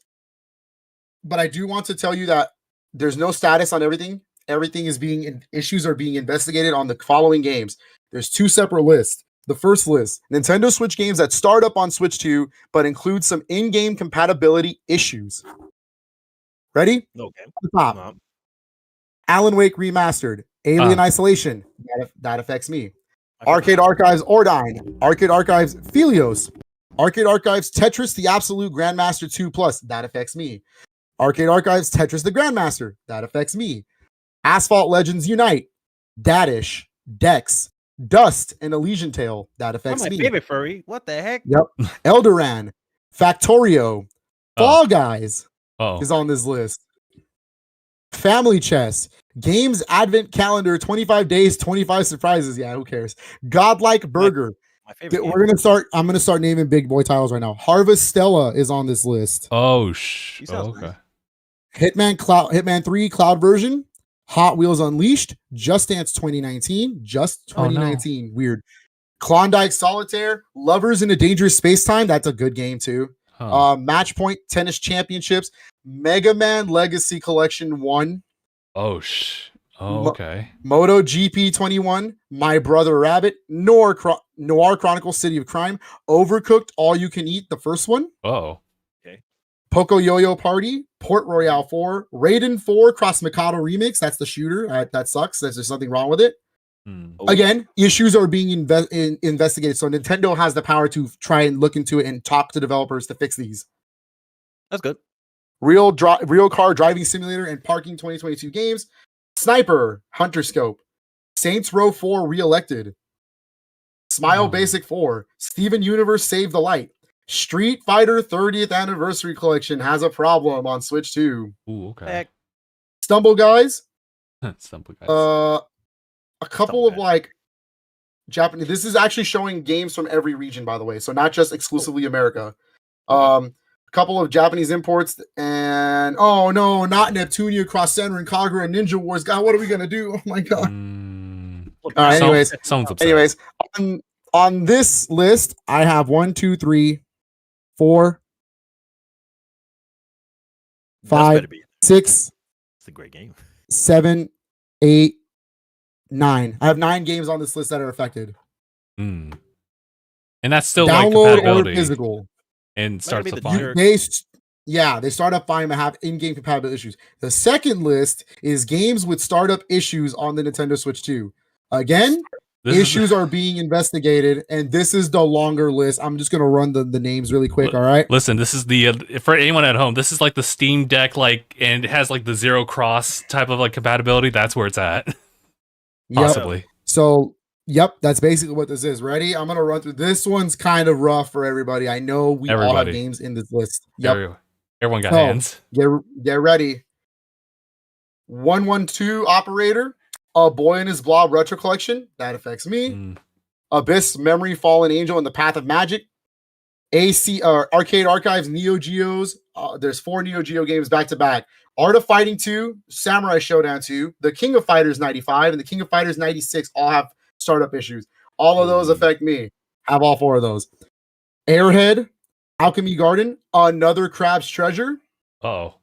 but I do want to tell you that there's no status on everything. Everything is issues are being investigated on the following games. There's two separate lists. The first list, Nintendo Switch games that start up on Switch 2, but include some in-game compatibility issues. Ready? Okay. At the top. Alan Wake Remastered, Alien Isolation, that affects me. Arcade Archives Ordine, Arcade Archives Philios, Arcade Archives Tetris the Absolute Grandmaster 2 Plus, that affects me. Arcade Archives Tetris the Grandmaster, that affects me. Asphalt Legends Unite, Dadish, Dex, Dust, and Elysian Tale, that affects me. My favorite furry. What the heck? Yep. Eldoran, Factorio, Fall Guys is on this list. Family Chess, Games Advent Calendar, 25 days, 25 surprises. Yeah, who cares? Godlike Burger. My favorite. We're gonna start. I'm gonna start naming big boy titles right now. Harvest Stella is on this list. Oh, He sounds okay. nice. Hitman 3 Cloud version. Hot Wheels Unleashed. Just Dance 2019. Just 2019. Weird. Klondike Solitaire. Lovers in a Dangerous Space Time. That's a good game too. Match Point Tennis Championships. Mega Man Legacy Collection 1. Oh, okay. Moto GP 21, My Brother Rabbit, Noir Chronicles City of Crime, Overcooked All You Can Eat, the first one. Oh. Okay. Poco Yo-Yo Party, Port Royale 4, Raiden 4 Cross Mikado Remix. That's the shooter. That sucks. There's something wrong with it. Again, issues are being investigated. So Nintendo has the power to try and look into it and talk to developers to fix these. That's good. Real Car Driving Simulator and Parking 2022 games. Sniper, Hunter Scope, Saints Row 4 Reelected, Smile Basic 4, Steven Universe Save the Light, Street Fighter 30th Anniversary Collection has a problem on Switch 2. Ooh, okay. Heck. Stumble Guys, Stumble Guys. A couple of like Japanese. This is actually showing games from every region, by the way, so not just exclusively America. A couple of Japanese imports, and oh no, not Neptunia, Cross Center, and Kagura and Ninja Wars. God, what are we gonna do? Oh my god! All right, anyways, on this list, I have 1, 2, 3, 4, 5, 6. It's a great game. 7, 8, 9. I have 9 games on this list that are affected. And that's still download like or physical. And starts to fine. They start up fine but have in-game compatibility issues. The second list is games with startup issues on the Nintendo Switch 2. Again, issues are being investigated, and this is the longer list. I'm just gonna run the names really quick. All right. Listen, this is the for anyone at home. This is like the Steam Deck, and it has like the Zero Cross type of like compatibility. That's where it's at. Possibly. Yep. So. Yep, that's basically what this is. Ready? I'm gonna run through. This one's kind of rough for everybody. I know we all have games in this list. Yep. Everyone got hands. Get ready. 112 Operator, A Boy and His Blob Retro Collection. That affects me. Abyss, Memory, Fallen Angel, and the Path of Magic. Arcade Archives, Neo Geos. There's 4 Neo Geo games back to back. Art of Fighting 2, Samurai Showdown 2, The King of Fighters 95, and The King of Fighters 96 all have startup issues. All of those affect me. Have all 4 of those. Airhead, Alchemy Garden, Another Crab's Treasure. Here's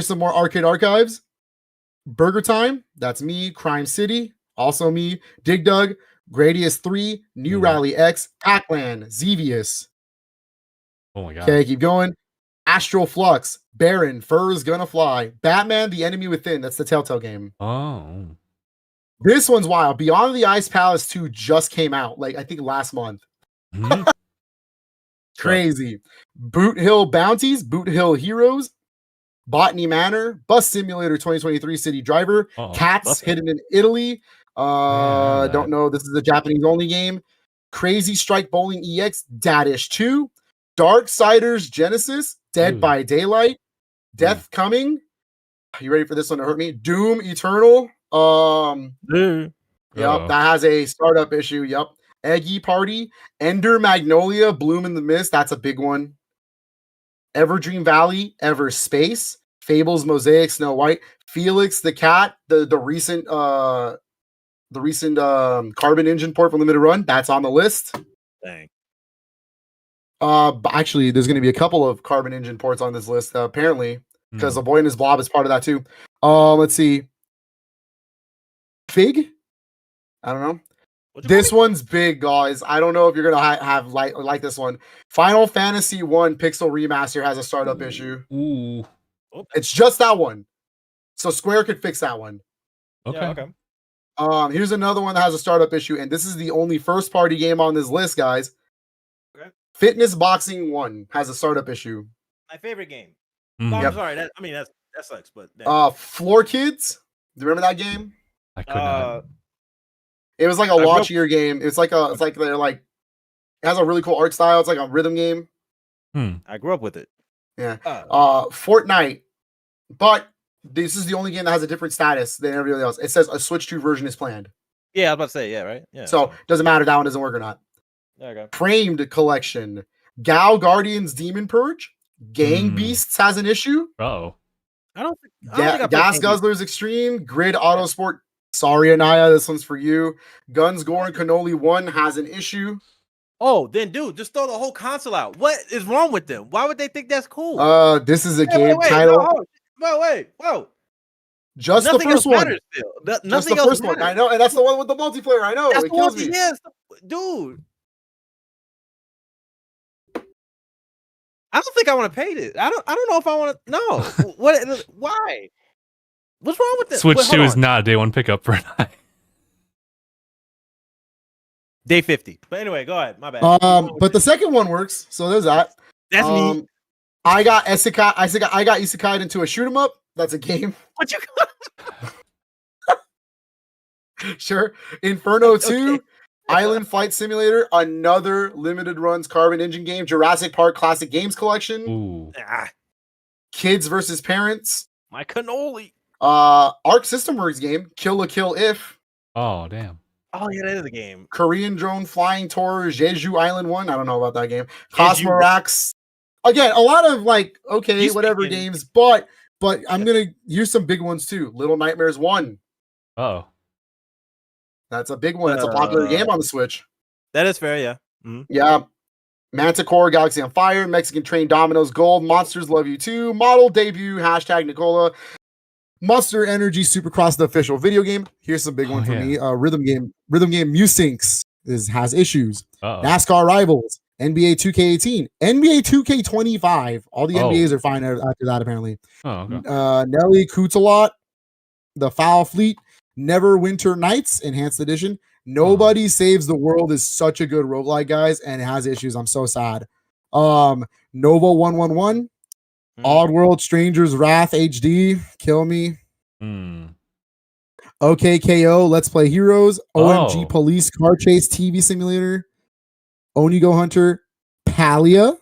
some more Arcade Archives. Burger Time, that's me. Crime City, also me. Dig Dug, Gradius 3, New Rally X, Pac-Man, Xevious. Oh my god. Okay, keep going. Astral Flux, Baron, Fur's Gonna Fly, Batman, The Enemy Within. That's the Telltale game. This one's wild. Beyond the Ice Palace 2 just came out, I think last month. Crazy. Boot Hill Bounties, Boot Hill Heroes, Botany Manor, Bus Simulator 2023 City Driver, Cats Hidden in Italy. Don't know. This is a Japanese only game. Crazy Strike Bowling EX, Dadish 2, Darksiders Genesis, Dead by Daylight, Death Coming. Are you ready for this one to hurt me? Doom Eternal. Yep, that has a startup issue. Yep. Eggy Party, Ender Magnolia, Bloom in the Mist. That's a big one. Everdream Valley, Ever Space, Fables Mosaic, Snow White, Felix the Cat, the recent Carbon Engine port for Limited Run. That's on the list. Dang. Actually, there's going to be a couple of Carbon Engine ports on this list, apparently, because A Boy and His Blob is part of that too. Let's see. Fig? I don't know. This one's big, guys. I don't know if you're gonna have like this one. Final Fantasy 1 Pixel Remaster has a startup issue. It's just that one. So Square could fix that one. Okay. Here's another one that has a startup issue, and this is the only first-party game on this list, guys. Okay. Fitness Boxing 1 has a startup issue. My favorite game. No, I'm sorry. That sucks. But Floor Kids. Do you remember that game? I could not. It was like a launchier game. It's like they're like it has a really cool art style. It's like a rhythm game. I grew up with it. Yeah. Fortnite. But This is the only game that has a different status than everybody else. It says a Switch 2 version is planned. Yeah, I was about to say, yeah, right? Yeah. So doesn't matter if that one doesn't work or not. There you go. Framed collection. Gal Guardians Demon Purge. Gang Beasts has an issue. Oh. I don't think I Gas played Gang Guzzlers Extreme. Grid Autosport. Sorry, Aniyah, this one's for you. Guns, Gore, and Cannoli 1 has an issue. Oh, then dude, just throw the whole console out. What is wrong with them? Why would they think that's cool? This is a game title. Whoa. Just Nothing the first else one. matters still. Just Nothing the else first one. matters. I know, and that's the one with the multiplayer. I know. That's It the kills one. me. Yes, dude. I don't think I want to pay this. I don't know if I want to. No. What? Why? What's wrong with this? Switch Wait, 2 hold is on. not a day one pickup for an eye. Day 50. But anyway, go ahead. My bad. But the second one works. So there's that. That's me. I got isekai into a shoot 'em up. That's a game. What you? Sure. Inferno 2, Okay. Island Flight Simulator, another limited runs carbon engine game, Jurassic Park Classic Games Collection, Ooh. Kids versus Parents, My cannoli. Arc System Works game, Kill la Kill If, Oh, damn. Oh yeah, that is a game. Korean Drone Flying Tour, Jeju Island 1. I don't know about that game. Jeju. Cosmorax. Again, a lot of like, okay, You whatever speaking- games, but I'm gonna use some big ones too. Little Nightmares 1. Oh. That's a big one. It's a popular game on the Switch. That is fair. Yeah. Mhm. Yeah. Manticore, Galaxy on Fire, Mexican Train Dominoes Gold, Monsters Love You Too, Model Debut, hashtag Nicola, Monster Energy Supercross, the official video game. Here's some big one for me. Rhythm game Musinks has issues. Uh-oh. NASCAR Rivals, NBA 2K18, NBA 2K25. All the NBAs are fine after that, apparently. Oh, okay. Nelly Kutalot, The Foul Fleet, Neverwinter Nights, Enhanced Edition. Nobody Saves the World is such a good roguelike, guys, and it has issues. I'm so sad. Nova 111, Oddworld Strangers Wrath HD, Kill Me. OKKO, Let's Play Heroes, OMG Police Car Chase TV Simulator, Onigo Hunter, Palia,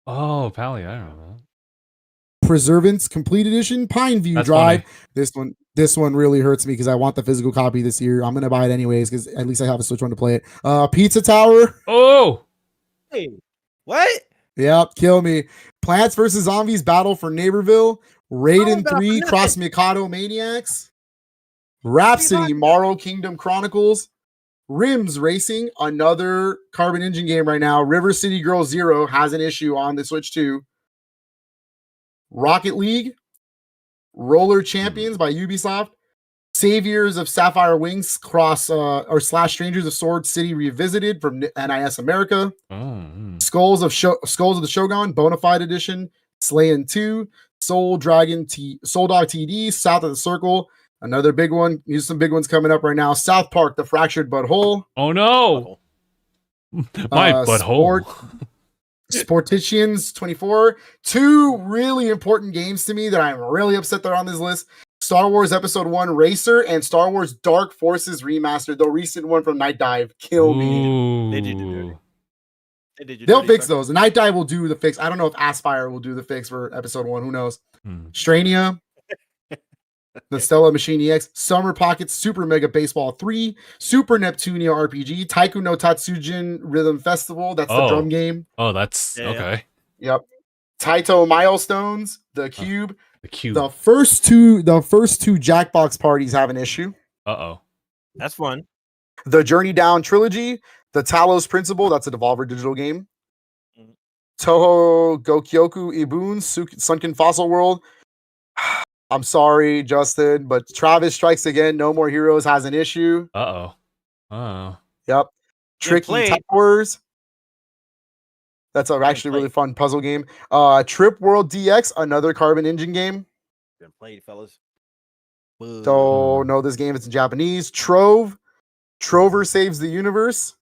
Oh, Pally, I don't know. Preservance Complete Edition, Pineview That's Drive. funny. This one really hurts me because I want the physical copy this year. I'm gonna buy it anyways because at least I have a Switch one to play it. Pizza Tower. Oh, Hey, what? Yep, Kill Me. Plants vs Zombies Battle for Neighborville. Raiden about 3 that? Cross Mikado Maniacs. Rhapsody Morrow Kingdom Chronicles. Rims Racing, another carbon engine game right now. River City Girl Zero has an issue on the Switch 2. Rocket League. Roller Champions by Ubisoft. Saviors of Sapphire Wings / Strangers of Sword City Revisited from NIS America. Skulls of the Shogun Bonafide Edition. Slayin 2. Soul Dog TD. South of the Circle. Another big one. Here's some big ones coming up right now. South Park: The Fractured Butthole. Oh no, my butthole. Sporticians 24. Two really important games to me that I'm really upset they're on this list. Star Wars Episode 1 Racer and Star Wars Dark Forces Remastered, the recent one from Night Dive. Kill me. They did do dirty. They did you They'll dirty, fix sir. those. Night Dive will do the fix. I don't know if Aspire will do the fix for Episode 1. Who knows? Strania. The Stella Machine EX, Summer Pockets, Super Mega Baseball 3, Super Neptunia RPG, Taiku no Tatsujin Rhythm Festival. That's the drum game. Oh, that's Yeah. okay. Yep. Taito Milestones, The Cube. The cube. The first two Jackbox parties have an issue. Uh-oh. That's fun. The Journey Down trilogy, The Talos Principle, that's a Devolver Digital game. Mhm. Toho Gokyoku Ibun, Sunken Fossil World. I'm sorry, Justin, but Travis Strikes Again, No More Heroes has an issue. Uh-oh. Oh. Yep. Tricky played. Towers. That's actually a really fun puzzle game. Trip World DX, another carbon engine game. Been played, fellas. Don't know this game. It's in Japanese. Trove. Trover Saves the Universe.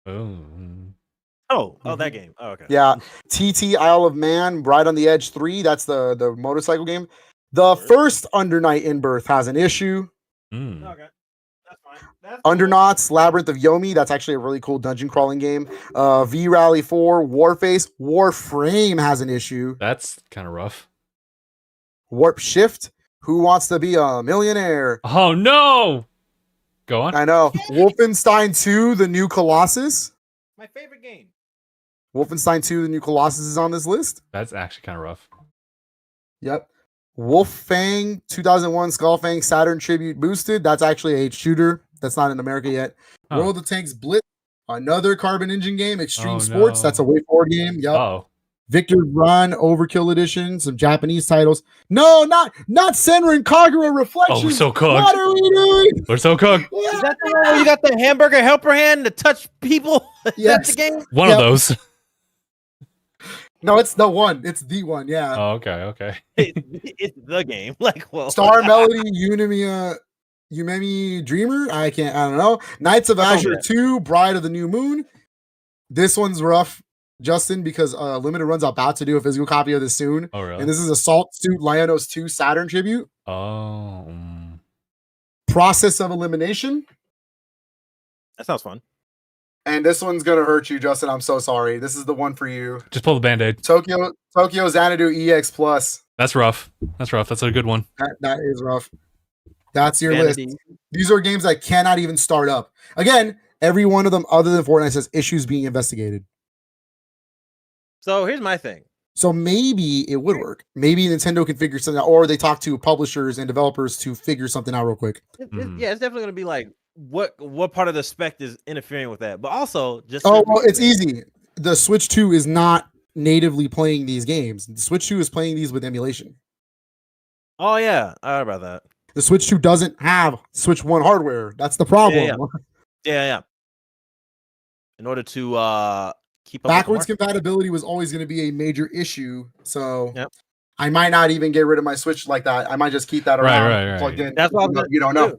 Oh, that game. Oh, okay. Yeah. TT Isle of Man, Ride on the Edge 3. That's the motorcycle game. The first Under Night in Birth has an issue. Okay. That's fine. That's Undernauts, Labyrinth of Yomi. That's actually a really cool dungeon crawling game. V Rally 4, Warface. Warframe has an issue. That's kind of rough. Warp Shift. Who Wants to Be a Millionaire? Oh no! Go on. I know. Wolfenstein 2, The New Colossus. My favorite game. Wolfenstein 2, The New Colossus is on this list. That's actually kind of rough. Yep. Wolfang 2001 Skullfang Saturn Tribute Boosted. That's actually a shooter. That's not in America yet. Huh. World of Tanks Blitz. Another Carbon Engine game. Extreme Oh, Sports. no. That's a way forward game. Yep. Oh, Victor Run Overkill Edition. Some Japanese titles. No, not Senran Kagura Reflections. we're so cooked. What are we doing? we're so cooked. Is that the one where you got the hamburger helper hand to touch people? Is that Yes. the game? One Yep. of those. No, it's the one. It's the one. Yeah. Oh, okay. It's the game. Like, well, Star Melody Umemi Dreamer. I don't know. Knights of Azure yeah. 2, Bride of the New Moon. This one's rough, Justin, because Limited Run's about to do a physical copy of this soon. Oh, really? And this is Assault Suit Lionos 2 Saturn Tribute. Oh. Process of Elimination. that sounds fun. And this one's gonna hurt you, Justin. I'm so sorry. This is the one for you. Just pull the band-aid. Tokyo Xanadu EX Plus. That's rough. That's a good one. That is rough. That's your Vanity. list. These are games that cannot even start up. Again, every one of them other than Fortnite says issues being investigated. So here's my thing. So maybe it would work. Maybe Nintendo can figure something out, or they talk to publishers and developers to figure something out real quick. Yeah, it's definitely gonna be like what part of the spec is interfering with that. But also just Oh, well, it's easy. The Switch 2 is not natively playing these games. The Switch 2 is playing these with emulation. Oh yeah, I heard about that. The Switch 2 doesn't have Switch 1 hardware. That's the problem. Yeah. In order to keep up Backwards with the market. compatibility was always going to be a major issue. So Yep. I might not even get rid of my Switch like that. I might just keep that around Right. plugged in. That's what I was gonna You don't know. do.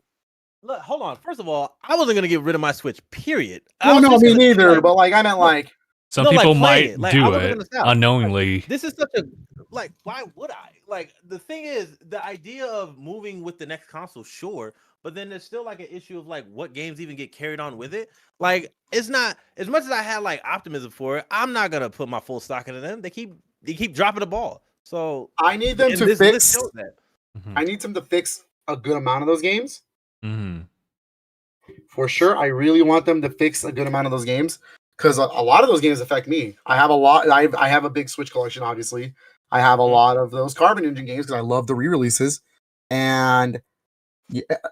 Look, hold on. First of all, I wasn't gonna get rid of my Switch. Period. I Well, was no, just me gonna, neither. like, but like I meant like Some No, like, people play might it. Like, I do wasn't it gonna stop. unknowingly. this is such a like. Why would I? Like the thing is, the idea of moving with the next console, sure, but then there's still like an issue of like what games even get carried on with it. Like it's not as much as I had like optimism for it. I'm not gonna put my full stock into them. They keep dropping the ball. So I need them and to this list fix. shows that. I need them to fix a good amount of those games. Mm-hmm. For sure, I really want them to fix a good amount of those games because a lot of those games affect me. I have a lot. I have a big Switch collection, obviously. I have a lot of those Carbon Engine games because I love the re-releases, and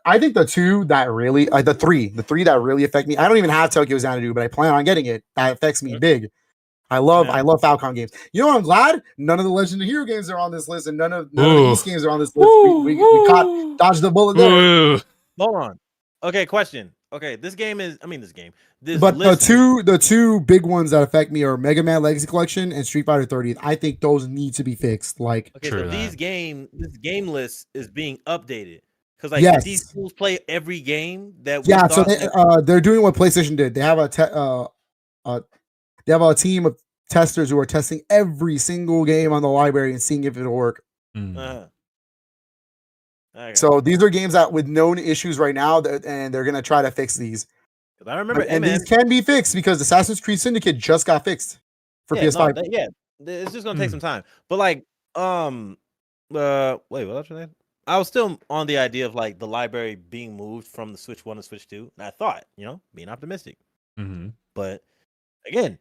I think the three that really affect me. I don't even have Tokyo Xanadu, but I plan on getting it. That affects me big. I love Falcon games. You know what? I'm glad none of the Legend of Hero games are on this list, and none of the East games are on this list. We dodged the bullet there. Ooh. Hold on. Okay, question. Okay, this game is. I mean, this game. This But list the two big ones that affect me are Mega Man Legacy Collection and Street Fighter 30th. I think those need to be fixed. Like, Okay, True so that. this game list is being updated because like Yes. these fools play every game that. yeah, so thought they're doing what PlayStation did. They have a team of testers who are testing every single game on the library and seeing if it'll work. Mm. Okay. So these are games that with known issues right now, and they're gonna try to fix these. 'Cause I remember And MM, these can be fixed because Assassin's Creed Syndicate just got fixed for PS5. It's just gonna take some time. But like, wait, what was your name? I was still on the idea of like the library being moved from the Switch 1 to Switch 2. And I thought, being optimistic. Mm-hmm. But again,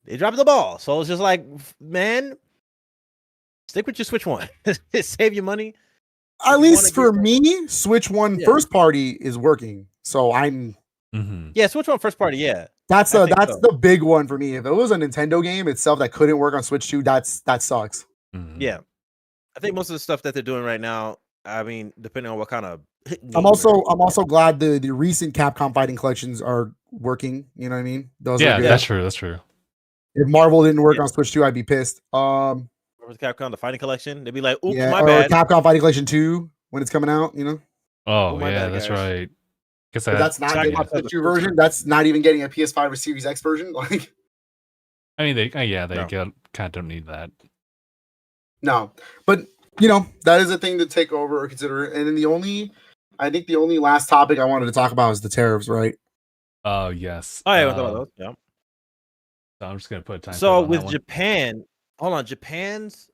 they dropped the ball. So it's just like, man, stick with your Switch 1. Save your money. At you least wanna for get- me, Switch 1 Yeah. first party is working. So Mm-hmm. Yeah, Switch 1 first party, yeah. that's I think the big one for me. If it was a Nintendo game itself that couldn't work on Switch 2, that sucks. Mm-hmm. Yeah. I think most of the stuff that they're doing right now, I mean, depending on what kind of I'm also glad the recent Capcom fighting collections are working. You know what I mean? Those Yeah, are good. that's true. That's true. If Marvel didn't work Yeah. on Switch 2, I'd be pissed. Capcom, the fighting collection, they'd be like, oops, Yeah, my or bad. Capcom Fighting Collection 2 when it's coming out, you know? Oh, my yeah, bad, that's guys. right. Guess But that's not getting a Xbox has a Switch 2 version. That's not even getting a PS5 or Series X version. Like, I mean, they No. kind of don't need that. no. But that is a thing to take over or consider. And then I think the only last topic I wanted to talk about is the tariffs, right? Oh, yes. Oh, yeah, we'll talk about those. Yeah. So I'm just gonna put a time. So on with that one. Japan, hold on, Japan's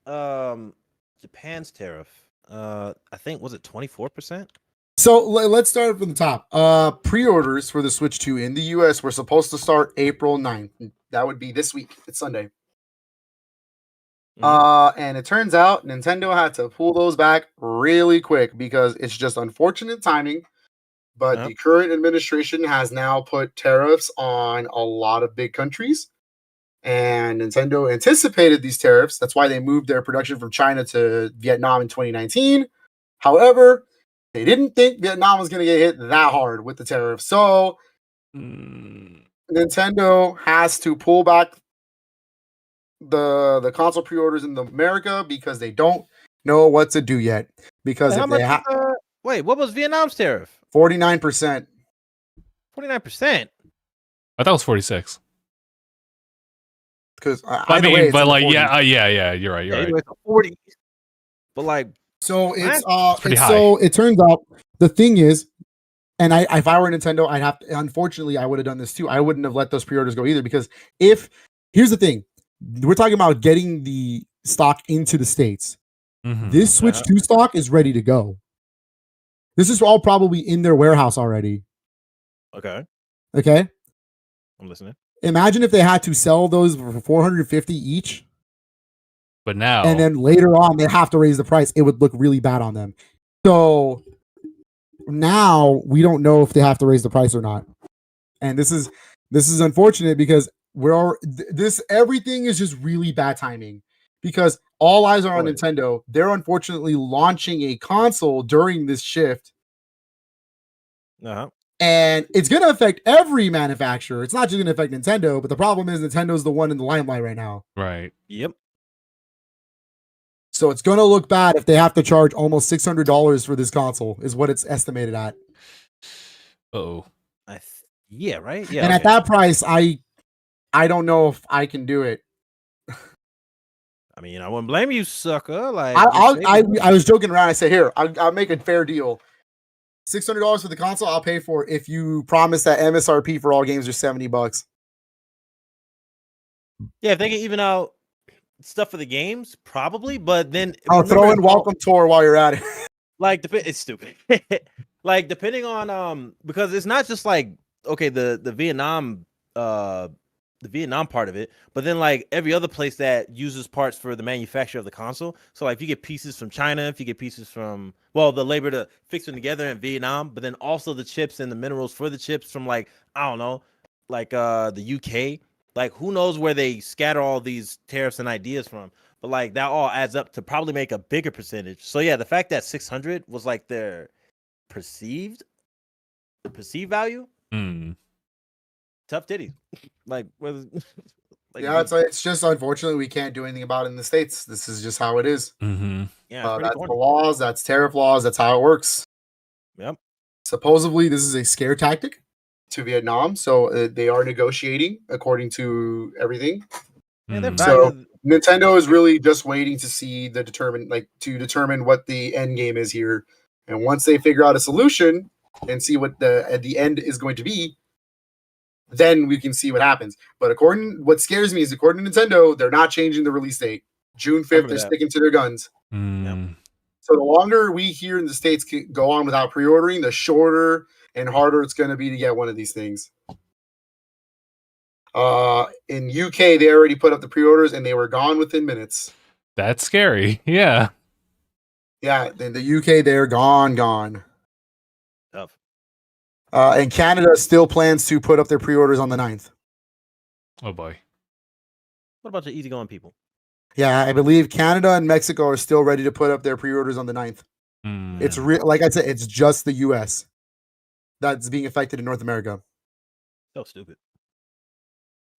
tariff. I think was it 24%? So let's start from the top. Pre-orders for the Switch 2 in the US were supposed to start April 9th. That would be this week. It's Sunday. And it turns out Nintendo had to pull those back really quick because it's just unfortunate timing. But the current administration has now put tariffs on a lot of big countries. And Nintendo anticipated these tariffs. That's why they moved their production from China to Vietnam in 2019. However, they didn't think Vietnam was going to get hit that hard with the tariff. So Nintendo has to pull back the console pre-orders in America because they don't know what to do yet. Because if they wait, what was Vietnam's tariff? 49%. 49%? I thought it was 46. Because I mean, but like, yeah, you're right. You're right. 40. But like, so it's pretty high. So it turns out the thing is, and if I were Nintendo, I'd have to, unfortunately I would have done this too. I wouldn't have let those pre-orders go either because here's the thing, we're talking about getting the stock into the States. This Switch 2 stock is ready to go. This is all probably in their warehouse already. Okay. I'm listening. Imagine if they had to sell those for $450 each. But now, and then later on, they have to raise the price. It would look really bad on them. So now we don't know if they have to raise the price or not. And this is unfortunate because everything is just really bad timing because all eyes are on Nintendo. They're unfortunately launching a console during this shift. And it's going to affect every manufacturer. It's not just going to affect Nintendo, but the problem is Nintendo's the one in the limelight right now. Right. Yep. So it's going to look bad if they have to charge almost $600 for this console, is what it's estimated at. Oh. Yeah, right? Yeah. And at that price, I don't know if I can do it. I mean, I wouldn't blame you, sucker. Like I was joking around. I said, here, I'll make a fair deal. $600 for the console, I'll pay for it if you promise that MSRP for all games are $70. Yeah, if they can even out stuff for the games, probably. But then I'll throw in Welcome Tour while you're at it. Like, it's stupid. Like, depending on because it's not just like the Vietnam part of it, but then like every other place that uses parts for the manufacture of the console. So like if you get pieces from China, if you get pieces from the labor to fix them together in Vietnam, but then also the chips and the minerals for the chips from like I don't know, like the UK. Like who knows where they scatter all these tariffs and ideas from? But like that all adds up to probably make a bigger percentage. So yeah, the fact that 600 was like their perceived value. Tough titties. Like, yeah, it's just unfortunately we can't do anything about it in the States. This is just how it is. Yeah, that's the laws. That's tariff laws. That's how it works. Yep. Supposedly, this is a scare tactic to Vietnam, so they are negotiating according to everything. So Nintendo is really just waiting to see determine what the end game is here, and once they figure out a solution and see what the end is going to be, then we can see what happens. But what scares me is according to Nintendo, they're not changing the release date. June 5th, they're sticking to their guns. So the longer we here in the States go on without pre-ordering, the shorter and harder it's going to be to get one of these things. In UK, they already put up the pre-orders and they were gone within minutes. That's scary. Yeah. Yeah, in the UK, they're gone. Tough. And Canada still plans to put up their pre-orders on the 9th. Oh boy. What about the easygoing people? Yeah, I believe Canada and Mexico are still ready to put up their pre-orders on the 9th. It's like I said, it's just the US that's being affected in North America. So stupid.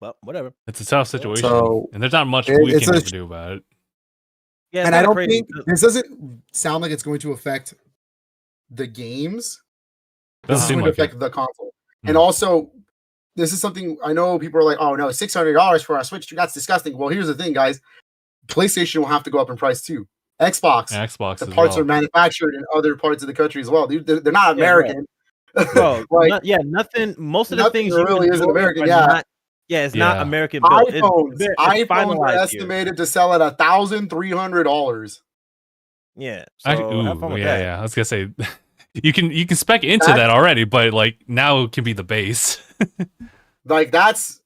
Well, whatever. It's a tough situation, and there's not much we can do about it. Yeah, and I don't think this doesn't sound like it's going to affect the games. This is going to affect the console. And also, this is something I know people are like, oh no, $600 for our Switch 2. That's disgusting. Well, here's the thing, guys. PlayStation will have to go up in price too. Xbox, the parts are manufactured in other parts of the country as well. They're not American. Bro, nothing. Most of the things really isn't American. It's not American built. iPhones are estimated to sell at $1,300. Yeah. So have fun with that. Yeah. I was gonna say you can spec into that already, but like now it can be the base. Like that's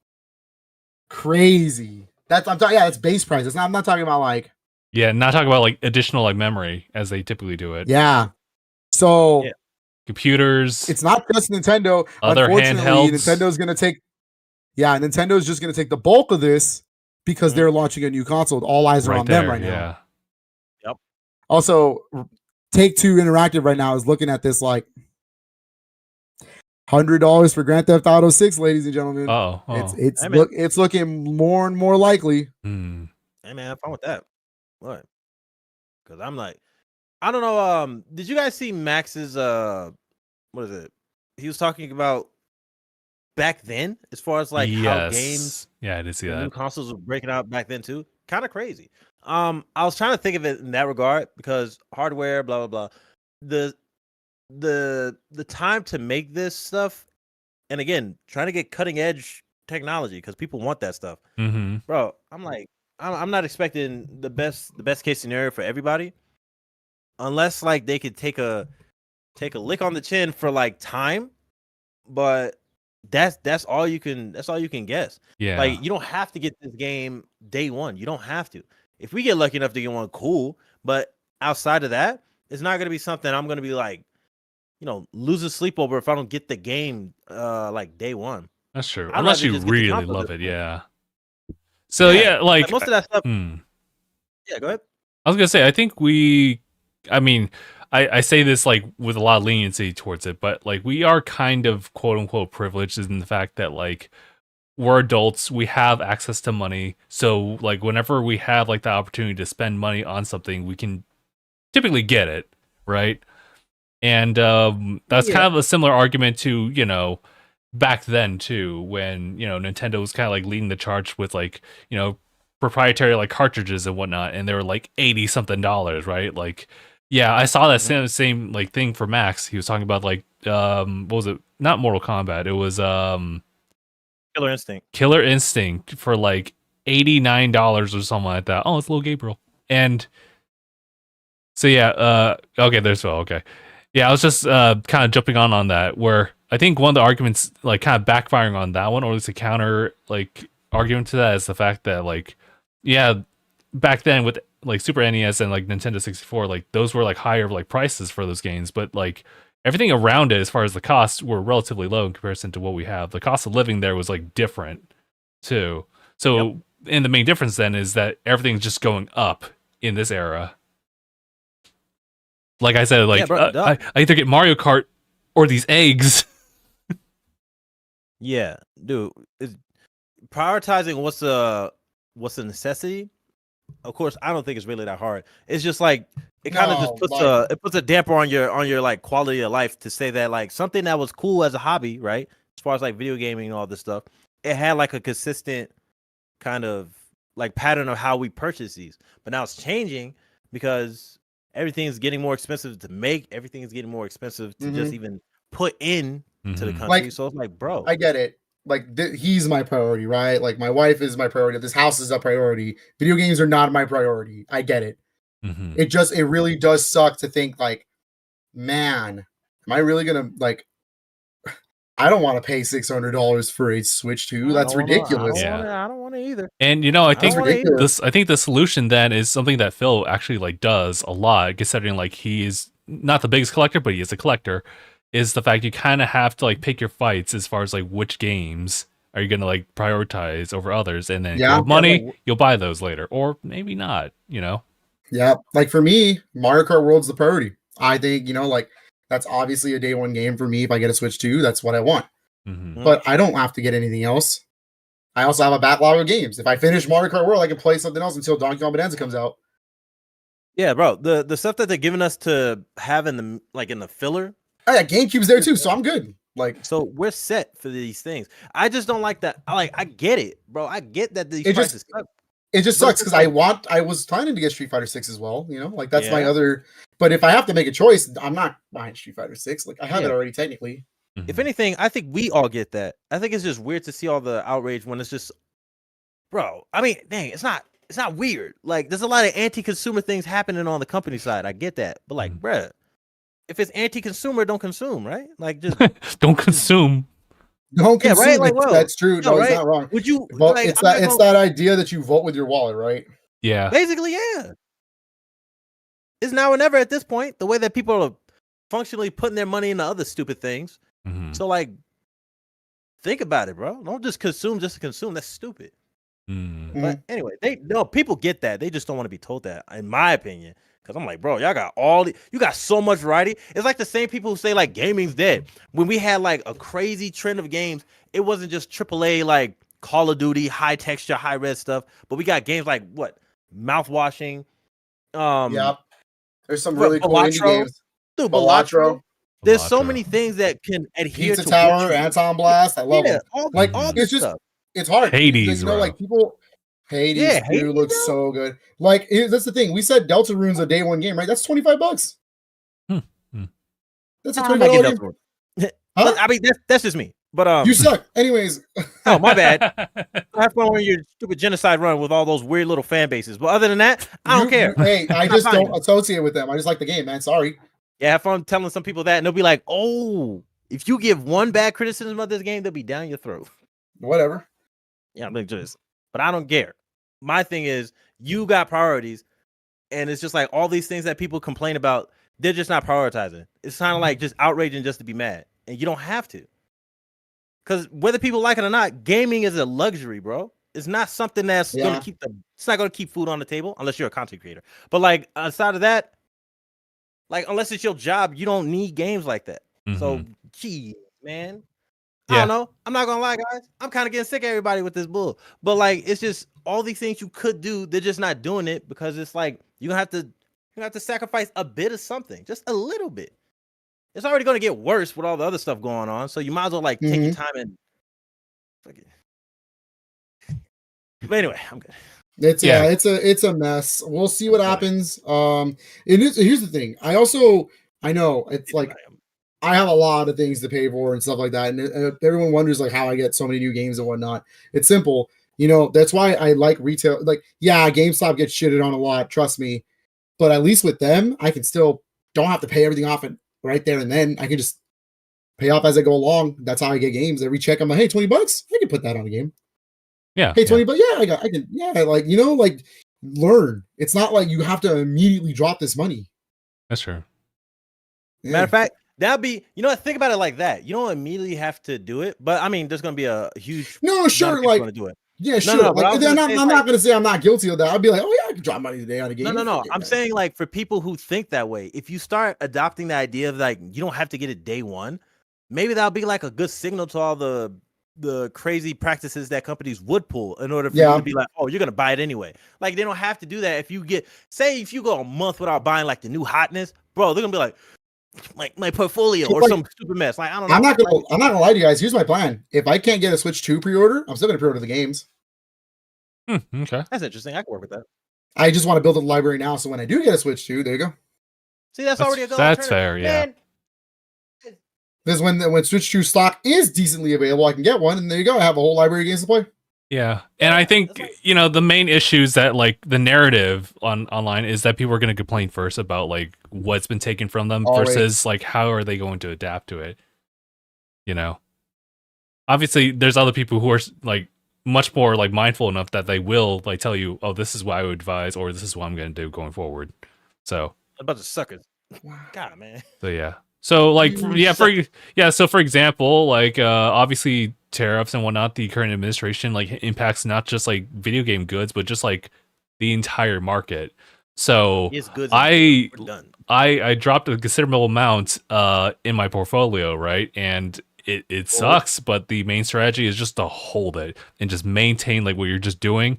crazy. That's I'm talking. Yeah, it's base price. It's not. I'm not talking about like. Yeah, not talking about like additional like memory as they typically do it. Yeah. So Yeah. Computers. it's not just Nintendo. Other Unfortunately, handhelds. Nintendo's gonna take. Yeah, Nintendo's just gonna take the bulk of this because they're launching a new console. All eyes are on them right now. Yeah. Yep. Also, Take-Two Interactive right now is looking at this like $100 for Grand Theft Auto 6, ladies and gentlemen. Oh. It's looking more and more likely. Hmm. Hey man, have fun with that. What? Because I'm like, I don't know. Did you guys see Max's what is it? He was talking about back then, as far as like how games, yeah, I did see new that. consoles were breaking out back then too. Kind of crazy. I was trying to think of it in that regard because hardware, blah blah blah. The time to make this stuff, and again, trying to get cutting edge technology because people want that stuff. Mm-hmm. Bro, I'm like, I'm not expecting the best case scenario for everybody, unless like they could take a lick on the chin for like time, but that's all you can guess. Yeah. Like you don't have to get this game day one. You don't have to. If we get lucky enough to get one, cool. But outside of that, it's not gonna be something I'm gonna be like, lose sleep over if I don't get the game like day one. That's true. I'd Unless rather you just get the really console love at it, this point. yeah. So yeah, like most of that stuff. Hmm. Yeah, go ahead. I was gonna say, I think I say this like with a lot of leniency towards it, but like we are kind of quote unquote privileged in the fact that like we're adults, we have access to money. So like whenever we have like the opportunity to spend money on something, we can typically get it, right? And that's kind of a similar argument to, back then too, when, Nintendo was kind of like leading the charge with like, proprietary like cartridges and whatnot, and they were like $80-something, right? Like, yeah, I saw that same like thing for Max. He was talking about like what was it? Not Mortal Kombat. It was Killer Instinct. Killer Instinct for like $89 or something like that. Oh, it's little Gabriel. And so yeah, okay, there's Phil. Okay. Yeah, I was just kind of jumping on that, where I think one of the arguments like kind of backfiring on that one, or at least a counter like argument to that, is the fact that like, yeah, back then with like Super NES and like Nintendo 64, like those were like higher like prices for those games, but like everything around it as far as the costs were relatively low in comparison to what we have. The cost of living there was like different too. So and the main difference then is that everything's just going up in this era. Like I said, like I either get Mario Kart or these eggs. Yeah, dude. Prioritizing what's a necessity. Of course, I don't think it's really that hard. It's just like it kind of just puts a damper on your like quality of life to say that like something that was cool as a hobby, right? As far as like video gaming and all this stuff, it had like a consistent kind of like pattern of how we purchase these. But now it's changing because everything is getting more expensive to make. Everything is getting more expensive to just even put in to the country. Like, so it's like, bro, I get it. Like he's my priority, right? Like my wife is my priority. This house is a priority. Video games are not my priority. I get it. It really does suck to think like, man, am I really gonna like? I don't want to pay $600 for a Switch 2. That's ridiculous. I don't want to either. And I think the solution then is something that Phil actually like does a lot, considering like he is not the biggest collector, but he is a collector. Is the fact you kind of have to like pick your fights as far as like which games are you going to like prioritize over others, and then if you have money, you'll buy those later, or maybe not. Yeah, like for me, Mario Kart World's the priority. I think like that's obviously a day one game for me. If I get a Switch 2, that's what I want. But I don't have to get anything else. I also have a backlog of games. If I finish Mario Kart World, I can play something else until Donkey Kong Bonanza comes out. Yeah, bro. The stuff that they're giving us to have in the filler. Oh, yeah, GameCube's there too, so I'm good. Like, so we're set for these things. I just don't like that. I get it, bro. I get that these prices suck. It just sucks because I was planning to get Street Fighter 6 as well. Like that's my other. But if I have to make a choice, I'm not buying Street Fighter 6. Like I have it already technically. If anything, I think we all get that. I think it's just weird to see all the outrage when it's just, bro. I mean, dang, it's not it's not weird. Like, there's a lot of anti-consumer things happening on the company side. I get that, but like, bruh, if it's anti-consumer, don't consume, right? Like, just don't consume. Don't consume. right? Like, That's true. No, right? he's not wrong. Would you? But Like, it's that idea that you vote with your wallet, right? Yeah. Basically, yeah. It's now or never at this point. The way that people are functionally putting their money into other stupid things. Mm-hmm. So, like, think about it, bro. Don't just consume just to consume. That's stupid. Mm. But anyway, people get that. They just don't want to be told that, in my opinion. Because I'm like, bro, y'all got you got so much variety. It's like the same people who say like gaming's dead. When we had like a crazy trend of games, it wasn't just AAA like Call of Duty, high texture, high res stuff, but we got games like what? Mouthwashing. Yeah. There's some really cool indie games. Dude, Balatro. There's so many things that can adhere Pizza to Tower, Anton Blast. I love them. all It's just stuff. It's hard. Hades, you know, like people. Hades, Yeah, dude, looks so good. Like that's the thing. We said Deltarune's a day one game, right? That's $25. That's a $25 game. Huh? I mean, that's just me. But you suck. Anyways. Oh, my bad. Have fun on your stupid genocide run with all those weird little fan bases. But other than that, I don't care. Hey, I just don't associate with them. I just like the game, man. Sorry. Yeah, have fun telling some people that, and they'll be like, "Oh, if you give one bad criticism of this game, they'll be down your throat." Whatever. Yeah, like just. But I don't care. My thing is, you got priorities, and it's just like all these things that people complain about, they're just not prioritizing. It's kind of like just outraging just to be mad, and you don't have to. Because whether people like it or not, gaming is a luxury, bro. It's not something that's gonna keep it's not gonna keep food on the table unless you're a content creator. But like aside of that, like unless it's your job, you don't need games like that. Mm-hmm. So, gee, man. I don't know. I'm not gonna lie, guys. I'm kind of getting sick of everybody with this bull. But like, it's just all these things you could do. They're just not doing it because it's like you have to sacrifice a bit of something, just a little bit. It's already gonna get worse with all the other stuff going on. So you might as well like take your time and. But anyway, I'm good. It's a mess. We'll see what happens. Here's the thing. I know it's like. I have a lot of things to pay for and stuff like that. And everyone wonders like how I get so many new games and whatnot. It's simple. You know, that's why I like retail. Like, yeah, GameStop gets shitted on a lot. Trust me. But at least with them, I can still don't have to pay everything off right there. And then I can just pay off as I go along. That's how I get games. Every check, I'm like, hey, $20. I can put that on a game. Yeah. Hey, $20. Yeah, I can. Yeah. Like, you know, like learn. It's not like you have to immediately drop this money. That's true. Yeah. Matter of fact, that'd be, you know what, think about it like that. You don't immediately have to do it, but I mean, there's gonna be a huge sure, like to do it. Yeah, sure. No, like, I'm not gonna say I'm not guilty of that. I'll be like, oh yeah, I can drop money today on a game. No. I'm saying like for people who think that way, if you start adopting the idea of like you don't have to get it day one, maybe that'll be like a good signal to all the crazy practices that companies would pull in order for you to be like, oh, you're gonna buy it anyway. Like they don't have to do that. If you go a month without buying like the new hotness, bro, they're gonna be like my portfolio or some stupid mess. Like I don't know. I'm not gonna lie to you guys. Here's my plan. If I can't get a Switch 2 pre-order, I'm still gonna pre-order the games. Okay, that's interesting. I can work with that. I just want to build a library now, so when I do get a Switch 2, there you go. See, that's already a good That's fair, yeah. Because when Switch 2 stock is decently available, I can get one, and there you go. I have a whole library of games to play. Yeah, and I think the main issues that like the narrative online is that people are going to complain first about like what's been taken from them versus like how are they going to adapt to it. You know, obviously there's other people who are like much more like mindful enough that they will like tell you, oh, this is what I would advise, or this is what I'm going to do going forward. So a bunch of suckers. God, man. So yeah. So like so for example, like obviously tariffs and whatnot, the current administration like impacts not just like video game goods, but just like the entire market. So I dropped a considerable amount in my portfolio, right? And it sucks, but the main strategy is just to hold it and just maintain like what you're just doing.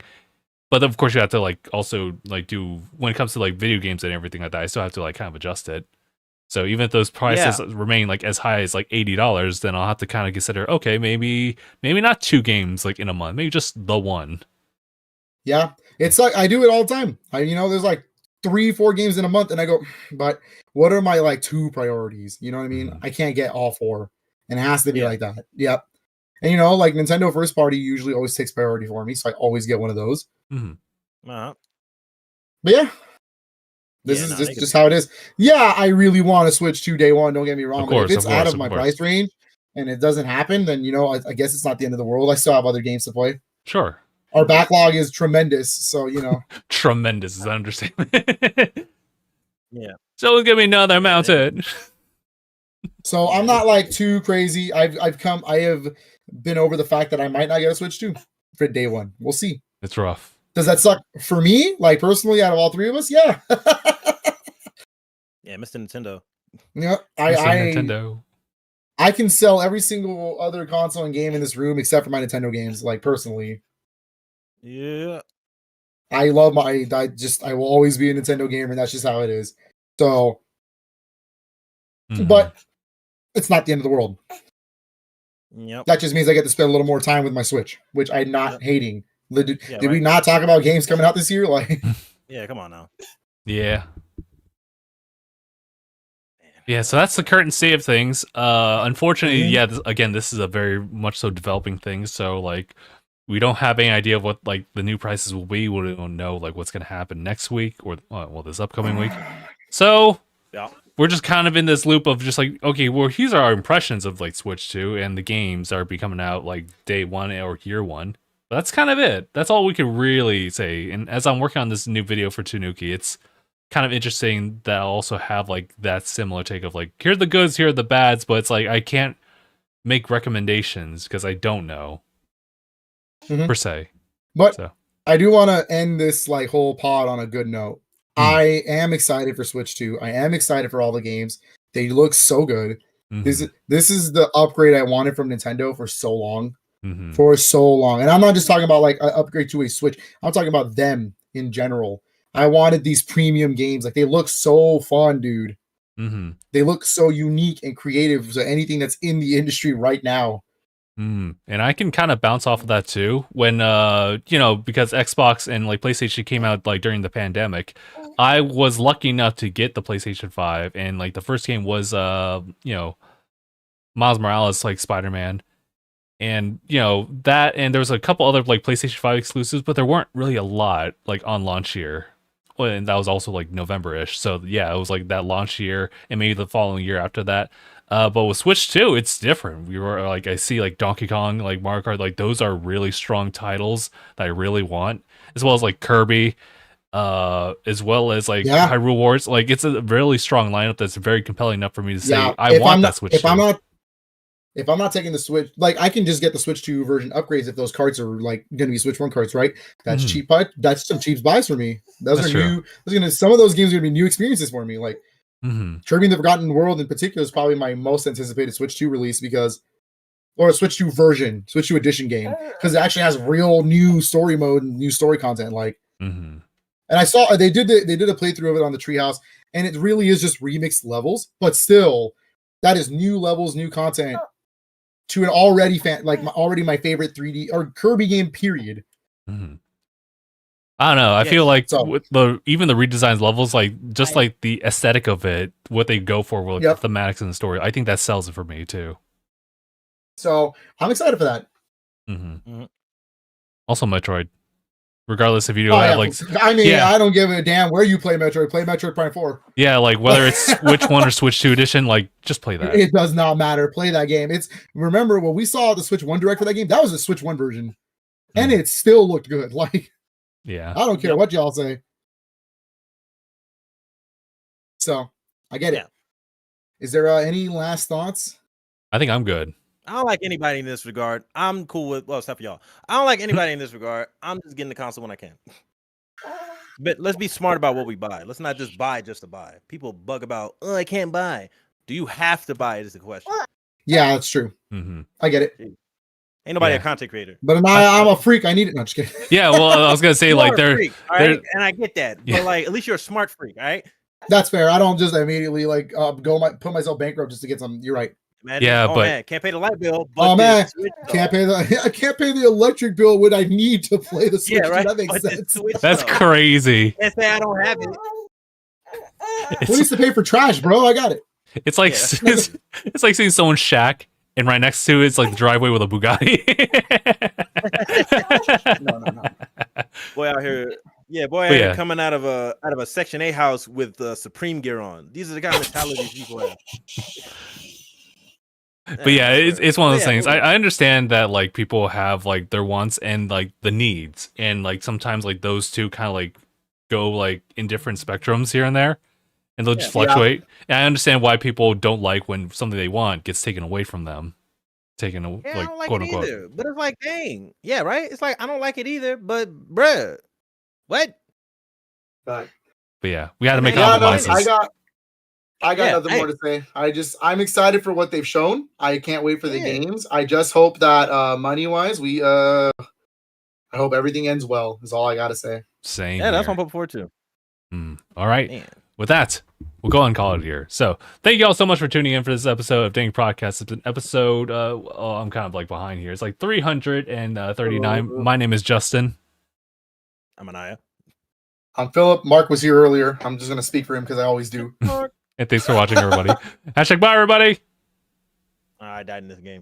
But of course you have to like also like do when it comes to like video games and everything like that, I still have to like kind of adjust it. So even if those prices remain like as high as like $80, then I'll have to kind of consider, okay, maybe not 2 games like in a month, maybe just the one. Yeah, it's like I do it all the time. There's like 3-4 games in a month, and I go, but what are my like 2 priorities? You know what I mean? I can't get all 4, and it has to be like that. Yep. And like Nintendo first party usually always takes priority for me, so I always get one of those. Uh-huh. But yeah, this Yeah, is nah, just, they just how it is. Yeah, I really want to switch to day one. Don't get me wrong. Of course, but if it's of out course, of of my course. price range and it doesn't happen, then I guess it's not the end of the world. I still have other games to play. Sure. Our backlog is tremendous, so Tremendous is an understatement. Yeah. So give me another mountain. So I'm not like too crazy. I have been over the fact that I might not get a Switch 2 for day one. We'll see. It's rough. Does that suck for me? Like personally, out of all three of us, yeah. Yeah, Mr. Nintendo. Yeah, Nintendo. I can sell every single other console and game in this room except for my Nintendo games. Like personally, Yeah. I love I will always be a Nintendo gamer, and that's just how it is. So, Mhm. but it's not the end of the world. Yep. That just means I get to spend a little more time with my Switch, which I'm not Yep. hating. Did Yeah, we right. not talk about games coming out this year? Like, Yeah, come on now. Yeah. Yeah, so that's the current state of things. Unfortunately, Mhm. yeah, this is a very much so developing thing. So like, we don't have any idea of what like the new prices will be. We don't know like what's going to happen next week or this upcoming week. So Yeah. we're just kind of in this loop of just like, okay, well, here's our impressions of like Switch 2 and the games are be coming out like day one or year one. But that's kind of it. That's all we can really say. And as I'm working on this new video for Tanuki, it's kind of interesting that I also have like that similar take of like, here are the goods, here are the bads, but it's like I can't make recommendations because I don't know Mhm. per se. But So I do want to end this like whole pod on a good note. Hmm. I am excited for Switch 2. I am excited for all the games. They look so good. mhm, This is the upgrade I wanted from Nintendo for so long. mhm. For so long. And I'm not just talking about like an upgrade to a Switch. I'm talking about them in general. I wanted these premium games. Like they look so fun, dude. Mhm. They look so unique and creative to anything that's in the industry right now. And I can kind of bounce off of that too. When because Xbox and like PlayStation came out like during the pandemic, I was lucky enough to get the PlayStation 5 and like the first game was Miles Morales like Spider-Man. And that, and there was a couple other like PlayStation 5 exclusives, but there weren't really a lot like on launch year. Well, and that was also like November-ish. So yeah, it was like that launch year and maybe the following year after that. But with Switch 2, it's different. We were like, I see like Donkey Kong, like Mario Kart, like those are really strong titles that I really want, as well as like Kirby, as well as like Hyrule Wars. Like it's a really strong lineup that's very compelling enough for me to say I want that Switch 2. If I'm not taking the Switch, like I can just get the Switch 2 version upgrades if those carts are like going to be Switch 1 carts, right? That's cheap. That's some cheap buys for me. Those are new. Some of those games are going to be new experiences for me. Like Kirby in the Forgotten World in particular is probably my most anticipated Switch 2 release or a Switch 2 version, Switch 2 edition game, because it actually has real new story mode and new story content. Like, and I saw they did a playthrough of it on the Treehouse, and it really is just remixed levels, but still, that is new levels, new content. To an already already my favorite 3D or Kirby game, period. I don't know. I feel like with even the redesigned levels, like just like the aesthetic of it, what they go for with the thematics in the story, I think that sells it for me too. So I'm excited for that. Also, Metroid. Regardless if you do have like, I don't give a damn where you play Metroid. Play Metroid Prime 4. Yeah, like whether it's Switch 1 or Switch 2 edition, like just play that. It does not matter. Play that game. Remember when we saw the Switch 1 direct for that game? That was a Switch 1 version, and it still looked good. Like, yeah, I don't care what y'all say. So I get it. Is there any last thoughts? I think I'm good. I don't like anybody in this regard. I'm cool with, except for y'all. I don't like anybody in this regard. I'm just getting the console when I can. But let's be smart about what we buy. Let's not just buy just to buy. People bug about, I can't buy. Do you have to buy it is the question. Yeah, that's true. I get it. Ain't nobody a content creator. But I'm a freak. I need it. No, just kidding. Yeah, well, I was going to say, like, they're... Freak, all right? And I get that. But, like, at least you're a smart freak, all right? That's fair. I don't just immediately, like, put myself bankrupt just to get some. You're right. Man, man, can't pay the light bill. But can't pay the electric bill. What I need to play the Switch? Yeah, right. That makes sense. That's crazy. Can't say I don't have it. Who needs to pay for trash, bro? I got it. It's like it's like seeing someone's shack, and right next to it's like the driveway with a Bugatti. No. Boy out here Yeah, boy, But yeah. coming out of a Section A house with Supreme gear on. These are the kind of mentalities people have. But yeah, it's one of those things. Yeah. I understand that like people have like their wants and like the needs, and like sometimes like those two kind of like go like in different spectrums here and there, and they'll just fluctuate. And I understand why people don't like when something they want gets taken away from them. Taken away, Yeah, like, I don't like quote it unquote. either. But it's like, dang. Yeah, right? It's like, I don't like it either, but bruh. What? But yeah, we had to make yeah, no, compromises. I got nothing more to say. I'm excited for what they've shown. I can't wait for the games. I just hope that money wise, I hope everything ends well. Is all I gotta say. Same. Yeah, that's what I'm looking forward to. All right. Man. With that, we'll go and call it here. So thank you all so much for tuning in for this episode of DangIT Prodcast. It's an episode. I'm kind of like behind here. It's like 339. My name is Justin. I'm Aniyah. I'm Philip. Mark was here earlier. I'm just gonna speak for him because I always do. And thanks for watching, everybody. #bye, everybody. I died in this game.